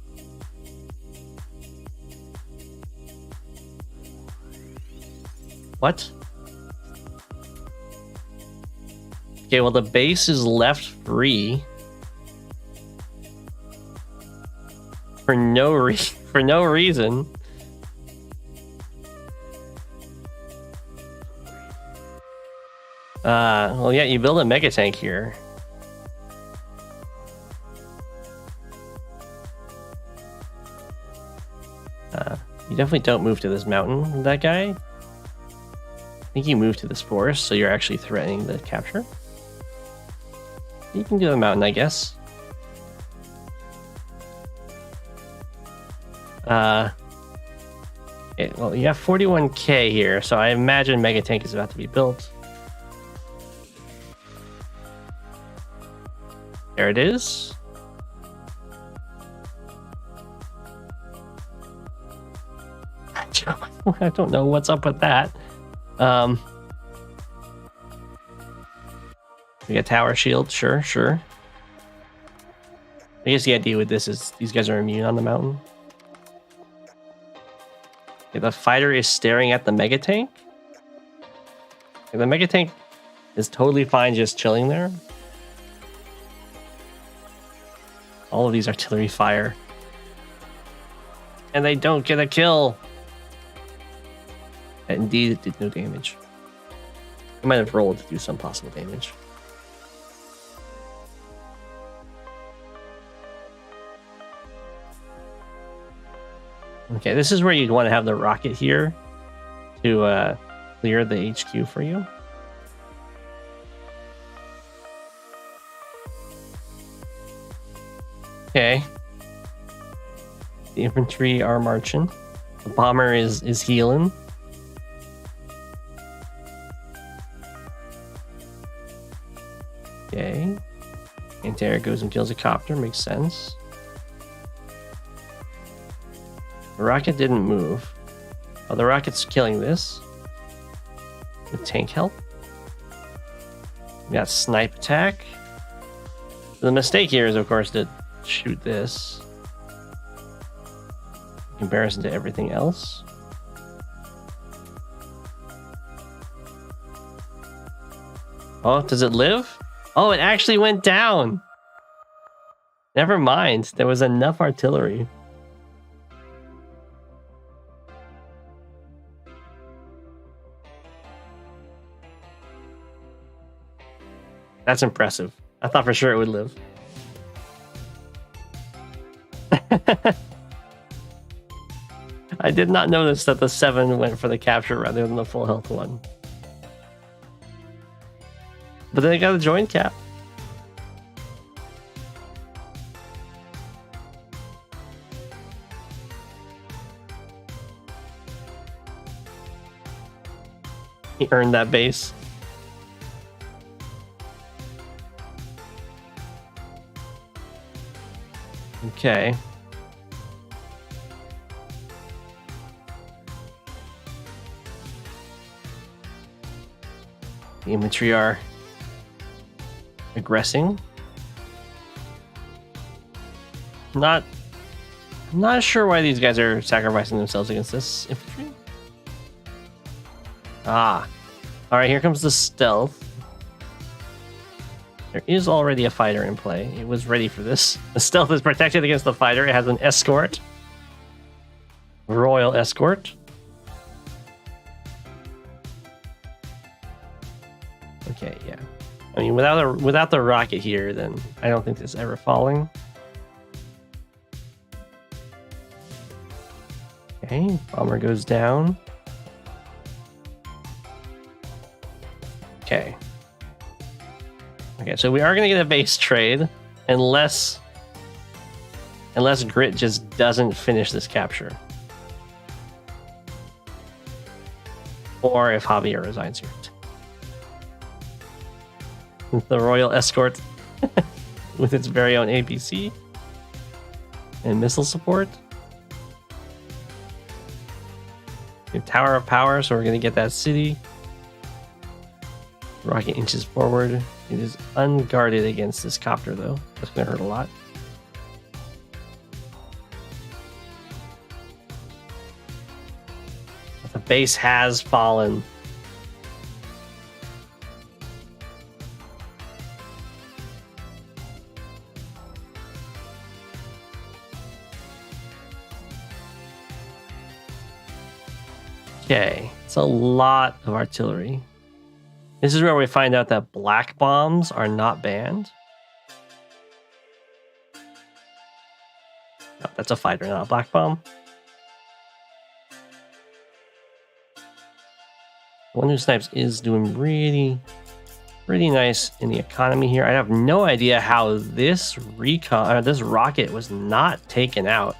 What? Okay, well the base is left free for no reason. Well, yeah, you build a mega tank here. You definitely don't move to this mountain with that guy. I think you move to this forest, so you're actually threatening the capture. You can do the mountain, I guess. Well, you have 41k here, so I imagine mega tank is about to be built. There it is. I don't know what's up with that. We got tower shield, sure. I guess the idea with this is these guys are immune on the mountain. Okay, the fighter is staring at the mega tank. Okay, the mega tank is totally fine just chilling there. All of these artillery fire. And they don't get a kill. And indeed, it did no damage. I might have rolled to do some possible damage. Okay, this is where you'd want to have the rocket here to clear the HQ for you. Okay. The infantry are marching. The bomber is healing. Okay. Anti-air goes and kills a copter, makes sense. The rocket didn't move. Oh, the rocket's killing this. With tank help. We got snipe attack. The mistake here is, of course, to shoot this. In comparison to everything else. Oh, does it live? Oh, it actually went down. Never mind. There was enough artillery. That's impressive. I thought for sure it would live. I did not notice that the 7 went for the capture rather than the full health one. But then I got a joint cap. He earned that base. Okay. The infantry are aggressing. I'm not sure why these guys are sacrificing themselves against this infantry. Ah. Alright, here comes the stealth. There is already a fighter in play. It was ready for this. The stealth is protected against the fighter. It has an escort. Royal escort. Okay, yeah. I mean, without the rocket here, then I don't think this is ever falling. Okay, bomber goes down. Okay. Okay, so we are going to get a base trade unless Grit just doesn't finish this capture. Or if Javier resigns here. The Royal Escort with its very own APC and missile support. We have Tower of Power, so we're going to get that city. Rocket inches forward. It is unguarded against this copter, though. That's going to hurt a lot. The base has fallen. Okay, it's a lot of artillery. This is where we find out that black bombs are not banned. No, that's a fighter, not a black bomb. The one who snipes is doing really nice in the economy here. I have no idea how this this rocket was not taken out.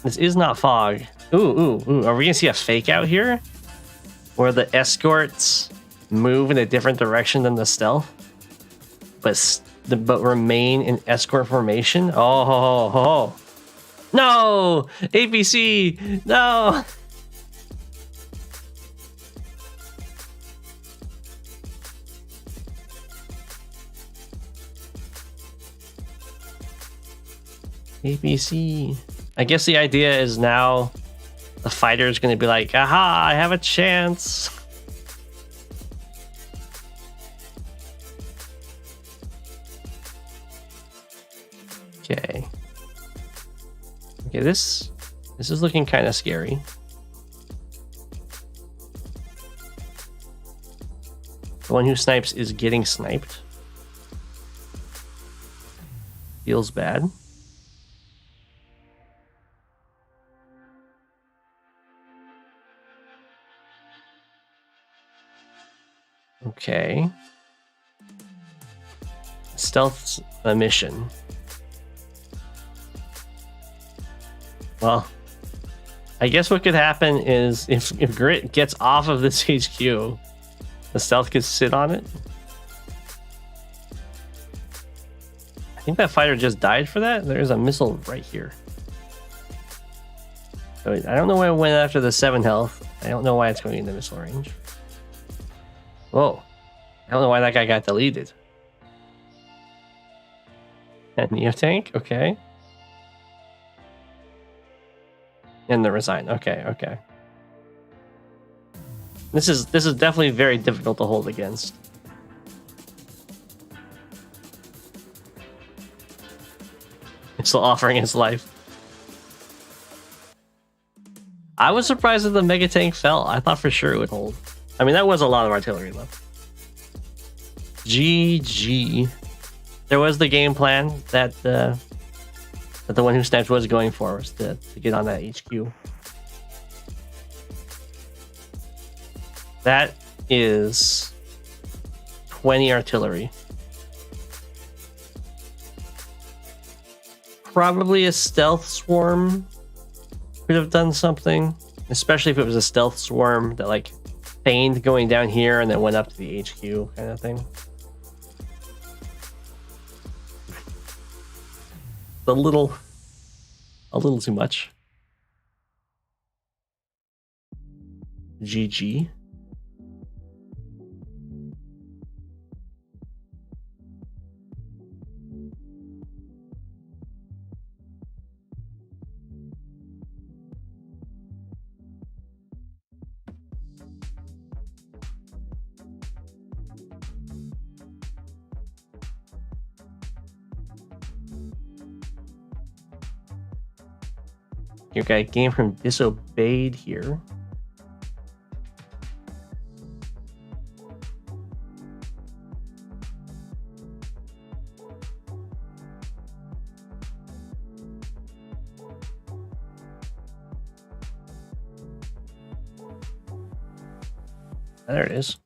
This is not fog. Ooh. Are we gonna see a fake out here? Where the escorts move in a different direction than the stealth? but remain in escort formation. Oh, no, APC, no. APC. I guess the idea is now the fighter is going to be like, aha, I have a chance. Okay. Okay, this is looking kind of scary. The one who snipes is getting sniped. Feels bad. Okay. Stealth's a mission. Well, I guess what could happen is if Grit gets off of this HQ, the stealth could sit on it. I think that fighter just died for that. There's a missile right here. So I don't know why it went after the 7 health. I don't know why it's going into missile range. Whoa. I don't know why that guy got deleted. And Neo tank, okay. And the resign, okay. This is definitely very difficult to hold against. It's still offering his life. I was surprised that the mega tank fell. I thought for sure it would hold. I mean, that was a lot of artillery left. GG. There was the game plan that the one who sniped was going for, was to get on that HQ. That is 20 artillery. Probably a stealth swarm could have done something, especially if it was a stealth swarm that like feigned going down here and then went up to the HQ kind of thing. A little too much. GG. You got a game from Disobeyed here. There it is.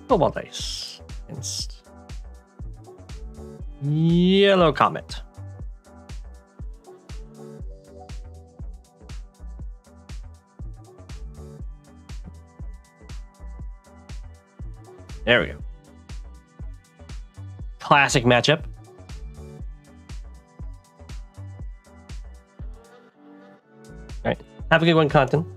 Cobalt dice. Against Yellow Comet. There we go. Classic matchup. All right. Have a good one, Content.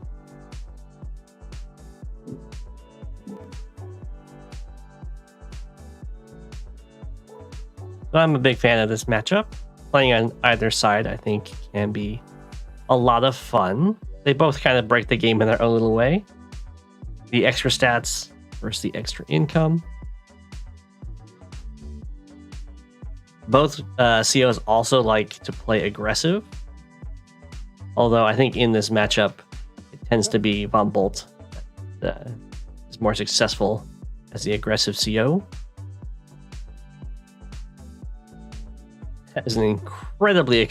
So I'm a big fan of this matchup. Playing on either side, I think, can be a lot of fun. They both kind of break the game in their own little way. The extra stats versus the extra income. Both COs also like to play aggressive. Although I think in this matchup, it tends to be Von Bolt that is more successful as the aggressive CO. That is an incredibly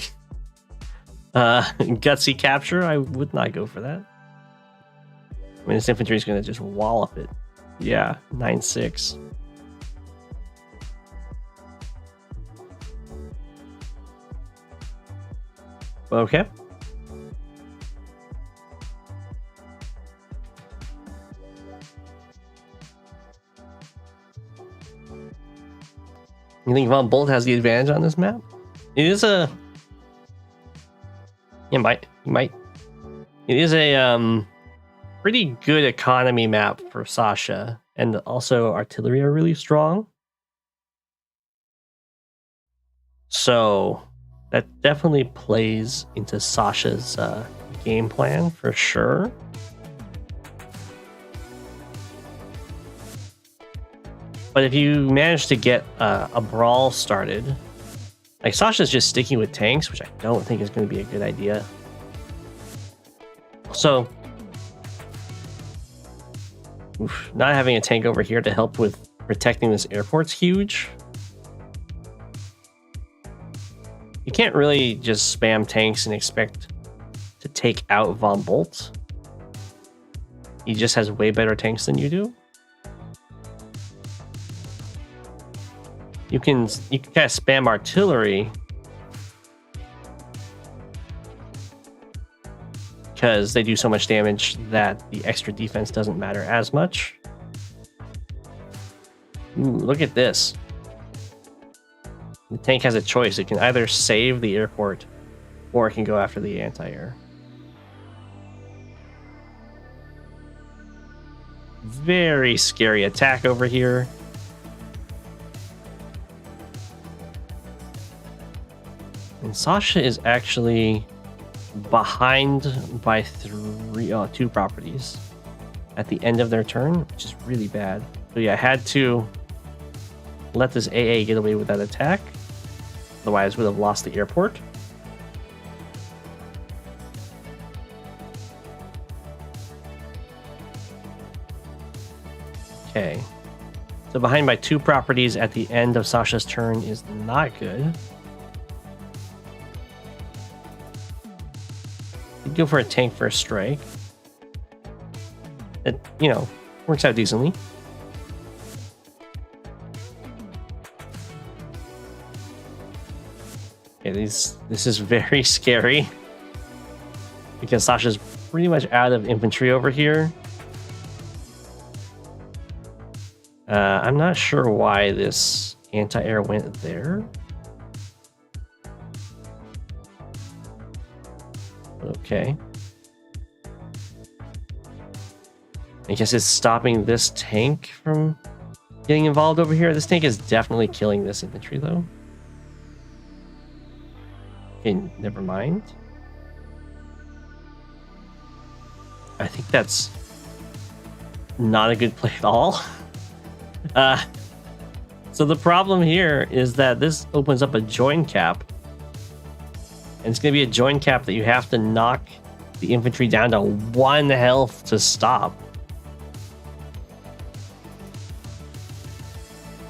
gutsy capture. I would not go for that. I mean, this infantry is going to just wallop it. Yeah, 9-6. Okay. You think Von Bolt has the advantage on this map? It is a... It might. It is a pretty good economy map for Sasha. And also artillery are really strong. So that definitely plays into Sasha's game plan for sure. But if you manage to get a brawl started, like Sasha's just sticking with tanks, which I don't think is going to be a good idea. So, not having a tank over here to help with protecting this airport's huge. You can't really just spam tanks and expect to take out Von Bolt. He just has way better tanks than you do. You can kind of spam artillery because they do so much damage that the extra defense doesn't matter as much. Ooh, look at this. The tank has a choice. It can either save the airport or it can go after the anti-air. Very scary attack over here. And Sasha is actually behind by 2 properties at the end of their turn, which is really bad. So yeah, I had to let this AA get away with that attack. Otherwise, would have lost the airport. Okay. So behind by 2 properties at the end of Sasha's turn is not good. You'd go for a tank for a strike. It, you know, works out decently. Okay, this is very scary because Sasha's pretty much out of infantry over here. I'm not sure why this anti-air went there. Okay. I guess it's stopping this tank from getting involved over here. This tank is definitely killing this infantry, though. Okay, never mind. I think that's not a good play at all. So the problem here is that this opens up a join cap. And it's going to be a join cap that you have to knock the infantry down to 1 health to stop.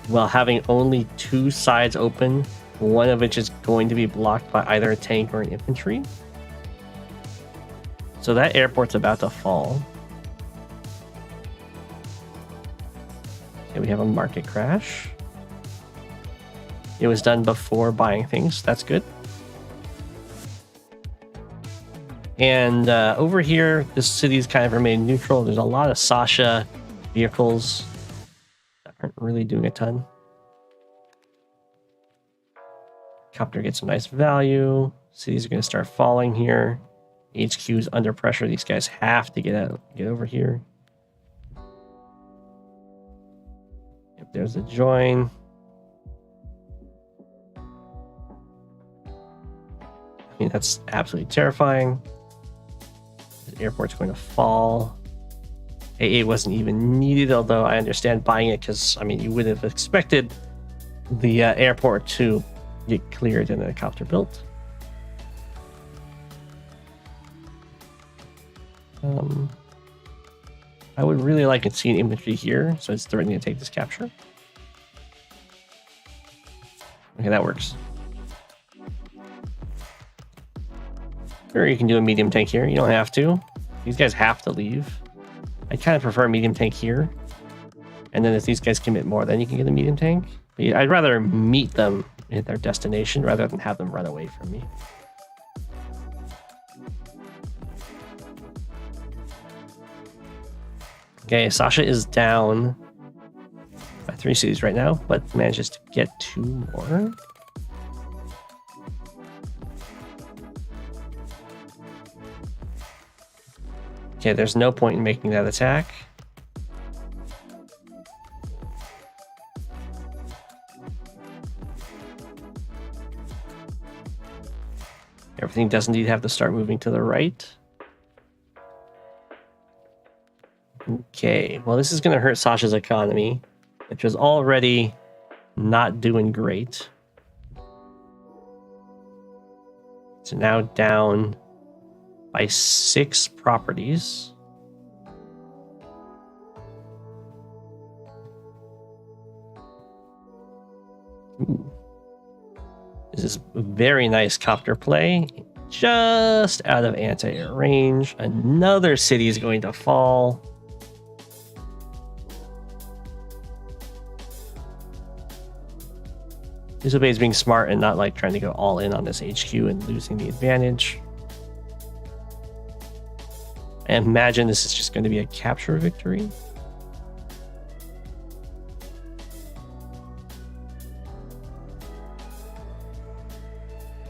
While having only 2 sides open, one of which is going to be blocked by either a tank or an infantry. So that airport's about to fall. Okay, we have a market crash. It was done before buying things. That's good. And over here, this city's kind of remained neutral. There's a lot of Sasha vehicles that aren't really doing a ton. Copter gets some nice value. Cities are going to start falling here. HQ is under pressure. These guys have to get over here. Yep, there's a join. I mean, that's absolutely terrifying. The airport's going to fall. AA wasn't even needed, although I understand buying it because, I mean, you would have expected the airport to get cleared and a copter built. I would really like to see an infantry here, so it's threatening to take this capture. Okay, that works. Or you can do a medium tank here. You don't have to. These guys have to leave. I kind of prefer a medium tank here. And then if these guys commit more, then you can get a medium tank. But I'd rather meet them at their destination rather than have them run away from me. Okay, Sasha is down by 3 cities right now, but manages to get 2 more. Okay, there's no point in making that attack. Everything does indeed have to start moving to the right. Okay, well, this is going to hurt Sasha's economy, which was already not doing great. So now down by 6 properties. Ooh. This is a very nice copter play. Just out of anti-air range. Another city is going to fall. Disobey is being smart and not like trying to go all in on this HQ and losing the advantage. I imagine this is just going to be a capture victory.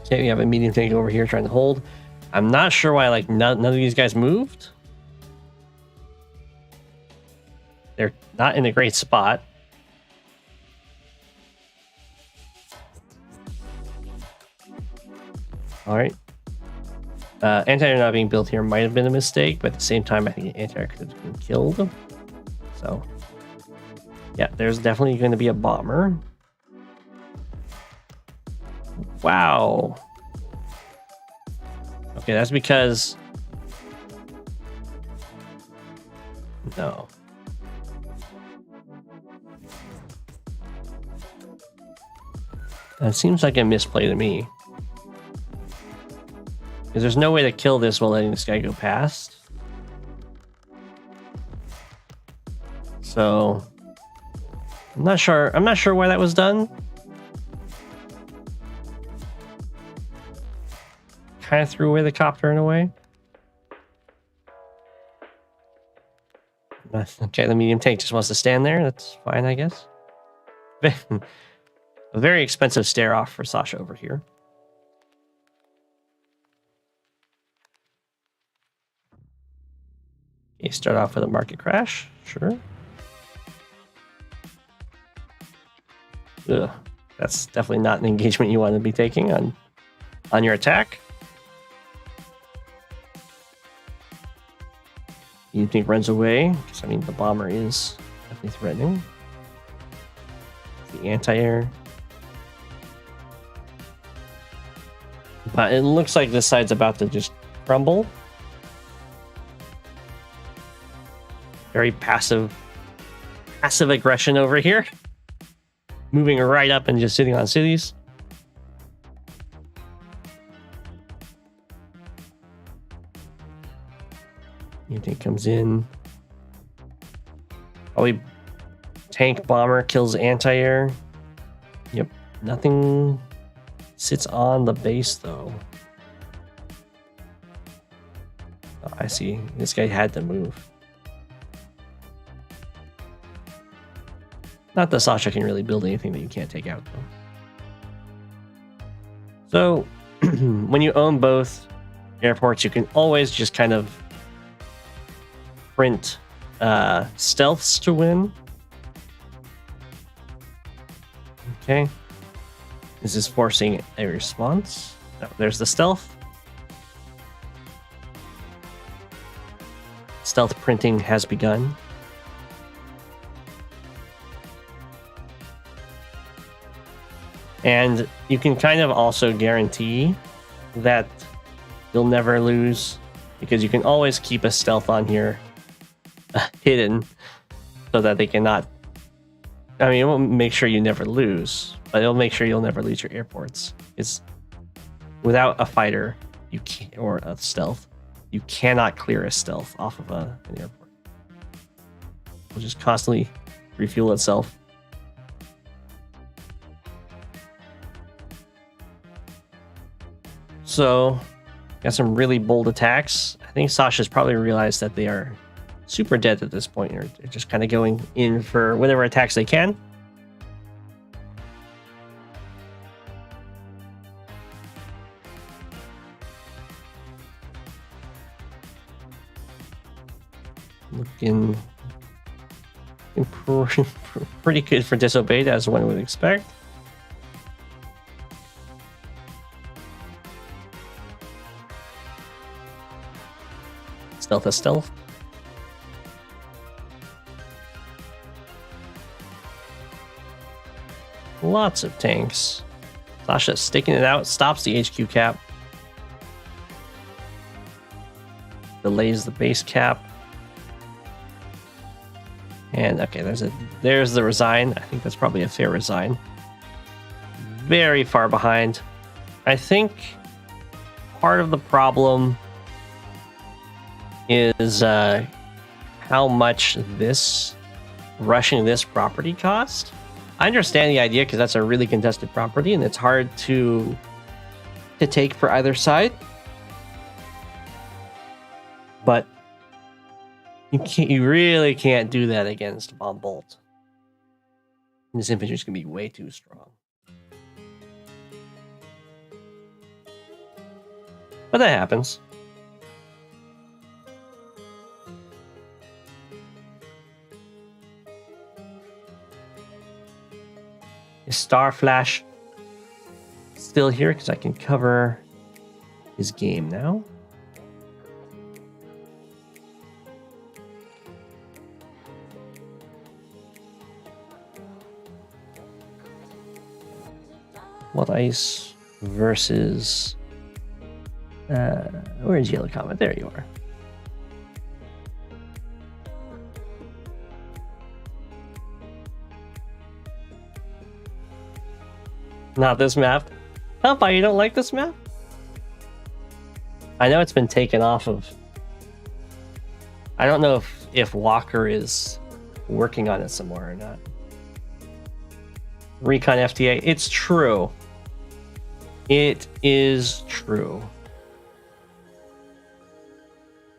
Okay, we have a medium tank over here trying to hold. I'm not sure why like none of these guys moved. They're not in a great spot. All right. Anti-air not being built here might have been a mistake, but at the same time, I think anti-air could have been killed. So, yeah, there's definitely going to be a bomber. Wow. Okay, that's because... No. That seems like a misplay to me. Because there's no way to kill this while letting this guy go past. So... I'm not sure why that was done. Kind of threw away the copter in a way. Okay, the medium tank just wants to stand there. That's fine, I guess. A very expensive stare off for Sasha over here. Okay, start off with a market crash. Sure. Ugh, that's definitely not an engagement you want to be taking on your attack. You think runs away, because I mean the bomber is definitely threatening. The anti-air. But it looks like this side's about to just crumble. Very passive aggression over here. Moving right up and just sitting on cities. Anything comes in. Probably tank bomber kills anti-air. Yep. Nothing sits on the base though. Oh, I see. This guy had to move. Not that Sasha can really build anything that you can't take out though. So when you own both airports, you can always just kind of print stealths to win. Okay. This is forcing a response. Oh, there's the stealth. Stealth printing has begun. And you can kind of also guarantee that you'll never lose because you can always keep a stealth on here hidden so that they cannot. I mean, it won't make sure you never lose, but it'll make sure you'll never lose your airports. It's without a fighter, you can't, or a stealth, you cannot clear a stealth off of an airport. It'll just constantly refuel itself. So, got some really bold attacks. I think Sasha's probably realized that they are super dead at this point. They're just kind of going in for whatever attacks they can. looking pretty good for disobeyed, as one would expect. Stealth is stealth. Lots of tanks. Sasha sticking it out, stops the HQ cap. Delays the base cap. And okay, there's the resign. I think that's probably a fair resign. Very far behind. I think part of the problem is how much rushing this property cost. I understand the idea because that's a really contested property and it's hard to take for either side. But you really can't do that against Bomb Bolt. This infantry is going to be way too strong. But that happens. Is Star Flash still here? Because I can cover his game now. What ice versus where's Yellow Comet? There you are. Not this map. How you don't like this map? I know it's been taken off of. I don't know if Walker is working on it some more or not. Recon FTA. It's true. It is true.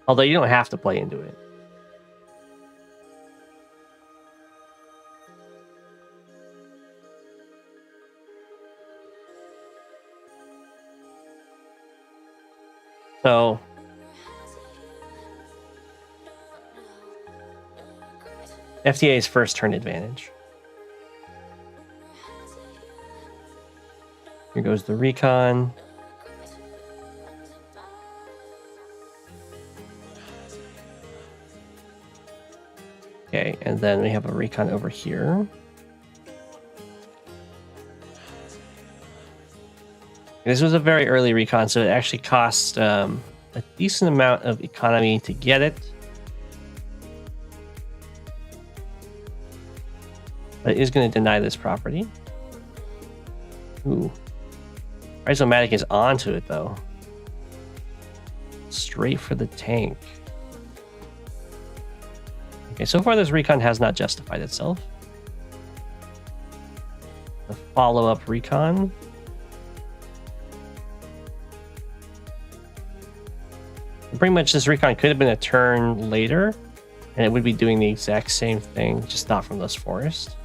Although you don't have to play into it. So FTA's first turn advantage. Here goes the recon. Okay, and then we have a recon over here. This was a very early recon, so it actually cost a decent amount of economy to get it. But it is going to deny this property. Ooh. Rhizomatic is onto it, though. Straight for the tank. Okay, so far this recon has not justified itself. The follow-up recon. Pretty much this recon could have been a turn later, and it would be doing the exact same thing, just not from this forest.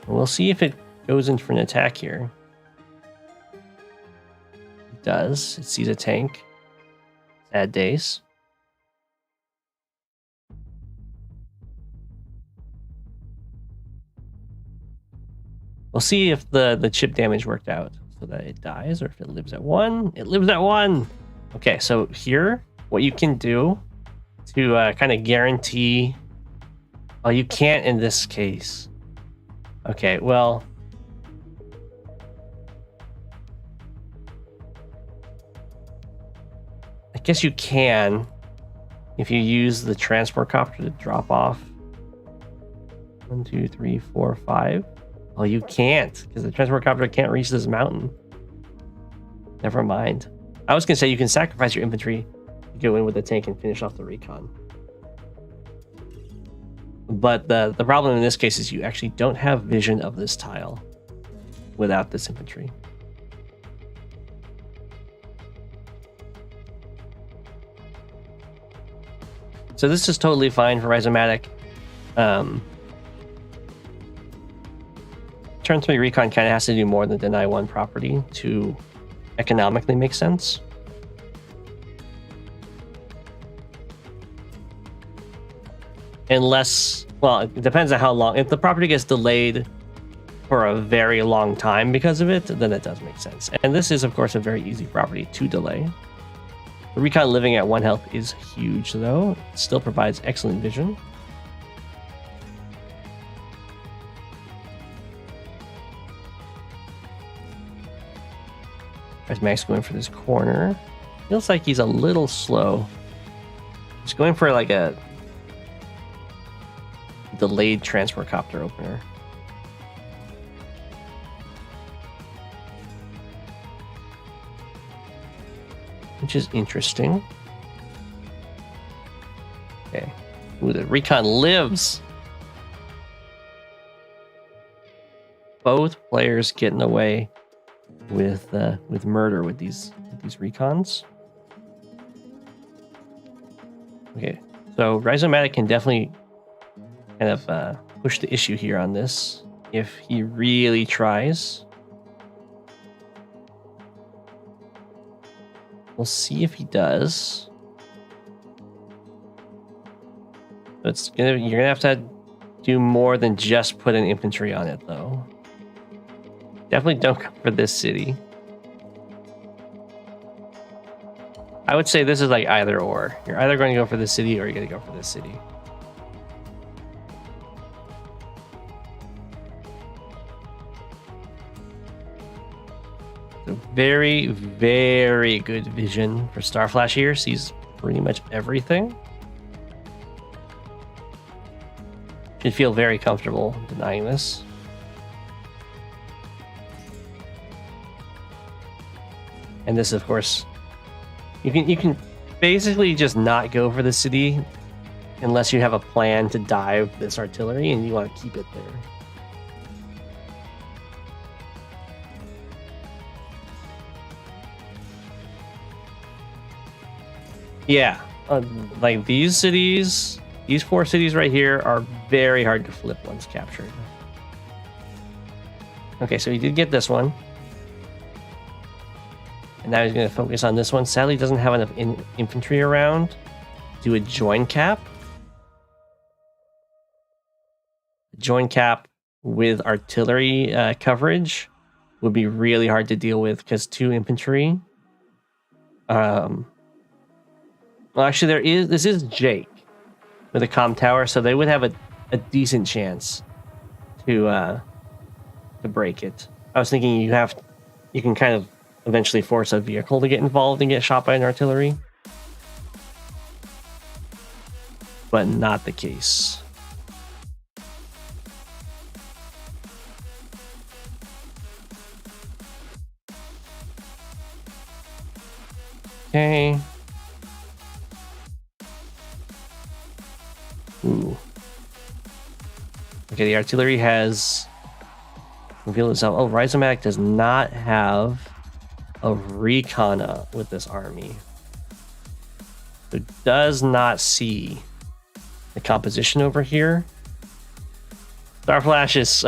And we'll see if it goes in for an attack here. It does. It sees a tank. Sad days. We'll see if the chip damage worked out so that it dies, or if it lives at 1. It lives at 1! Okay, so here, what you can do to kind of guarantee... Oh, you can't in this case. Okay, well... I guess you can if you use the transport copter to drop off. 1, 2, 3, 4, 5. Oh, you can't, because the transport copter can't reach this mountain. Never mind. I was going to say you can sacrifice your infantry to go in with the tank and finish off the recon. But the problem in this case is you actually don't have vision of this tile without this infantry. So this is totally fine for Rhizomatic. turn 3 recon kind of has to do more than deny 1 property to economically make sense. Unless, well, it depends on how long. If the property gets delayed for a very long time because of it, then it does make sense. And this is, of course, a very easy property to delay. The recon living at 1 health is huge, though. It still provides excellent vision. As Max going for this corner. Feels like he's a little slow. He's going for like a delayed transfer copter opener. Which is interesting. Okay. Ooh, the recon lives. Both players getting away with murder with these recons. Okay, so Rhizomatic can definitely kind of push the issue here on this if he really tries. We'll see if he does. But you're gonna have to do more than just put an infantry on it, though. Definitely don't go for this city. I would say this is like either or. You're either going to go for this city or you're going to go for this city. So very, very good vision for Starflash here. Sees pretty much everything. Should feel very comfortable denying this. And this, of course, you can basically just not go for the city unless you have a plan to dive this artillery and you want to keep it there. Yeah, like these cities, these 4 cities right here are very hard to flip once captured. Okay, so he did get this one. And now he's going to focus on this one. Sadly, doesn't have enough infantry around. Do a join cap. Join cap with artillery coverage would be really hard to deal with because 2 infantry. Well, actually, this is Jake with a comm tower, so they would have a decent chance to break it. I was thinking you can kind of eventually force a vehicle to get involved and get shot by an artillery. But not the case. Okay. Ooh. Okay, the artillery has revealed itself. Oh, Rhizomatic does not have a recon with this army. So does not see the composition over here. Starflash is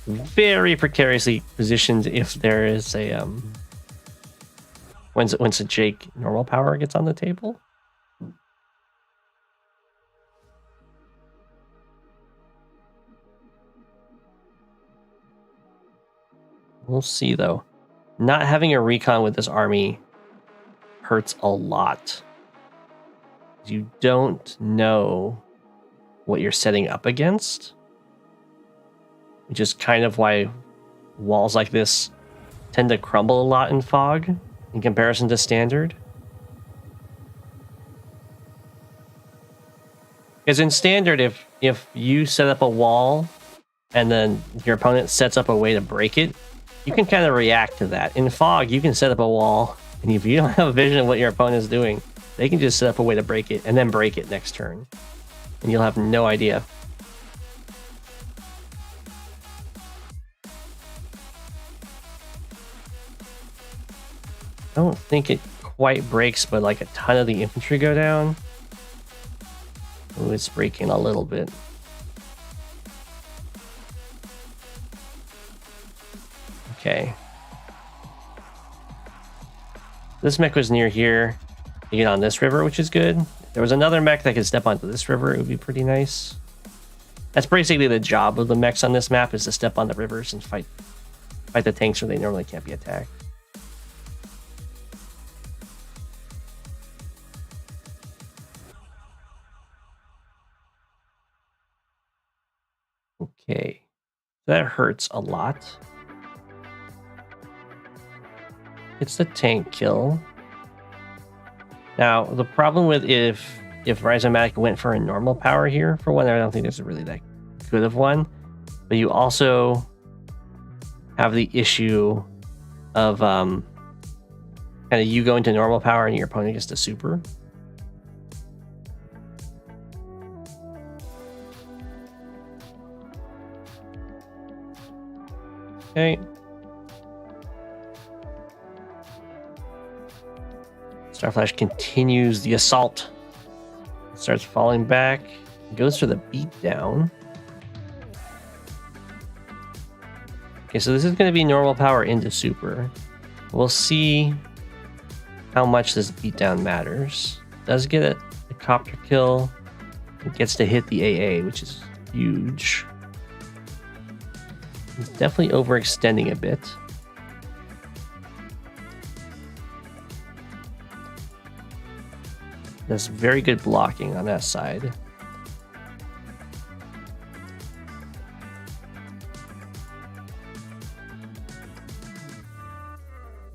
very precariously positioned if there is a once a Jake normal power gets on the table. We'll see though. Not having a recon with this army hurts a lot. You don't know what you're setting up against, which is kind of why walls like this tend to crumble a lot in fog in comparison to standard. Because in standard, if you set up a wall and then your opponent sets up a way to break it, you can kind of react to that. In fog, you can set up a wall, and if you don't have a vision of what your opponent is doing, they can just set up a way to break it and then break it next turn. And you'll have no idea. I don't think it quite breaks, but like a ton of the infantry go down. Ooh, it's breaking a little bit. Okay. This mech was near here. You get on this river, which is good. If there was another mech that could step onto this river, it would be pretty nice. That's basically the job of the mechs on this map, is to step on the rivers and fight the tanks where they normally can't be attacked. Okay. That hurts a lot. It's the tank kill. Now, the problem with if Rhizomatic went for a normal power here, for one, I don't think there's really that good of one. But you also have the issue of kind of you going to normal power and your opponent gets to super. Okay. Starflash continues the assault. Starts falling back. Goes for the beatdown. Okay, so this is going to be normal power into super. We'll see how much this beatdown matters. Does get a copter kill. It gets to hit the AA, which is huge. It's definitely overextending a bit. There's very good blocking on that side.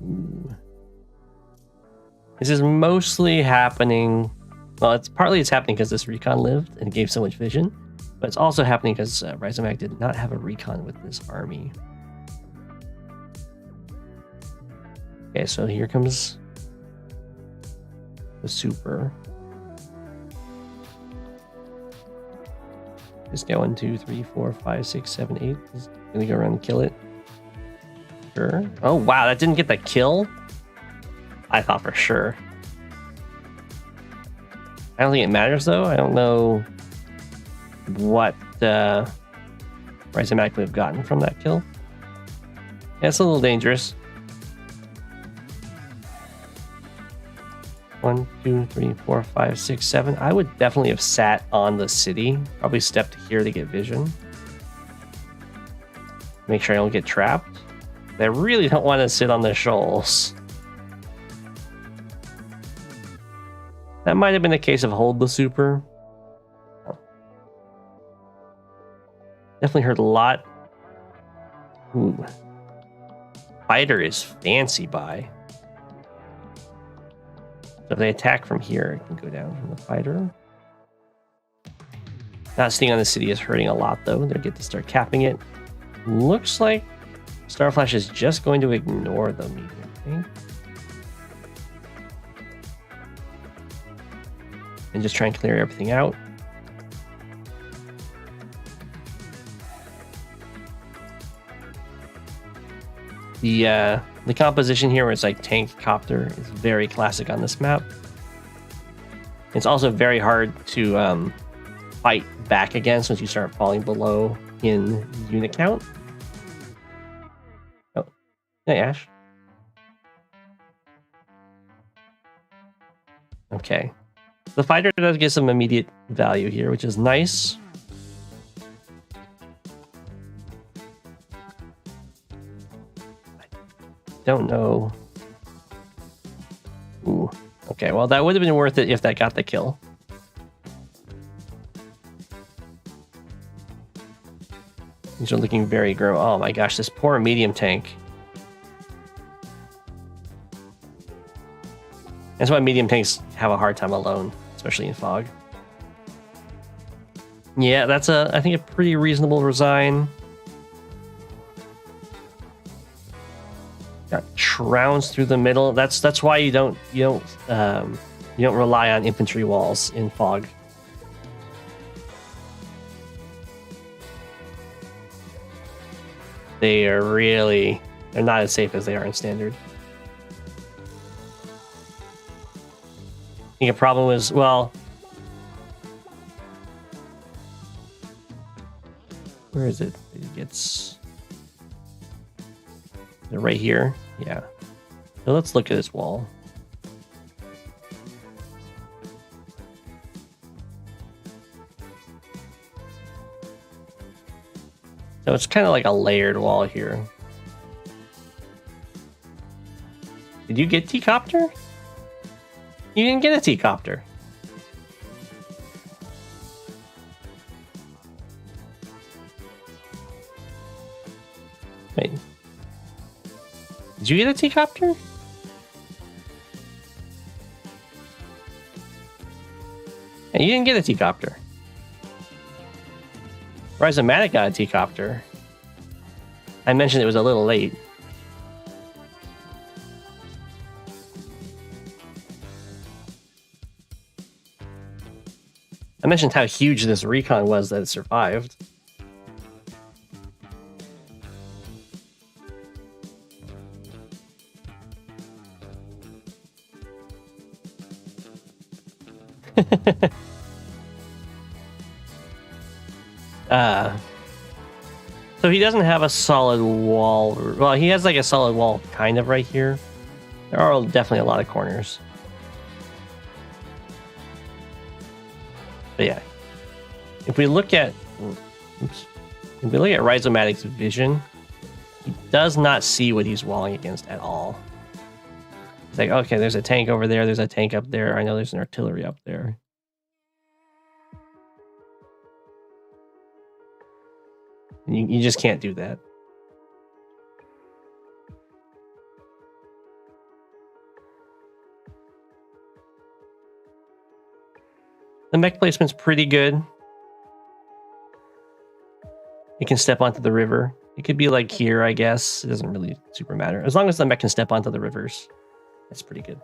Ooh. This is mostly happening. Well, it's happening because this recon lived and gave so much vision, but it's also happening because Rhizomatic did not have a recon with this army. Okay, so here comes the super. Just get 1, 2, 3, 4, 5, 6, 7, 8. He's gonna go around and kill it. Sure. Oh wow, that didn't get the kill? I thought for sure. I don't think it matters though. I don't know what Rhizomatic would have gotten from that kill. Yeah, it's a little dangerous. 1, 2, 3, 4, 5, 6, 7. I would definitely have sat on the city. Probably stepped here to get vision. Make sure I don't get trapped. I really don't want to sit on the shoals. That might have been a case of hold the super. Definitely hurt a lot. Ooh. Fighter is fancy by. So if they attack from here, it can go down from the fighter. Not staying on the city is hurting a lot though. They'll get to start capping it. Looks like Starflash is just going to ignore the medium tank. And just try and clear everything out. The composition here where it's like tank copter is very classic on this map. It's also very hard to fight back against once you start falling below in unit count. Oh, hey Ash. Okay. The fighter does get some immediate value here, which is nice. Don't know. Ooh. Okay, well, that would have been worth it if that got the kill. These are looking very grim. Oh my gosh, this poor medium tank. That's why medium tanks have a hard time alone, especially in fog. Yeah, that's I think a pretty reasonable resign. Got trounced through the middle. That's why you don't rely on infantry walls in fog. They're not as safe as they are in standard. I think a problem was, well, where is it? It gets Is it right here? Yeah. So let's look at this wall. So it's kind of like a layered wall here. Did you get T-Copter? You didn't get a T-Copter. Wait. Did you get a T-Copter? Hey, you didn't get a T-Copter. Rhizomatic got a T-Copter. I mentioned it was a little late. I mentioned how huge this recon was that it survived. So he doesn't have a solid wall. Well, he has like a solid wall kind of right here. There are definitely a lot of corners. But yeah, if we look at Rhizomatic's vision, he does not see what he's walling against at all. It's like, okay, there's a tank over there, there's a tank up there, I know there's an artillery up there. You just can't do that. The mech placement's pretty good. It can step onto the river. It could be like here, I guess. It doesn't really super matter. As long as the mech can step onto the rivers, that's pretty good.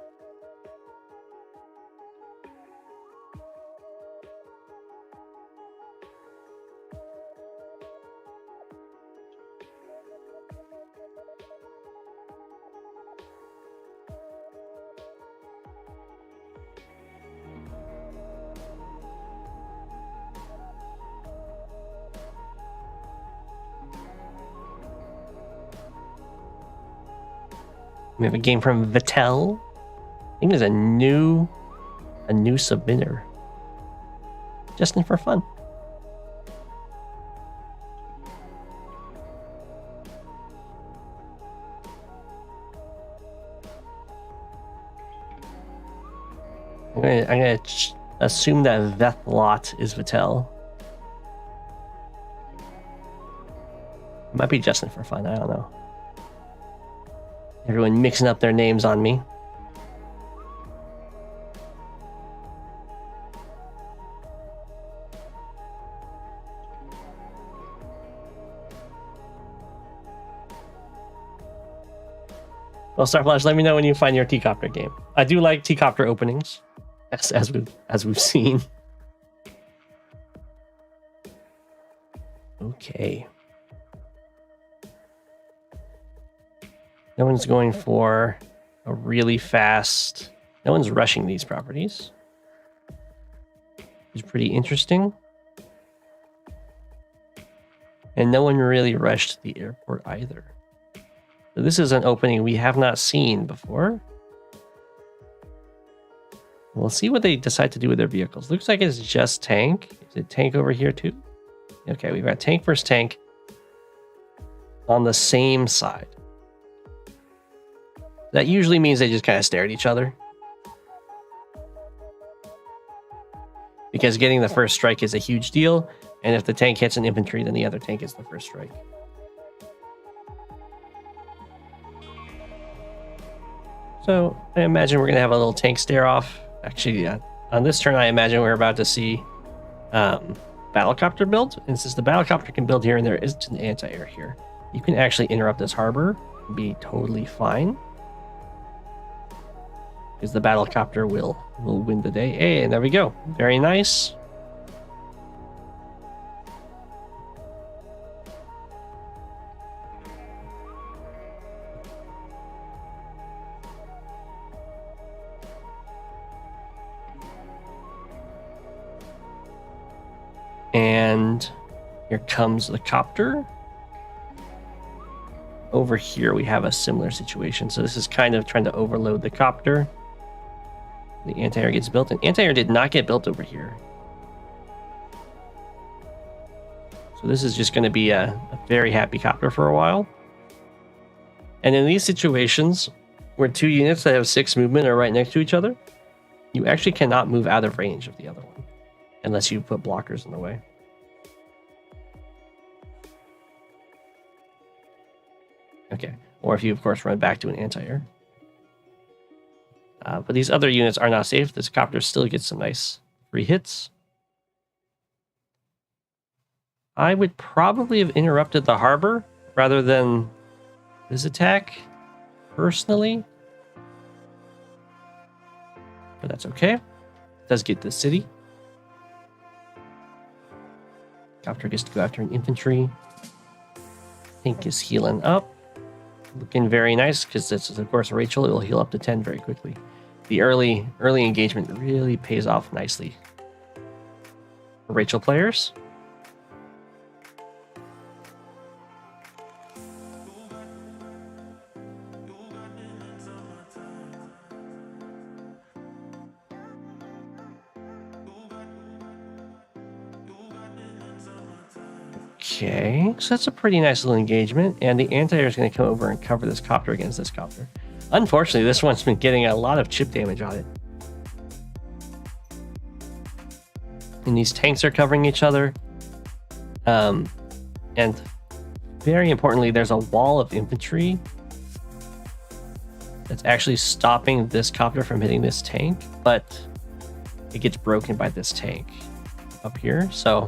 We have a game from Vettel. I think there's a new submitter. Just in for fun. I'm gonna assume that Vethlot is Vettel. It might be Justin for fun, I don't know. Everyone mixing up their names on me. Well, Starflash, let me know when you find your T-Copter game. I do like T-Copter openings, as we've seen. Okay. No one's going for a really fast... No one's rushing these properties. It's pretty interesting. And no one really rushed the airport either. So this is an opening we have not seen before. We'll see what they decide to do with their vehicles. Looks like it's just tank. Is it tank over here too? Okay, we've got tank versus tank on the same side. That usually means they just kind of stare at each other. Because getting the first strike is a huge deal, and if the tank hits an infantry, then the other tank gets the first strike. So I imagine we're going to have a little tank stare off. Actually, yeah, on this turn, I imagine we're about to see battlecopter build. And since the battlecopter can build here and there isn't an anti-air here, you can actually interrupt this harbor and be totally fine. Because the battlecopter will win the day. Hey, and there we go. Very nice. And here comes the copter. over here we have a similar situation. So this is kind of trying to overload the copter. The anti-air gets built, and anti-air did not get built over here. So this is just going to be a very happy copter for a while. And in these situations where two units that have 6 movement are right next to each other, you actually cannot move out of range of the other one unless you put blockers in the way. Okay, or if you, of course, run back to an anti-air. But these other units are not safe. This copter still gets some nice free hits. I would probably have interrupted the harbor rather than this attack, personally. But that's okay. It does get the city. Copter gets to go after an infantry. Tank is healing up. Looking very nice, because this is, of course, Rachel. It will heal up to 10 very quickly. The early engagement really pays off nicely for Rachel players. Okay, so that's a pretty nice little engagement, and the anti-air is going to come over and cover this copter against this copter. Unfortunately, this one's been getting a lot of chip damage on it. And these tanks are covering each other. And very importantly, there's a wall of infantry that's actually stopping this copter from hitting this tank, but it gets broken by this tank up here, so...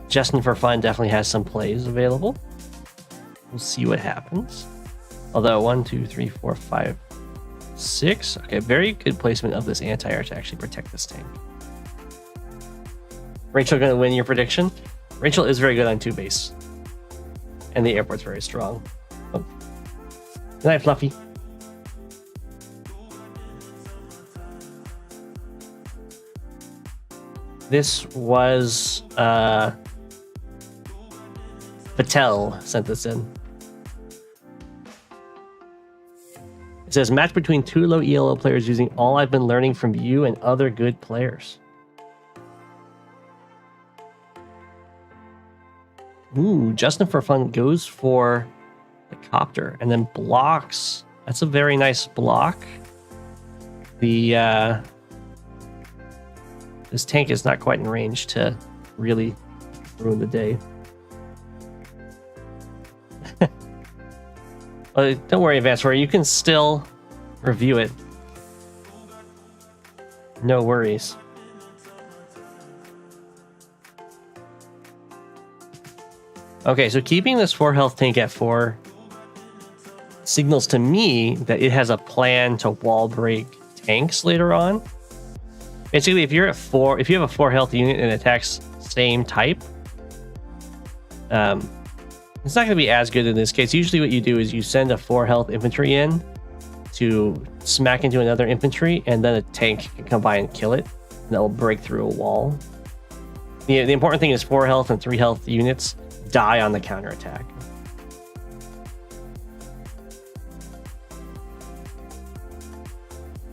Justin for Fun definitely has some plays available. We'll see what happens. Although 1, 2, 3, 4, 5, 6. Okay, very good placement of this anti-air to actually protect this tank. Rachel going to win your prediction? Rachel is very good on 2 base. And the airport's very strong. Oh. Good night, Fluffy. This was... Patel sent this in. It says, match between 2 low ELO players using all I've been learning from you and other good players. Ooh, Justin for Fun goes for the copter and then blocks. That's a very nice block. The this tank is not quite in range to really ruin the day. Don't worry, Advanced Warrior. You can still review it. No worries. Okay, so keeping this 4 health tank at 4 signals to me that it has a plan to wall break tanks later on. Basically, if you're at 4, if you have a 4 health unit and attacks same type, it's not going to be as good in this case. Usually what you do is you send a 4 health infantry in to smack into another infantry, and then a tank can come by and kill it, and that will break through a wall. The important thing is 4 health and 3 health units die on the counterattack.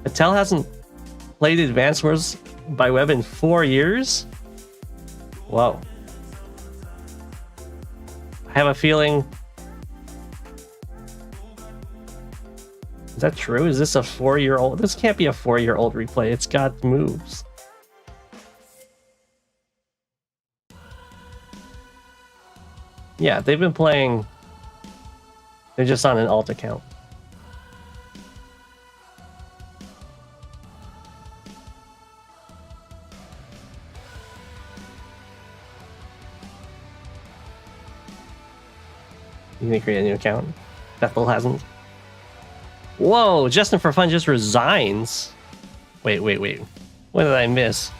Patel hasn't played Advanced Wars by Web in 4 years? Whoa. I have a feeling... Is that true? Is this a 4-year-old? This can't be a 4-year-old replay. It's got moves. Yeah, they've been playing... They're just on an alt account. You can create a new account. Bethel hasn't. Whoa, Justin for Fun just resigns. Wait. What did I miss?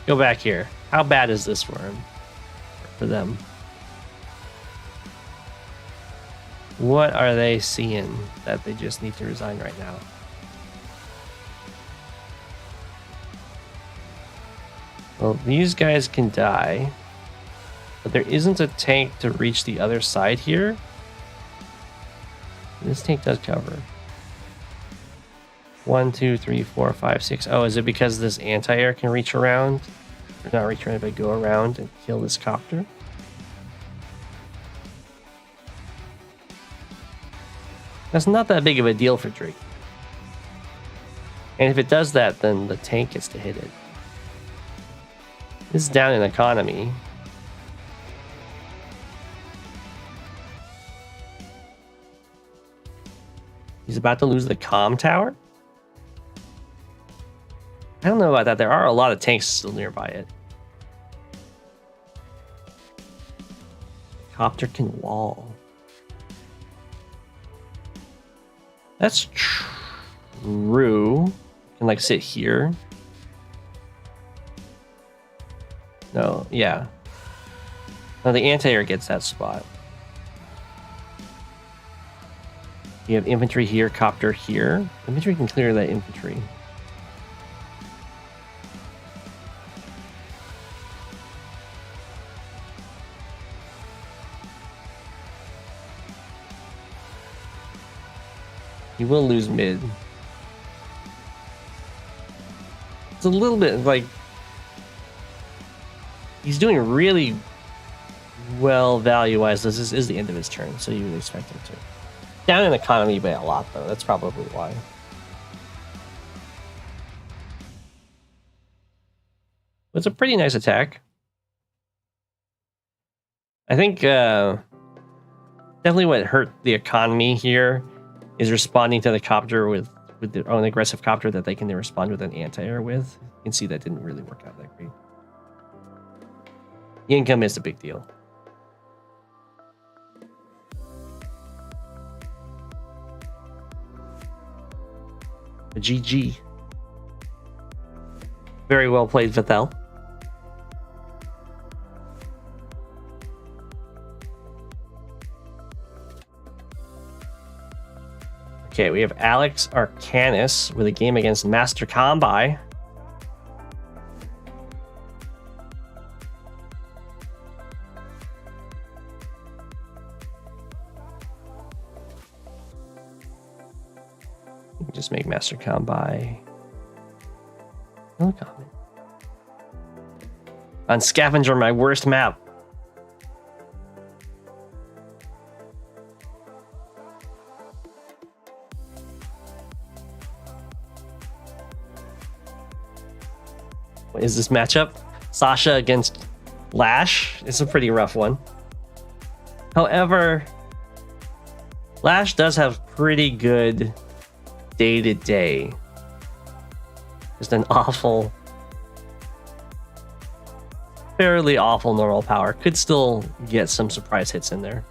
Go back here. How bad is this for him? For them? What are they seeing that they just need to resign right now? Well, these guys can die. But there isn't a tank to reach the other side here. This tank does cover. 1, 2, 3, 4, 5, 6. Oh, is it because this anti-air can reach around? Or not reach around, but go around and kill this copter? That's not that big of a deal for Drake. And if it does that, then the tank gets to hit it. This is down in economy. He's about to lose the comm tower? I don't know about that. There are a lot of tanks still nearby it. Copter can wall. That's true. Can like sit here. No, yeah. No, the anti-air gets that spot. You have infantry here, copter here. Infantry can clear that infantry. You will lose mid. It's a little bit like he's doing really well value-wise. This is the end of his turn, so you would expect him to. Down in economy by a lot, though. That's probably why. It's a pretty nice attack. I think definitely what hurt the economy here is responding to the copter with their own aggressive copter that they can then respond with an anti-air with. You can see that didn't really work out that great. The income is a big deal. A GG. Very well played, Vathel. Okay, we have Alex Arcanus with a game against Master Combi. Just make Master Combi. No comment. On Scavenger, my worst map. What is this matchup? Sasha against Lash. It's a pretty rough one. However, Lash does have pretty good day-to-day. Just an awful, fairly awful normal power. Could still get some surprise hits in there.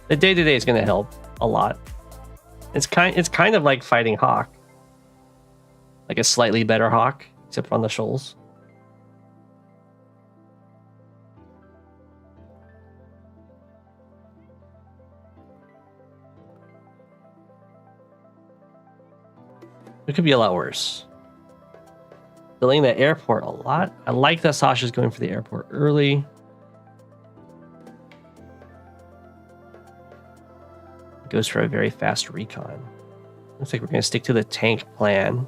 The day-to-day is going to help a lot. It's kind of like fighting Hawk. Like a slightly better Hawk, except on the shoals. It could be a lot worse. Delaying the airport a lot. I like that Sasha's going for the airport early. Goes for a very fast recon. Looks like we're going to stick to the tank plan.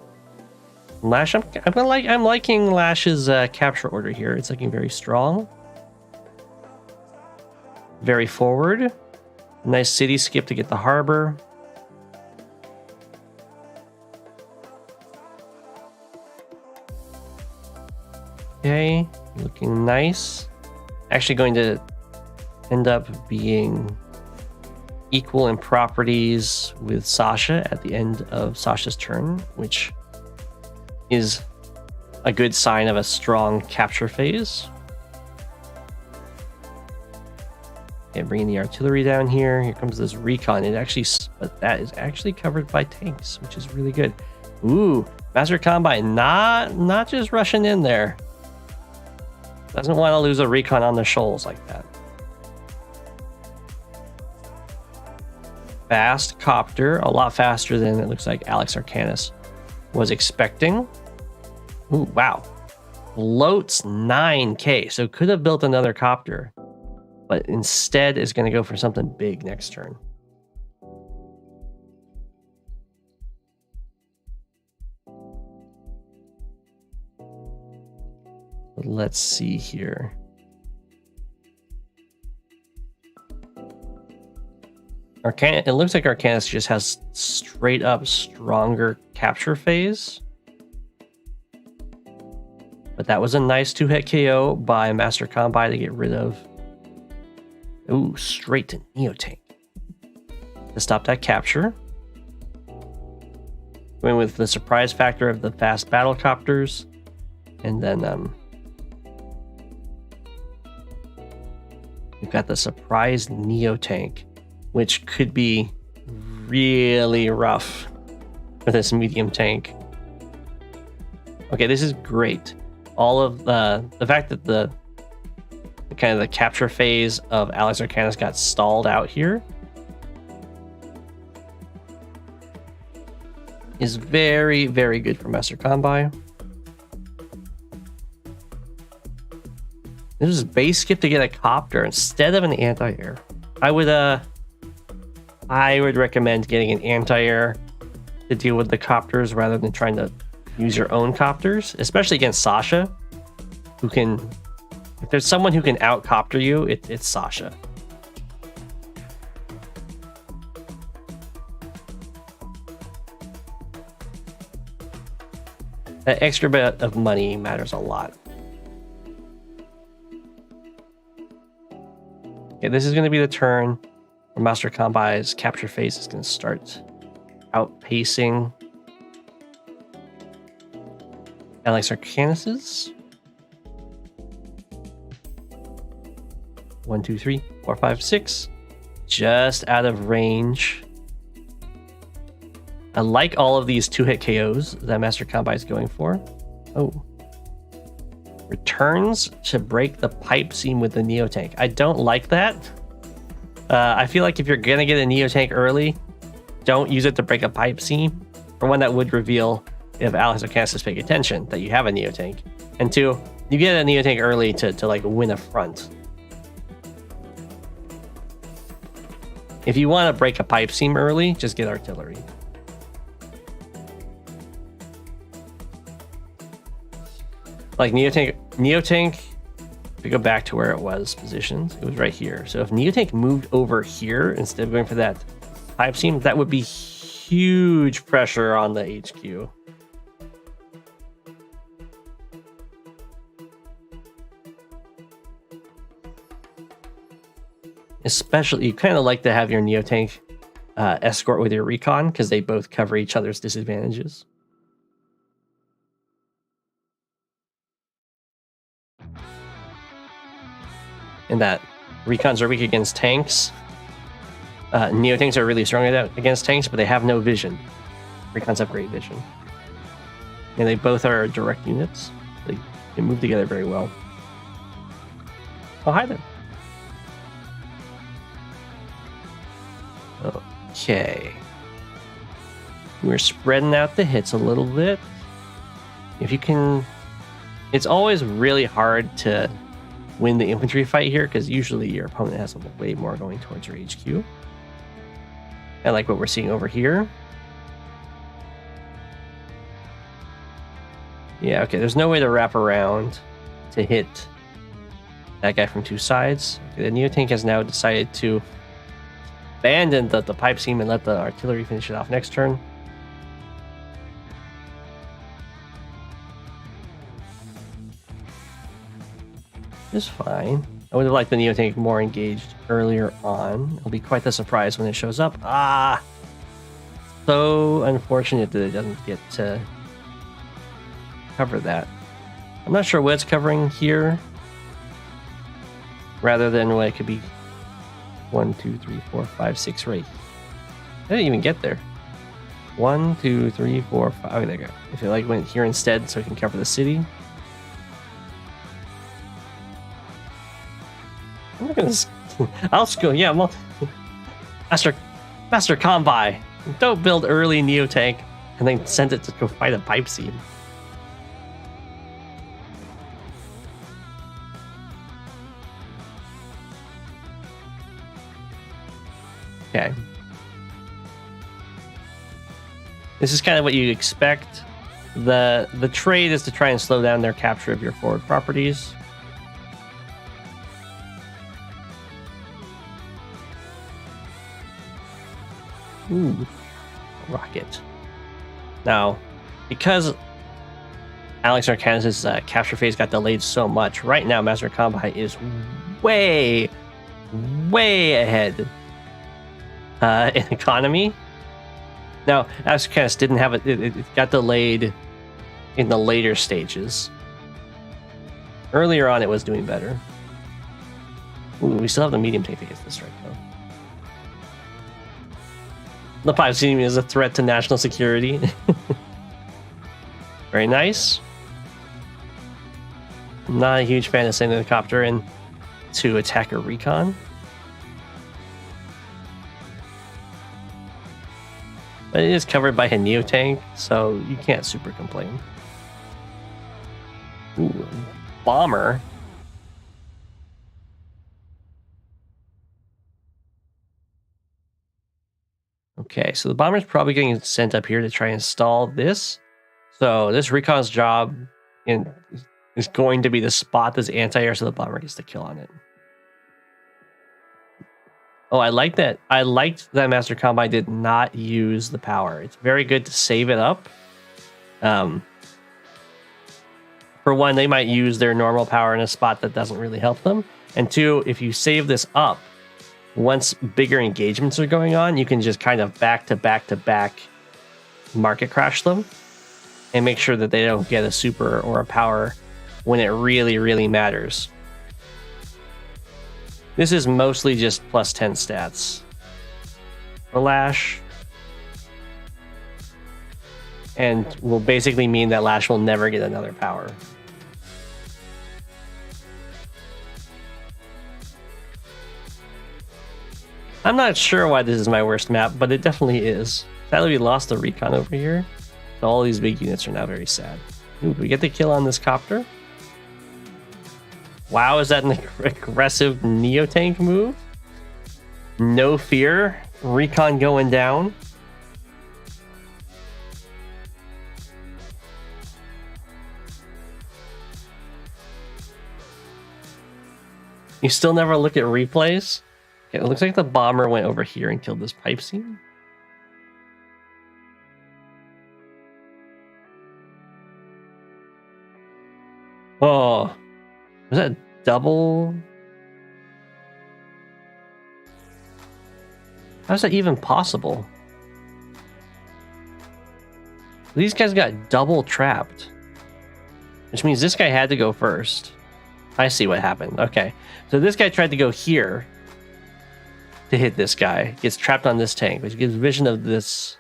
Lash, I'm liking Lash's capture order here. It's looking very strong. Very forward. Nice city skip to get the harbor. Okay, looking nice. Actually going to end up being equal in properties with Sasha at the end of Sasha's turn, which is a good sign of a strong capture phase. Okay, bringing the artillery down here. Here comes this recon. But that is actually covered by tanks, which is really good. Ooh, Master Combine not just rushing in there. Doesn't want to lose a recon on the shoals like that. Fast copter, a lot faster than it looks like Alex Arcanus was expecting. Ooh, wow. floats 9k, so could have built another copter, but instead is going to go for something big next turn. But let's see here. It looks like Arcanus just has straight up stronger capture phase. But that was a nice 2-hit KO by Master Combi to get rid of. Ooh, straight to Neotank to stop that capture. Going with the surprise factor of the fast battle copters. And then we've got the surprise Neotank, which could be really rough for this medium tank. Okay, this is great. All of the fact that the kind of the capture phase of Alex Arcanus got stalled out here is very, very good for Master Combi. This is base skip to get a copter instead of an anti-air. I would recommend getting an anti-air to deal with the copters rather than trying to use your own copters, especially against Sasha, who can, if there's someone who out copter you, it's Sasha. That extra bit of money matters a lot. Okay, this is going to be the turn where Master Combi's capture phase is going to start outpacing Alex Arcanus's. 1, 2, 3, 4, 5, 6. Just out of range. I like all of these 2-hit KOs that Master Combi is going for. Oh. Returns to break the pipe seam with the Neotank. I don't like that. I feel like if you're going to get a Neotank early, don't use it to break a pipe seam. For one, that would reveal, if Alex Arcanus is paying attention, that you have a Neotank. And two, you get a Neotank early to like win a front. If you want to break a pipe seam early, just get artillery. Like Neotank, if we go back to where it was positioned, it was right here. So if Neotank moved over here instead of going for that pipe seam, that would be huge pressure on the HQ. Especially, you kind of like to have your Neotank escort with your recon because they both cover each other's disadvantages. And that recons are weak against tanks. Neotanks are really strong against tanks, but they have no vision. Recons have great vision. And they both are direct units. They can move together very well. Oh, hi there. Okay. We're spreading out the hits a little bit. If you can... It's always really hard to win the infantry fight here because usually your opponent has way more going towards your HQ. I like what we're seeing over here. Yeah, okay, there's no way to wrap around to hit that guy from two sides. Okay, the Neotank has now decided to abandon the pipe seam and let the artillery finish it off next turn. Just fine. I would have liked the Neotank more engaged earlier on. It'll be quite the surprise when it shows up. Ah! So unfortunate that it doesn't get to cover that. I'm not sure what it's covering here, rather than what it could be 1, 2, 3, 4, 5, 6 right. I didn't even get there. 1, 2, 3, 4, 5. Oh, there you go. If it like went here instead so it can cover the city. I'm not gonna. I'll just go. Yeah, well, Master Combi. Don't build early Neotank and then send it to go fight a pipe seam. Okay. This is kind of what you expect. The trade is to try and slow down their capture of your forward properties. Ooh, rocket. Now, because Alex Arcanus' capture phase got delayed so much, right now Master Combi is way ahead in economy. Now, Alex Arcanus didn't have it got delayed in the later stages. Earlier on, it was doing better. Ooh, we still have the medium tank against this right now. The pipe seeing me as a threat to national security. Very nice. Not a huge fan of sending the copter in to attack a recon. But it is covered by a Neo tank, so you can't super complain. Ooh, bomber. Okay, so the bomber's probably getting sent up here to try and install this. So this recon's job is going to be to spot this anti-air so the bomber gets the kill on it. Oh, I like that. I liked that Master Combi did not use the power. It's very good to save it up. For one, they might use their normal power in a spot that doesn't really help them. And two, if you save this up, once bigger engagements are going on, you can just kind of back to back market crash them and make sure that they don't get a super or a power when it really matters. This is mostly just plus 10 stats for Lash, and will basically mean that Lash will never get another power. I'm not sure why this is my worst map, but it definitely is. Sadly, we lost the recon over here. So all these big units are now very sad. Ooh, we get the kill on this copter. Wow, is that an aggressive Neo tank move? No fear. Recon going down. You still never look at replays? Okay, it looks like the bomber went over here and killed this pipe scene. Oh, was that double? How's that even possible? These guys got double trapped, which means this guy had to go first. I see what happened. Okay, so this guy tried to go here to hit this guy, gets trapped on this tank, which gives vision of this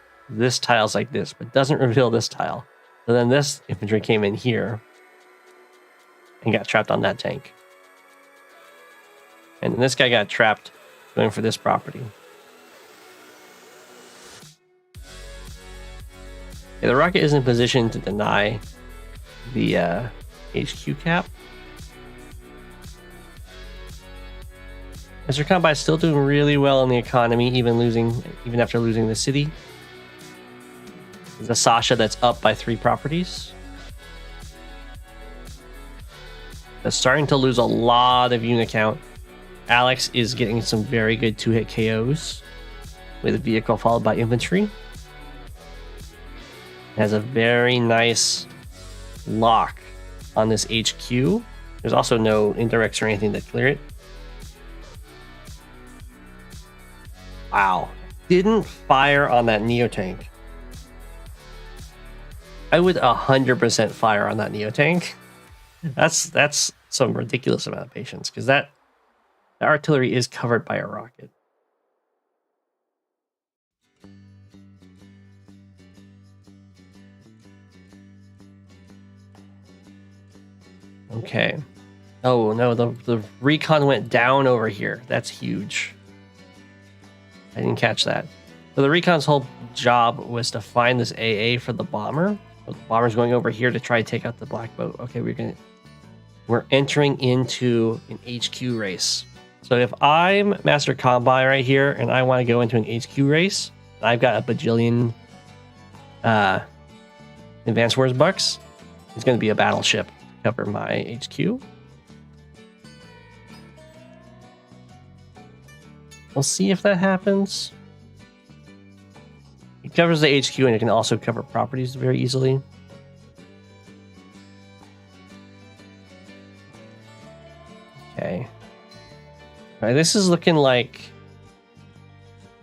tiles like this, but doesn't reveal this tile. So then this infantry came in here and got trapped on that tank. And then this guy got trapped going for this property. Yeah, the rocket is in position to deny the HQ cap. Mr. Combi is still doing really well in the economy, even after losing the city. There's a Sasha that's up by 3 properties. That's starting to lose a lot of unit count. Alex is getting some very good 2-hit KOs with a vehicle followed by infantry. Has a very nice lock on this HQ. There's also no indirects or anything to clear it. Wow. Didn't fire on that Neo tank. I would 100% fire on that Neo tank. That's some ridiculous amount of patience, because that artillery is covered by a rocket. Okay. Oh no, the recon went down over here. That's huge. I didn't catch that. So the recon's whole job was to find this AA for the bomber. The bomber's going over here to try to take out the black boat. Okay, we're entering into an HQ race. So if I'm Master Combat right here and I want to go into an HQ race, I've got a bajillion Advanced Wars bucks. It's going to be a battleship to cover my HQ. We'll see if that happens. It covers the HQ and it can also cover properties very easily. Okay. All right, this is looking like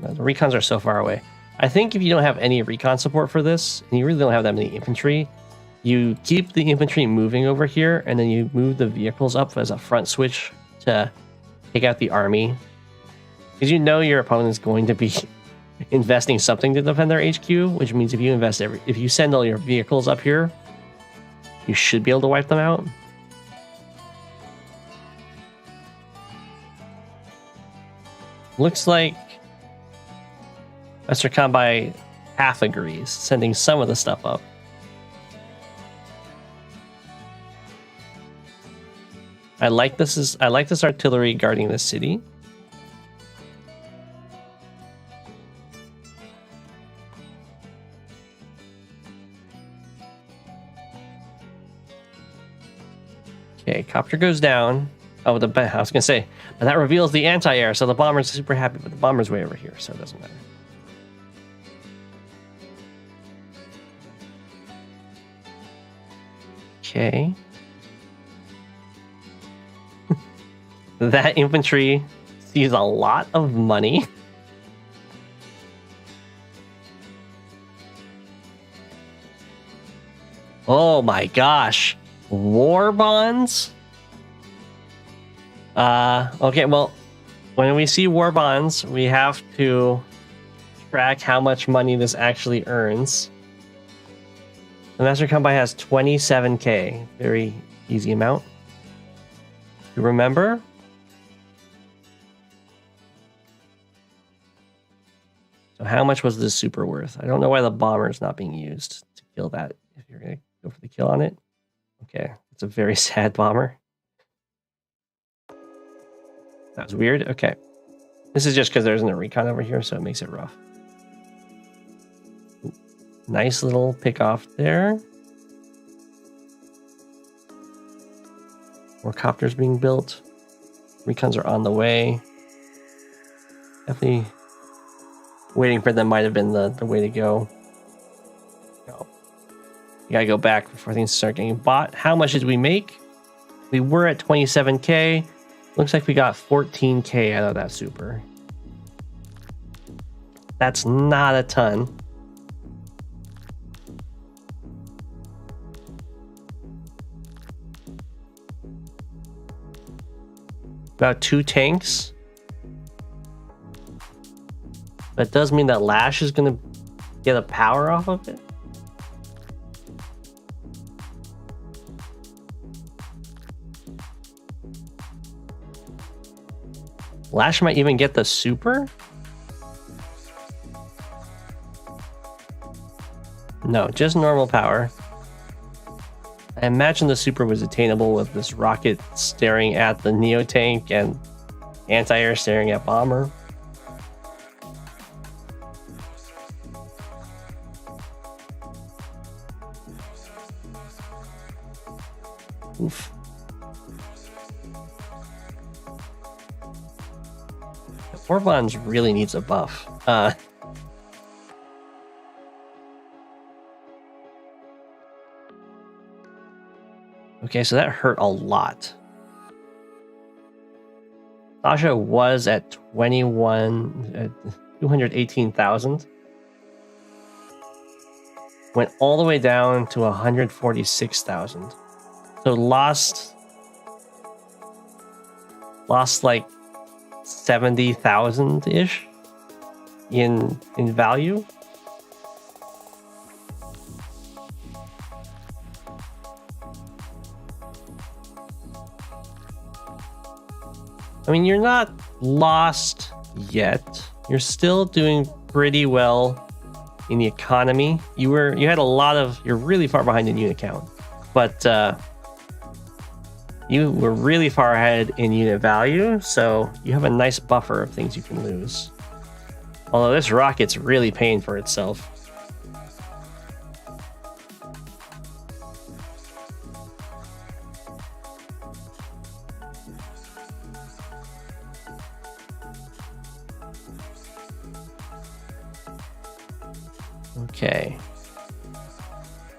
the recons are so far away. I think if you don't have any recon support for this, and you really don't have that many infantry, you keep the infantry moving over here, and then you move the vehicles up as a front switch to take out the army. Because you know your opponent is going to be investing something to defend their HQ, which means if you send all your vehicles up here, you should be able to wipe them out. Looks like Master Combat half agrees, sending some of the stuff up. I like this artillery guarding the city. Okay, copter goes down. Oh, I was gonna say, but that reveals the anti-air, so the bomber's super happy, but the bomber's way over here, so it doesn't matter. Okay. That infantry sees a lot of money. Oh my gosh. War bonds? Okay, well, when we see war bonds, we have to track how much money this actually earns. The Master Combat has 27k. Very easy amount to remember. So how much was this super worth? I don't know why the bomber is not being used to kill that. If you're going to go for the kill on it. Okay, it's a very sad bomber. That was weird. Okay. This is just because there isn't a recon over here, so it makes it rough. Ooh, nice little pick off there. More copters being built. Recons are on the way. Definitely waiting for them might have been the way to go. No. You gotta go back before things start getting bought. How much did we make? We were at 27k. Looks like we got 14k out of that super. That's not a ton. About 2 tanks. That does mean that Lash is going to get a power off of it. Lash might even get the super? No, just normal power. I imagine the super was attainable with this rocket staring at the Neo tank and anti-air staring at bomber. Oof. Orbon's really needs a buff. Okay, so that hurt a lot. Sasha was at 218,000. Went all the way down to 146,000. So lost like 70,000-ish in value. I mean, you're not lost yet. You're still doing pretty well in the economy. You had a lot of, you're really far behind in unit count, but You were really far ahead in unit value, so you have a nice buffer of things you can lose. Although this rocket's really paying for itself. Okay.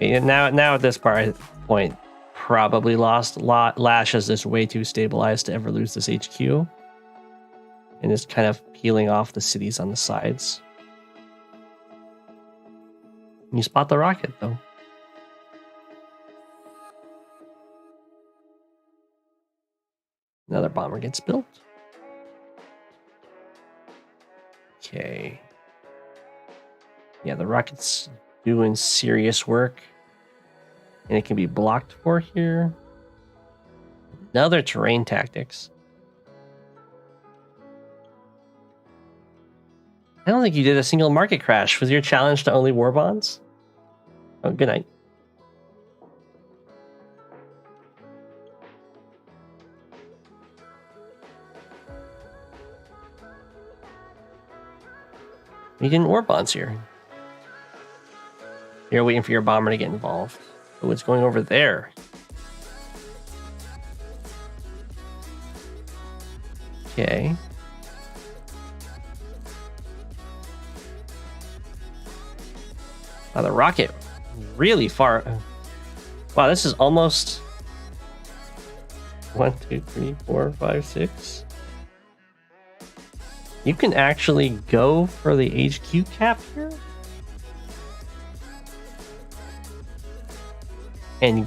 Now at this point, probably lost. Lash is just way too stabilized to ever lose this HQ. And is kind of peeling off the cities on the sides. You spot the rocket, though. Another bomber gets built. Okay. Yeah, the rocket's doing serious work. And it can be blocked for here. Another terrain tactics. I don't think you did a single market crash. Was your challenge to only war bonds? Oh, good night. You didn't war bonds here. You're waiting for your bomber to get involved. Oh, it's going over there. Okay. Wow, the rocket really far. Wow, this is almost 1, 2, 3, 4, 5, 6. You can actually go for the HQ cap here and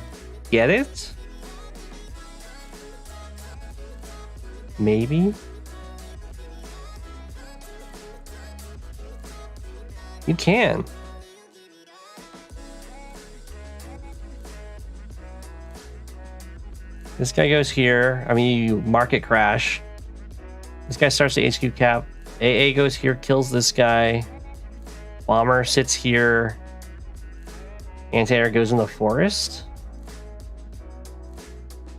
get it. Maybe. You can. This guy goes here. I mean, you market crash. This guy starts the HQ cap. AA goes here, kills this guy. Bomber sits here. Anti-air goes in the forest.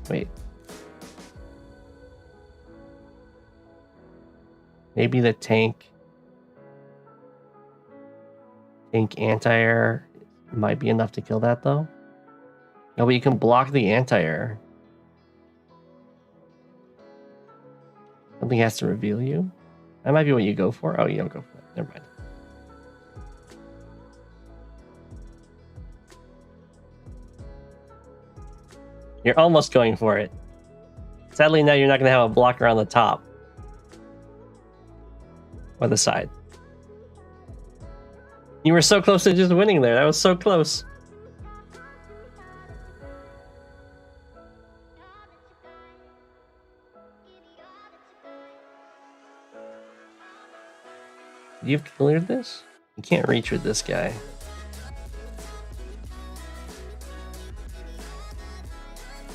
Wait. Maybe the tank anti-air might be enough to kill that, though. No, but you can block the anti-air. Something has to reveal you. That might be what you go for. Oh, you don't go for that. Never mind. You're almost going for it. Sadly, now you're not going to have a blocker on the top. Or the side. You were so close to just winning there. That was so close. You've cleared this? You can't reach with this guy.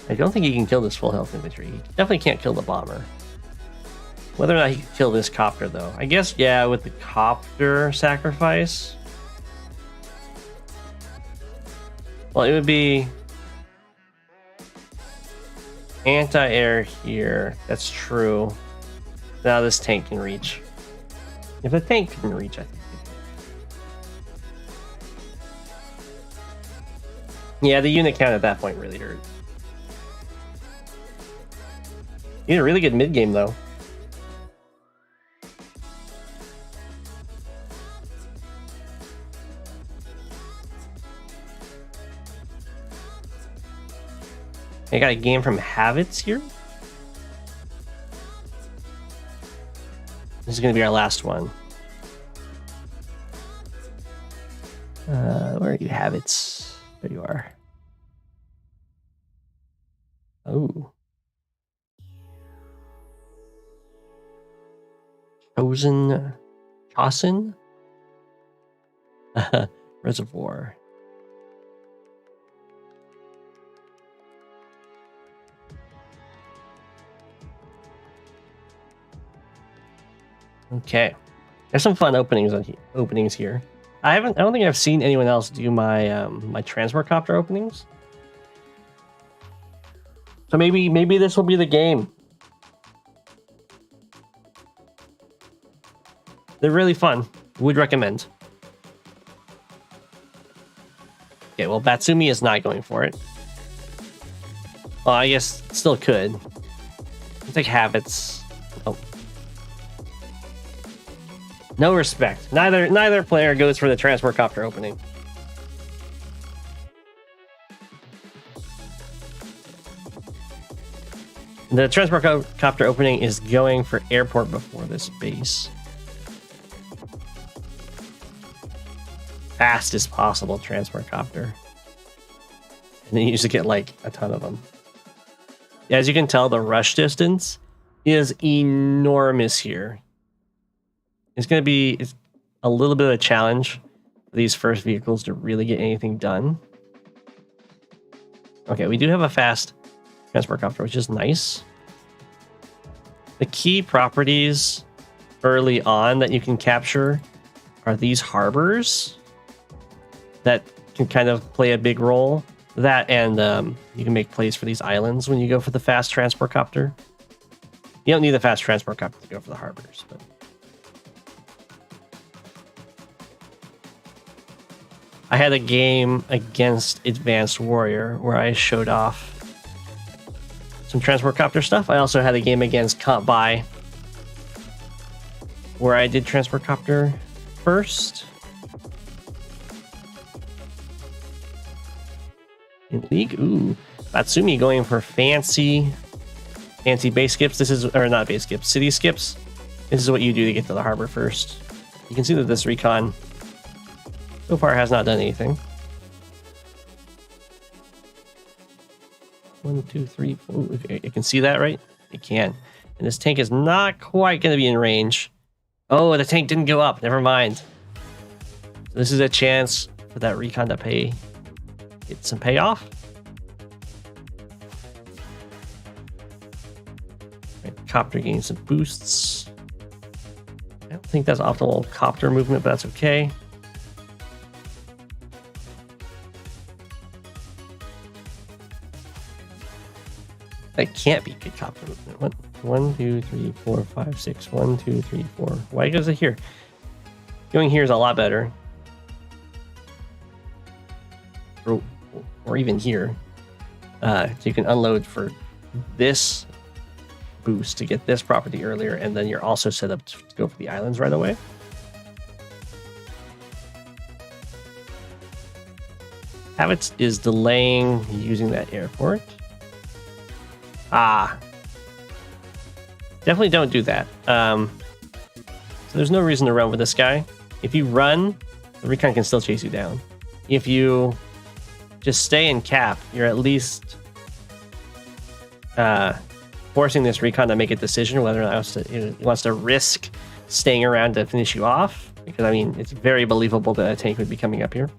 I don't think he can kill this full health infantry. He definitely can't kill the bomber. Whether or not he can kill this copter, though. I guess, yeah, with the copter sacrifice. Well, it would be anti-air here. That's true. Now this tank can reach. If the tank can reach, I think. Yeah, the unit count at that point really hurt. You had a really good mid-game, though. I got a game from Havits here. This is going to be our last one. Where are you, Havits? There you are. Oh. Chosen? Reservoir. Okay, there's some fun openings here. I don't think I've seen anyone else do my my transport copter openings. So maybe this will be the game. They're really fun. Would recommend. Okay, well, Batsumi is not going for it. Well, I guess still could. It's like habits. Oh. No respect. Neither player goes for the transport copter opening. The transport copter opening is going for airport before this base. Fastest possible transport copter. And then you usually get like a ton of them. As you can tell, the rush distance is enormous here. It's going to be a little bit of a challenge for these first vehicles to really get anything done. Okay, we do have a fast transport copter, which is nice. The key properties early on that you can capture are these harbors that can kind of play a big role. That and you can make plays for these islands when you go for the fast transport copter. You don't need the fast transport copter to go for the harbors, but I had a game against Advanced Warrior where I showed off some transport copter stuff. I also had a game against Comp By where I did transport copter first. In League, ooh, Batsumi going for fancy base skips. This is, or not base skips, city skips. This is what you do to get to the harbor first. You can see that this recon so far has not done anything. 1, 2, 3, 4. Okay, you can see that, right? You can. And this tank is not quite going to be in range. Oh, the tank didn't go up. Never mind. So this is a chance for that recon to get some payoff. Right, copter getting some boosts. I don't think that's optimal copter movement, but that's okay. That can't be good copter movement. 1, 2, 3, 4, 5, 6. 1, 2, 3, 4. Why goes it here? Going here is a lot better. Or even here. So you can unload for this boost to get this property earlier, and then you're also set up to go for the islands right away. Habits is delaying using that airport. Definitely don't do that. So there's no reason to run with this guy. If you run, the recon can still chase you down. If you just stay in cap, you're at least forcing this recon to make a decision whether or not it wants to risk staying around to finish you off. Because, I mean, it's very believable that a tank would be coming up here.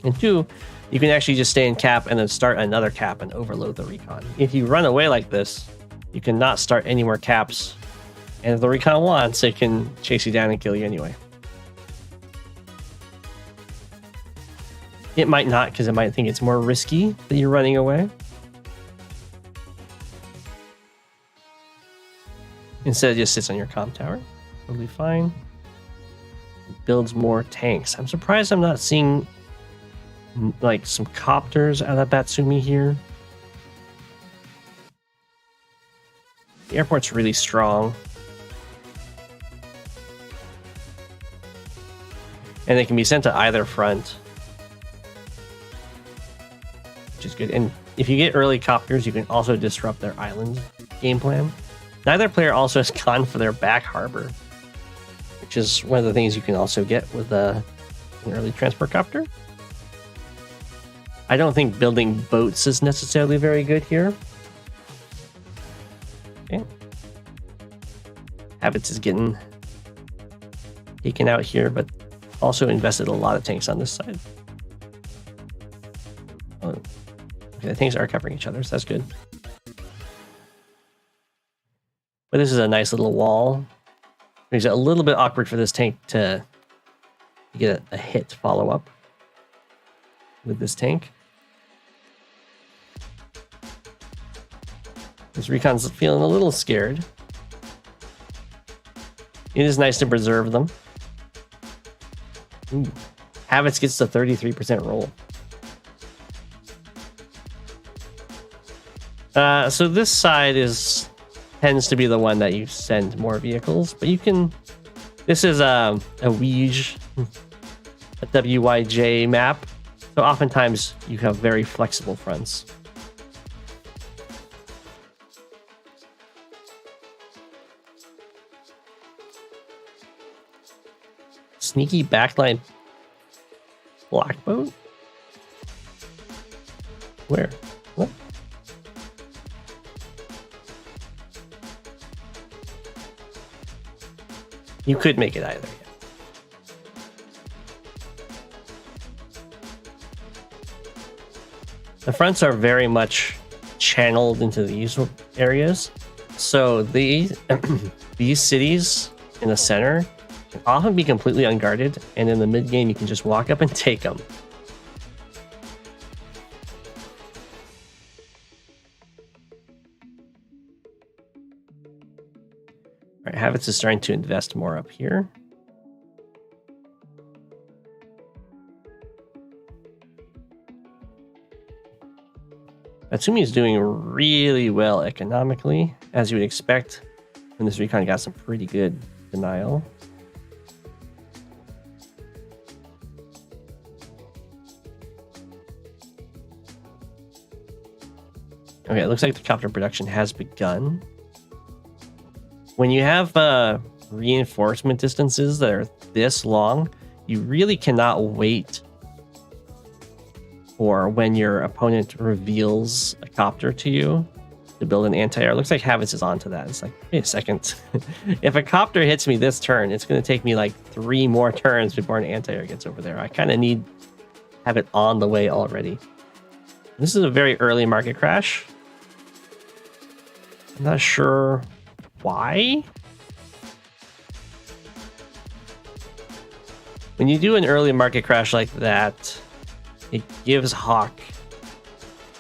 And 2, you can actually just stay in cap and then start another cap and overload the recon. If you run away like this, you cannot start any more caps. And if the recon wants, it can chase you down and kill you anyway. It might not, because it might think it's more risky that you're running away. Instead, it just sits on your comm tower. Totally fine. It builds more tanks. I'm surprised I'm not seeing like some copters out of Batsumi here. The airport's really strong. And they can be sent to either front, which is good. And if you get early copters, you can also disrupt their island game plan. Neither player also has gone for their back harbor, which is one of the things you can also get with an early transport copter. I don't think building boats is necessarily very good here. Okay. Habits is getting taken out here, but also invested a lot of tanks on this side. Oh, okay, the tanks are covering each other, so that's good. But this is a nice little wall. Makes it a little bit awkward for this tank to get a hit follow up with this tank. This Recon's feeling a little scared. It is nice to preserve them. Ooh. Habits gets the 33% roll. So this side tends to be the one that you send more vehicles, but you can. This is a Weege, a WYJ map, so oftentimes you have very flexible fronts. Sneaky backline black boat? Where? What? You could make it either. The fronts are very much channeled into these areas. So these cities in the center can often be completely unguarded, and in the mid game you can just walk up and take them. All right, Habits is starting to invest more up here. Atsumi is doing really well economically, as you would expect, and this Recon got some pretty good denial. Okay, it looks like the copter production has begun. When you have reinforcement distances that are this long, you really cannot wait for when your opponent reveals a copter to you to build an anti-air. It looks like Habits is onto that. It's like, wait a second. If a copter hits me this turn, it's going to take me like 3 more turns before an anti-air gets over there. I kind of need to have it on the way already. This is a very early market crash. I'm not sure why. When you do an early market crash like that, it gives Hawk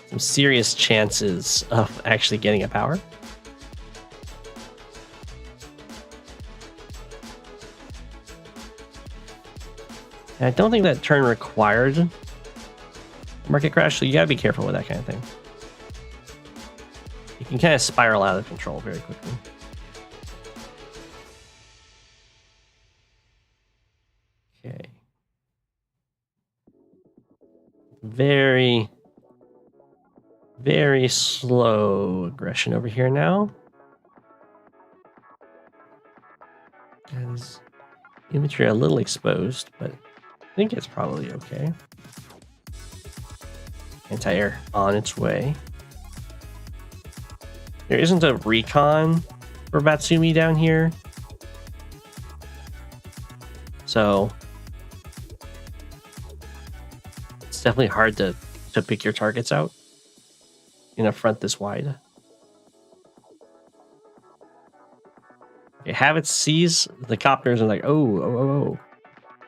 some serious chances of actually getting a power. And I don't think that turn required market crash, so you gotta be careful with that kind of thing. You can kind of spiral out of control very quickly. Okay. Very, very slow aggression over here now. As infantry are a little exposed, but I think it's probably okay. Anti-air on its way. There isn't a recon for Batsumi down here. So it's definitely hard to pick your targets out in a front this wide. Okay, Habits sees the copters and like, oh.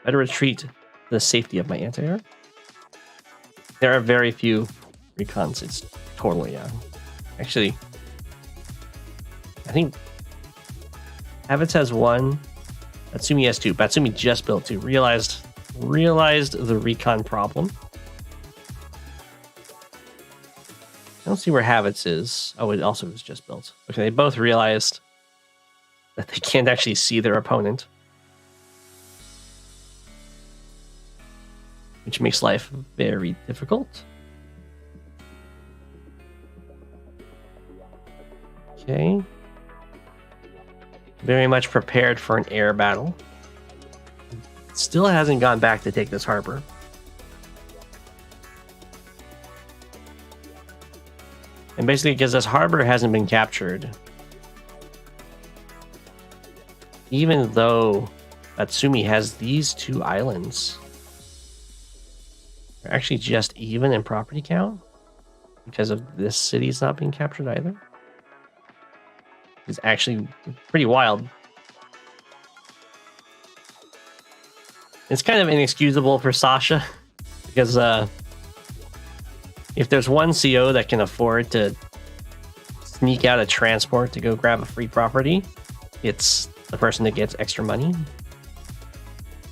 Better retreat to the safety of my anti-air. There are very few recons. It's totally, actually, I think Habits has 1. Batsumi has 2. Batsumi just built 2. Realized the recon problem. I don't see where Habits is. Oh, it also was just built. Okay, they both realized that they can't actually see their opponent, which makes life very difficult. Okay. Very much prepared for an air battle. Still hasn't gone back to take this harbor. And basically, because this harbor hasn't been captured, even though Batsumi has these 2 islands, they're actually just even in property count because of this city's not being captured either. It's actually pretty wild. It's kind of inexcusable for Sasha because if there's one CO that can afford to sneak out a transport to go grab a free property, it's the person that gets extra money.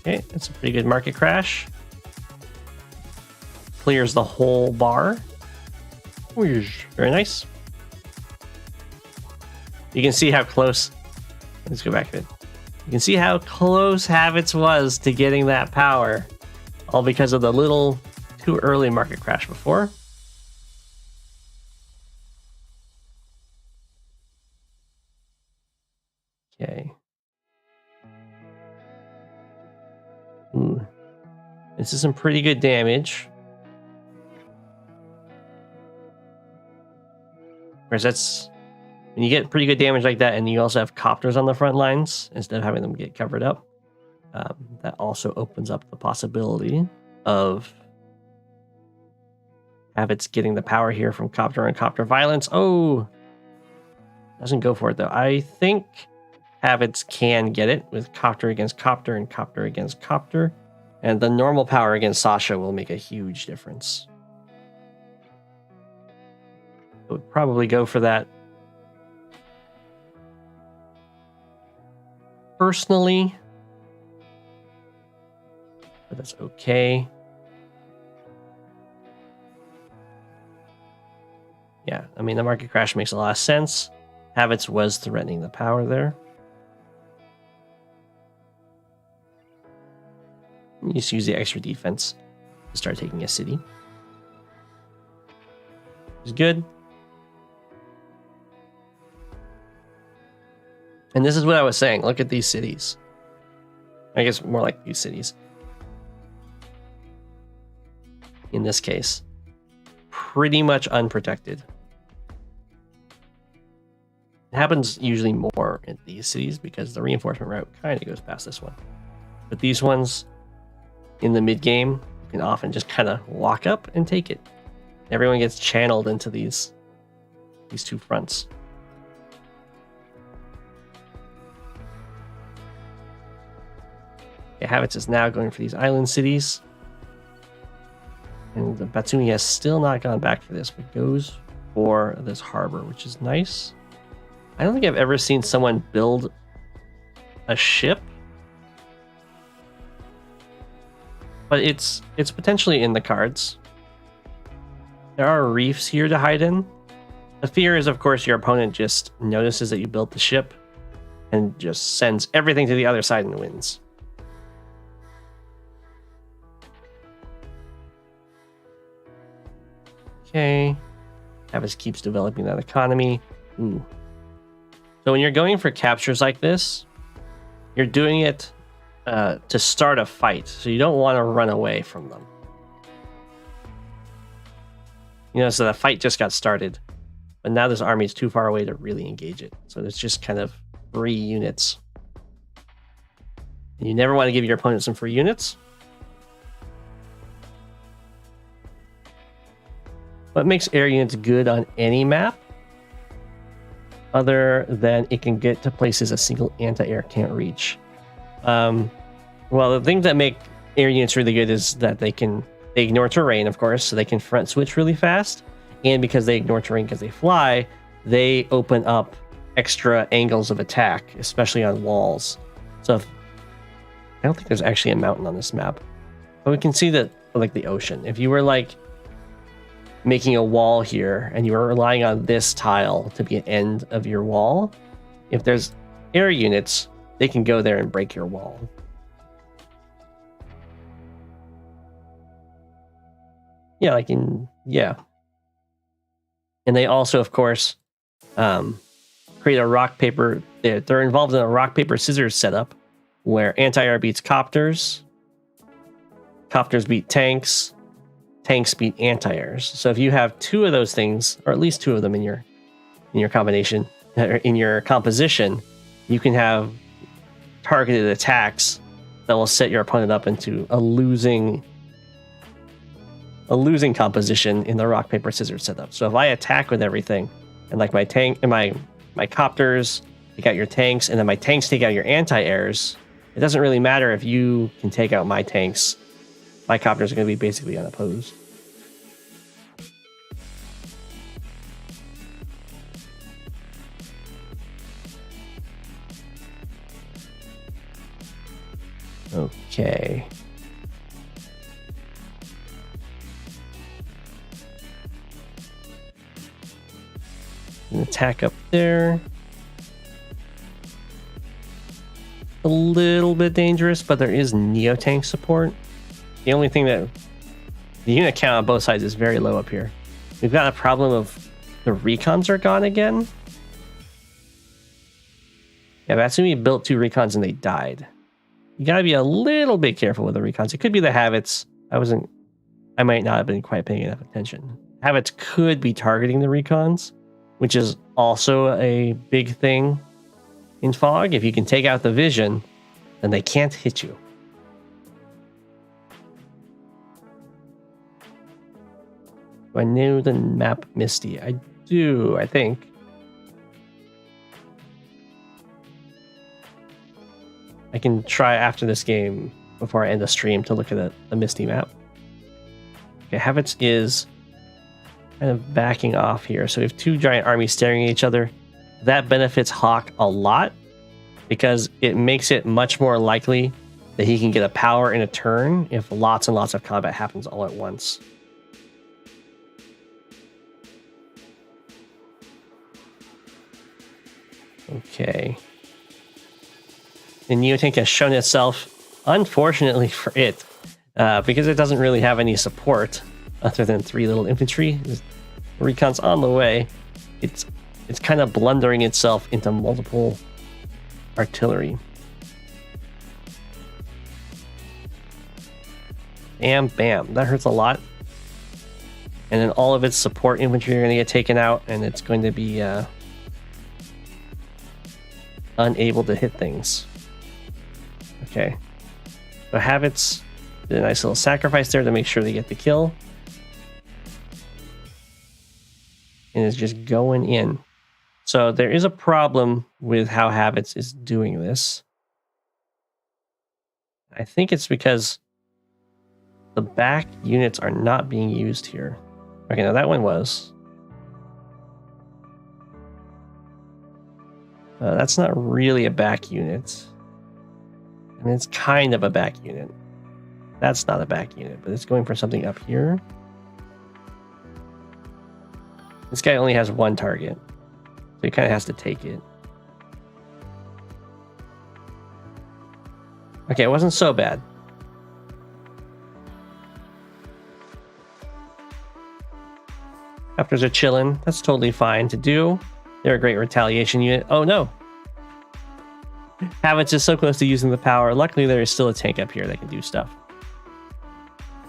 Okay, that's a pretty good market crash. Clears the whole bar. Very nice. You can see how close. Let's go back a bit. You can see how close Habits was to getting that power, all because of the little too early market crash before. Okay. Ooh. This is some pretty good damage. Whereas that's when you get pretty good damage like that, and you also have copters on the front lines instead of having them get covered up. That also opens up the possibility of Habits getting the power here from copter and copter violence. Oh, doesn't go for it though. I think Habits can get it with copter against copter and copter against copter, and the normal power against Sasha will make a huge difference. I would probably go for that personally, but that's okay. Yeah, I mean, the market crash makes a lot of sense. Habits was threatening the power there. You just use the extra defense to start taking a city. It's good. And this is what I was saying. Look at these cities. I guess more like these cities. In this case, pretty much unprotected. It happens usually more in these cities because the reinforcement route kind of goes past this one. But these ones in the mid game, you can often just kind of walk up and take it. Everyone gets channeled into these two fronts. Habits is now going for these island cities. And the Batsumi has still not gone back for this, but goes for this harbor, which is nice. I don't think I've ever seen someone build a ship. But it's potentially in the cards. There are reefs here to hide in. The fear is, of course, your opponent just notices that you built the ship and just sends everything to the other side and wins. Okay. Habits keeps developing that economy. Ooh. So when you're going for captures like this, you're doing it to start a fight. So you don't want to run away from them. You know, so the fight just got started. But now this army is too far away to really engage it. So it's just kind of free units. And you never want to give your opponent some free units. What makes air units good on any map? Other than it can get to places a single anti-air can't reach. Well, the things that make air units really good is that they ignore terrain, of course, so they can front switch really fast. And because they ignore terrain because they fly, they open up extra angles of attack, especially on walls. So I don't think there's actually a mountain on this map. But we can see that, like the ocean. If you were like making a wall here and you were relying on this tile to be an end of your wall, if there's air units, they can go there and break your wall. Yeah, and they also, of course, create a rock paper. They're involved in a rock paper scissors setup where anti-air beats copters, copters beat tanks, tanks beat anti-airs. So if you have two of those things, or at least two of them in your combination, or in your composition, you can have targeted attacks that will set your opponent up into a losing composition in the rock paper scissors setup. So if I attack with everything, and like my tank and my copters take out your tanks, and then my tanks take out your anti-airs, it doesn't really matter if you can take out my tanks. My copters are going to be basically unopposed. Okay. An attack up there. A little bit dangerous, but there is Neotank support. The only thing that the unit count on both sides is very low up here. We've got a problem of the recons are gone again. Yeah, Batsumi built 2 recons and they died. You gotta be a little bit careful with the recons. It could be the habits. I might not have been quite paying enough attention. Habits could be targeting the recons, which is also a big thing in Fog. If you can take out the vision, then they can't hit you. Do I know the map Misty? I do, I think. I can try after this game, before I end the stream, to look at the Misty map. Okay, Habits is kind of backing off here. So we have 2 giant armies staring at each other. That benefits Hawk a lot because it makes it much more likely that he can get a power in a turn if lots and lots of combat happens all at once. Okay. The Neotank has shown itself, unfortunately for it, because it doesn't really have any support other than 3 little infantry. Recon's on the way. It's kind of blundering itself into multiple artillery. Bam, bam. That hurts a lot. And then all of its support infantry are going to get taken out, and it's going to be unable to hit things. Okay. So Habits did a nice little sacrifice there to make sure they get the kill. And is just going in. So there is a problem with how Habits is doing this. I think it's because the back units are not being used here. Okay, now that one was. That's not really a back unit. I mean, it's kind of a back unit. That's not a back unit, but it's going for something up here. This guy only has 1 target, so he kind of has to take it. Okay, it wasn't so bad. Raptors are chilling. That's totally fine to do. They're a great retaliation unit. Oh no! Habits is so close to using the power. Luckily, there is still a tank up here that can do stuff.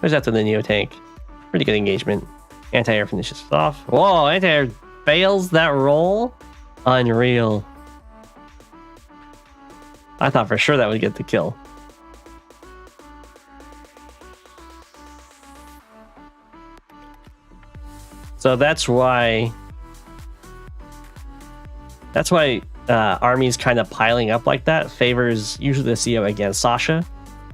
There's after the Neotank. Pretty good engagement. Anti-air finishes off. Whoa, anti-air fails that roll? Unreal. I thought for sure that would get the kill. So that's why armies kind of piling up like that favors usually the CO against Sasha,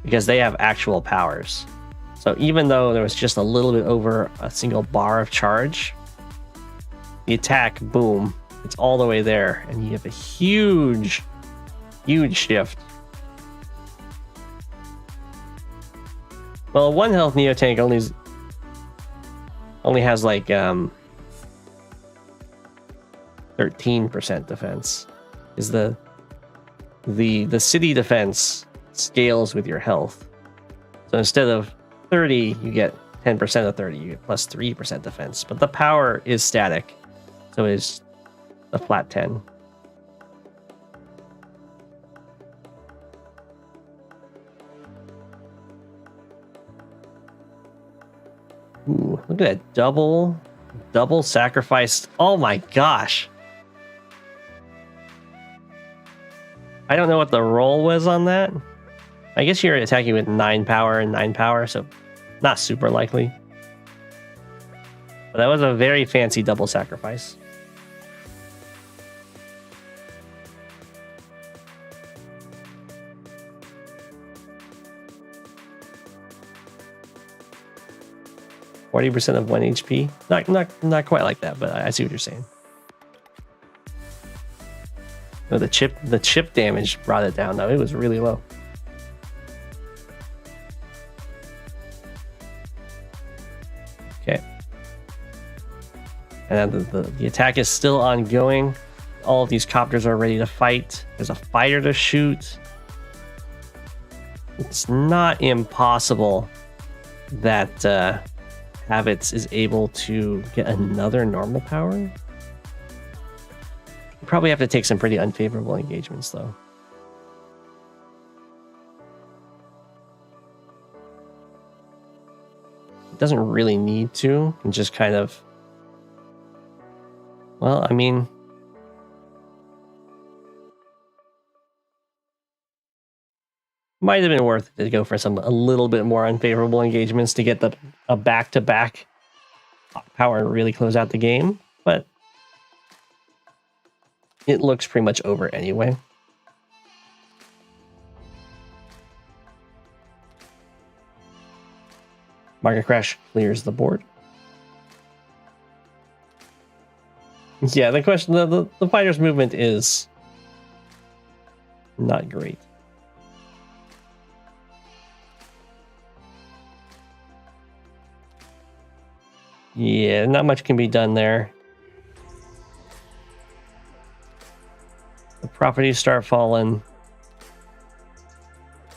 because they have actual powers. So even though there was just a little bit over a single bar of charge, the attack, boom, it's all the way there, and you have a huge shift. Well, 1 health Neotank only has like 13% defense. Is the city defense scales with your health. So instead of 30, you get 10% of 30, you get plus 3% defense. But the power is static, so it's a flat 10. Ooh, look at that double sacrifice. Oh my gosh. I don't know what the roll was on that. I guess you're attacking with 9 power and 9 power, so not super likely. But that was a very fancy double sacrifice. %40 of 1 HP. Not quite like that, but I see what you're saying. No, the chip damage brought it down though. It was really low. And the attack is still ongoing. All of these copters are ready to fight. There's a fighter to shoot. It's not impossible that Habits is able to get another normal power. You probably have to take some pretty unfavorable engagements, though. It doesn't really need to. And just kind of... Well, I mean... Might have been worth it to go for a little bit more unfavorable engagements to get a back-to-back power and really close out the game, but it looks pretty much over anyway. Market Crash clears the board. Yeah, the question, the fighter's movement is not great. Yeah, not much can be done there. The properties start falling.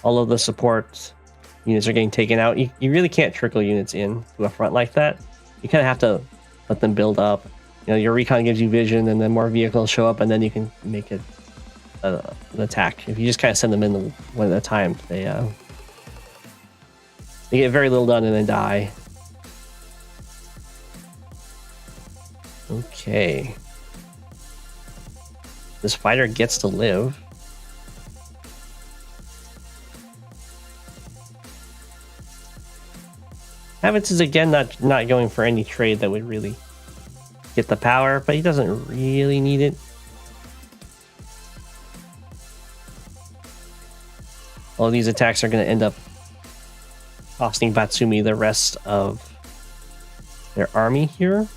All of the support units are getting taken out. You really can't trickle units in to a front like that. You kind of have to let them build up. You know, your recon gives you vision, and then more vehicles show up, and then you can make it an attack. If you just kind of send them in one at a time, they get very little done and then die. Okay. This fighter gets to live. Havits is again not going for any trade that would really get the power, but he doesn't really need it. All these attacks are going to end up costing Batsumi the rest of their army here.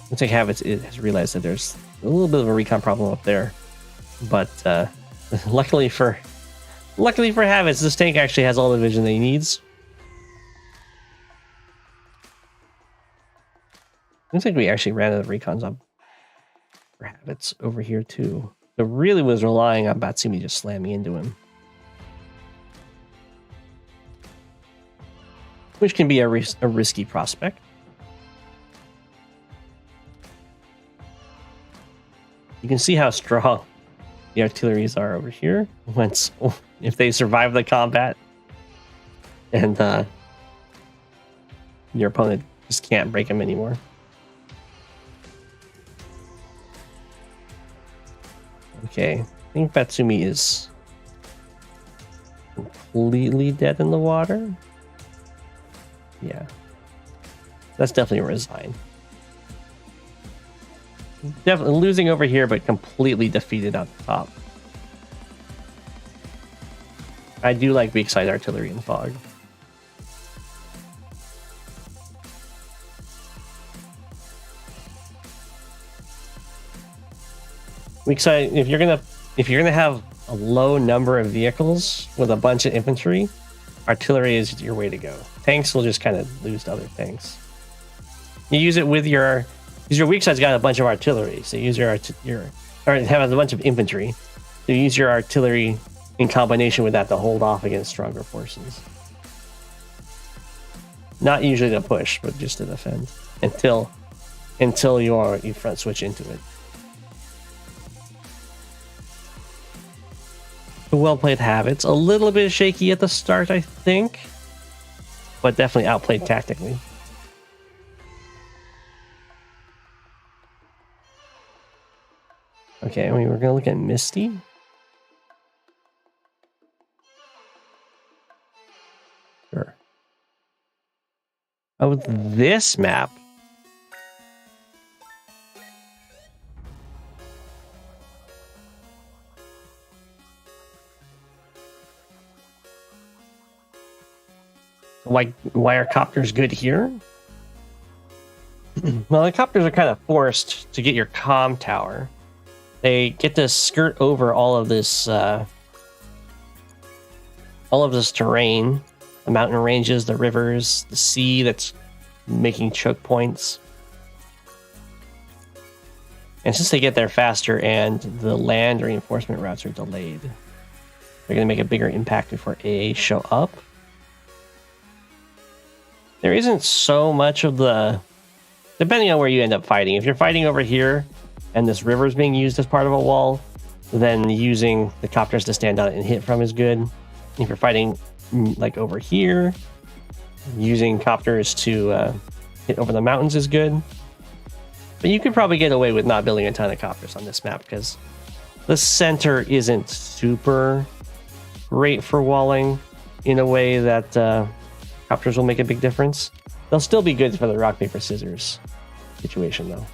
Looks like Habits has realized that there's a little bit of a recon problem up there, but luckily for Habits, this tank actually has all the vision that he needs. Looks like we actually ran out of recons up for Habits over here too. So really was relying on Batsumi just slamming into him, which can be a risky prospect. You can see how strong the artilleries are over here. If they survive the combat, and your opponent just can't break them anymore. Okay, I think Batsumi is completely dead in the water. Yeah, that's definitely a resign. Definitely losing over here, but completely defeated at the top. I do like weak side artillery in Fog. Weak side, if you're gonna have a low number of vehicles with a bunch of infantry, artillery is your way to go. Tanks will just kind of lose to other things. You use it with your weak side's got a bunch of artillery, so you use or have a bunch of infantry. So you use your artillery in combination with that to hold off against stronger forces. Not usually to push, but just to defend until you front switch into it. Well played Habits. A little bit shaky at the start, I think, but definitely outplayed tactically. Okay, we're gonna look at Misty. Sure. Oh, this map. Why are copters good here? Well, the copters are kind of forced to get your comm tower. They get to skirt over all of this terrain, the mountain ranges, the rivers, the sea that's making choke points. And since they get there faster and the land reinforcement routes are delayed, they're going to make a bigger impact before AA show up. There isn't so much of the... Depending on where you end up fighting. If you're fighting over here and this river is being used as part of a wall, then using the copters to stand on it and hit from is good. If you're fighting like over here, using copters to hit over the mountains is good. But you could probably get away with not building a ton of copters on this map because the center isn't super great for walling in a way that copters will make a big difference. They'll still be good for the rock, paper, scissors situation though.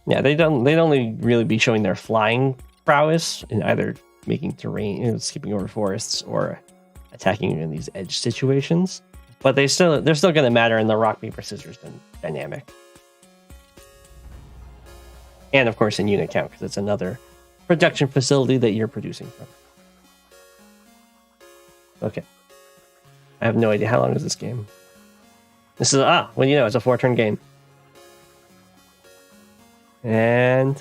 Yeah, they'd only really be showing their flying prowess in either making terrain, skipping over forests, or attacking in these edge situations. But they're still going to matter in the rock, paper, scissors dynamic. And of course in unit count, because it's another production facility that you're producing from. Okay. I have no idea. How long is this game? This is, well, it's a 4-turn game. And...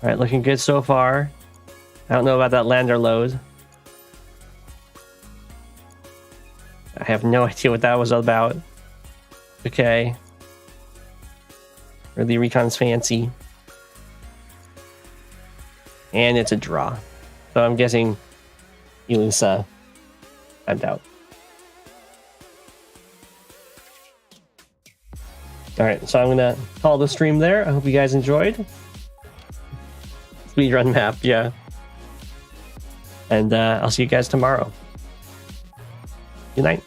Alright, looking good so far. I don't know about that lander load. I have no idea what that was about. Okay. Really, Recon's fancy. And it's a draw. So I'm guessing Elisa timed out. Alright, so I'm going to call the stream there. I hope you guys enjoyed. Speedrun map, yeah. And I'll see you guys tomorrow. Good night.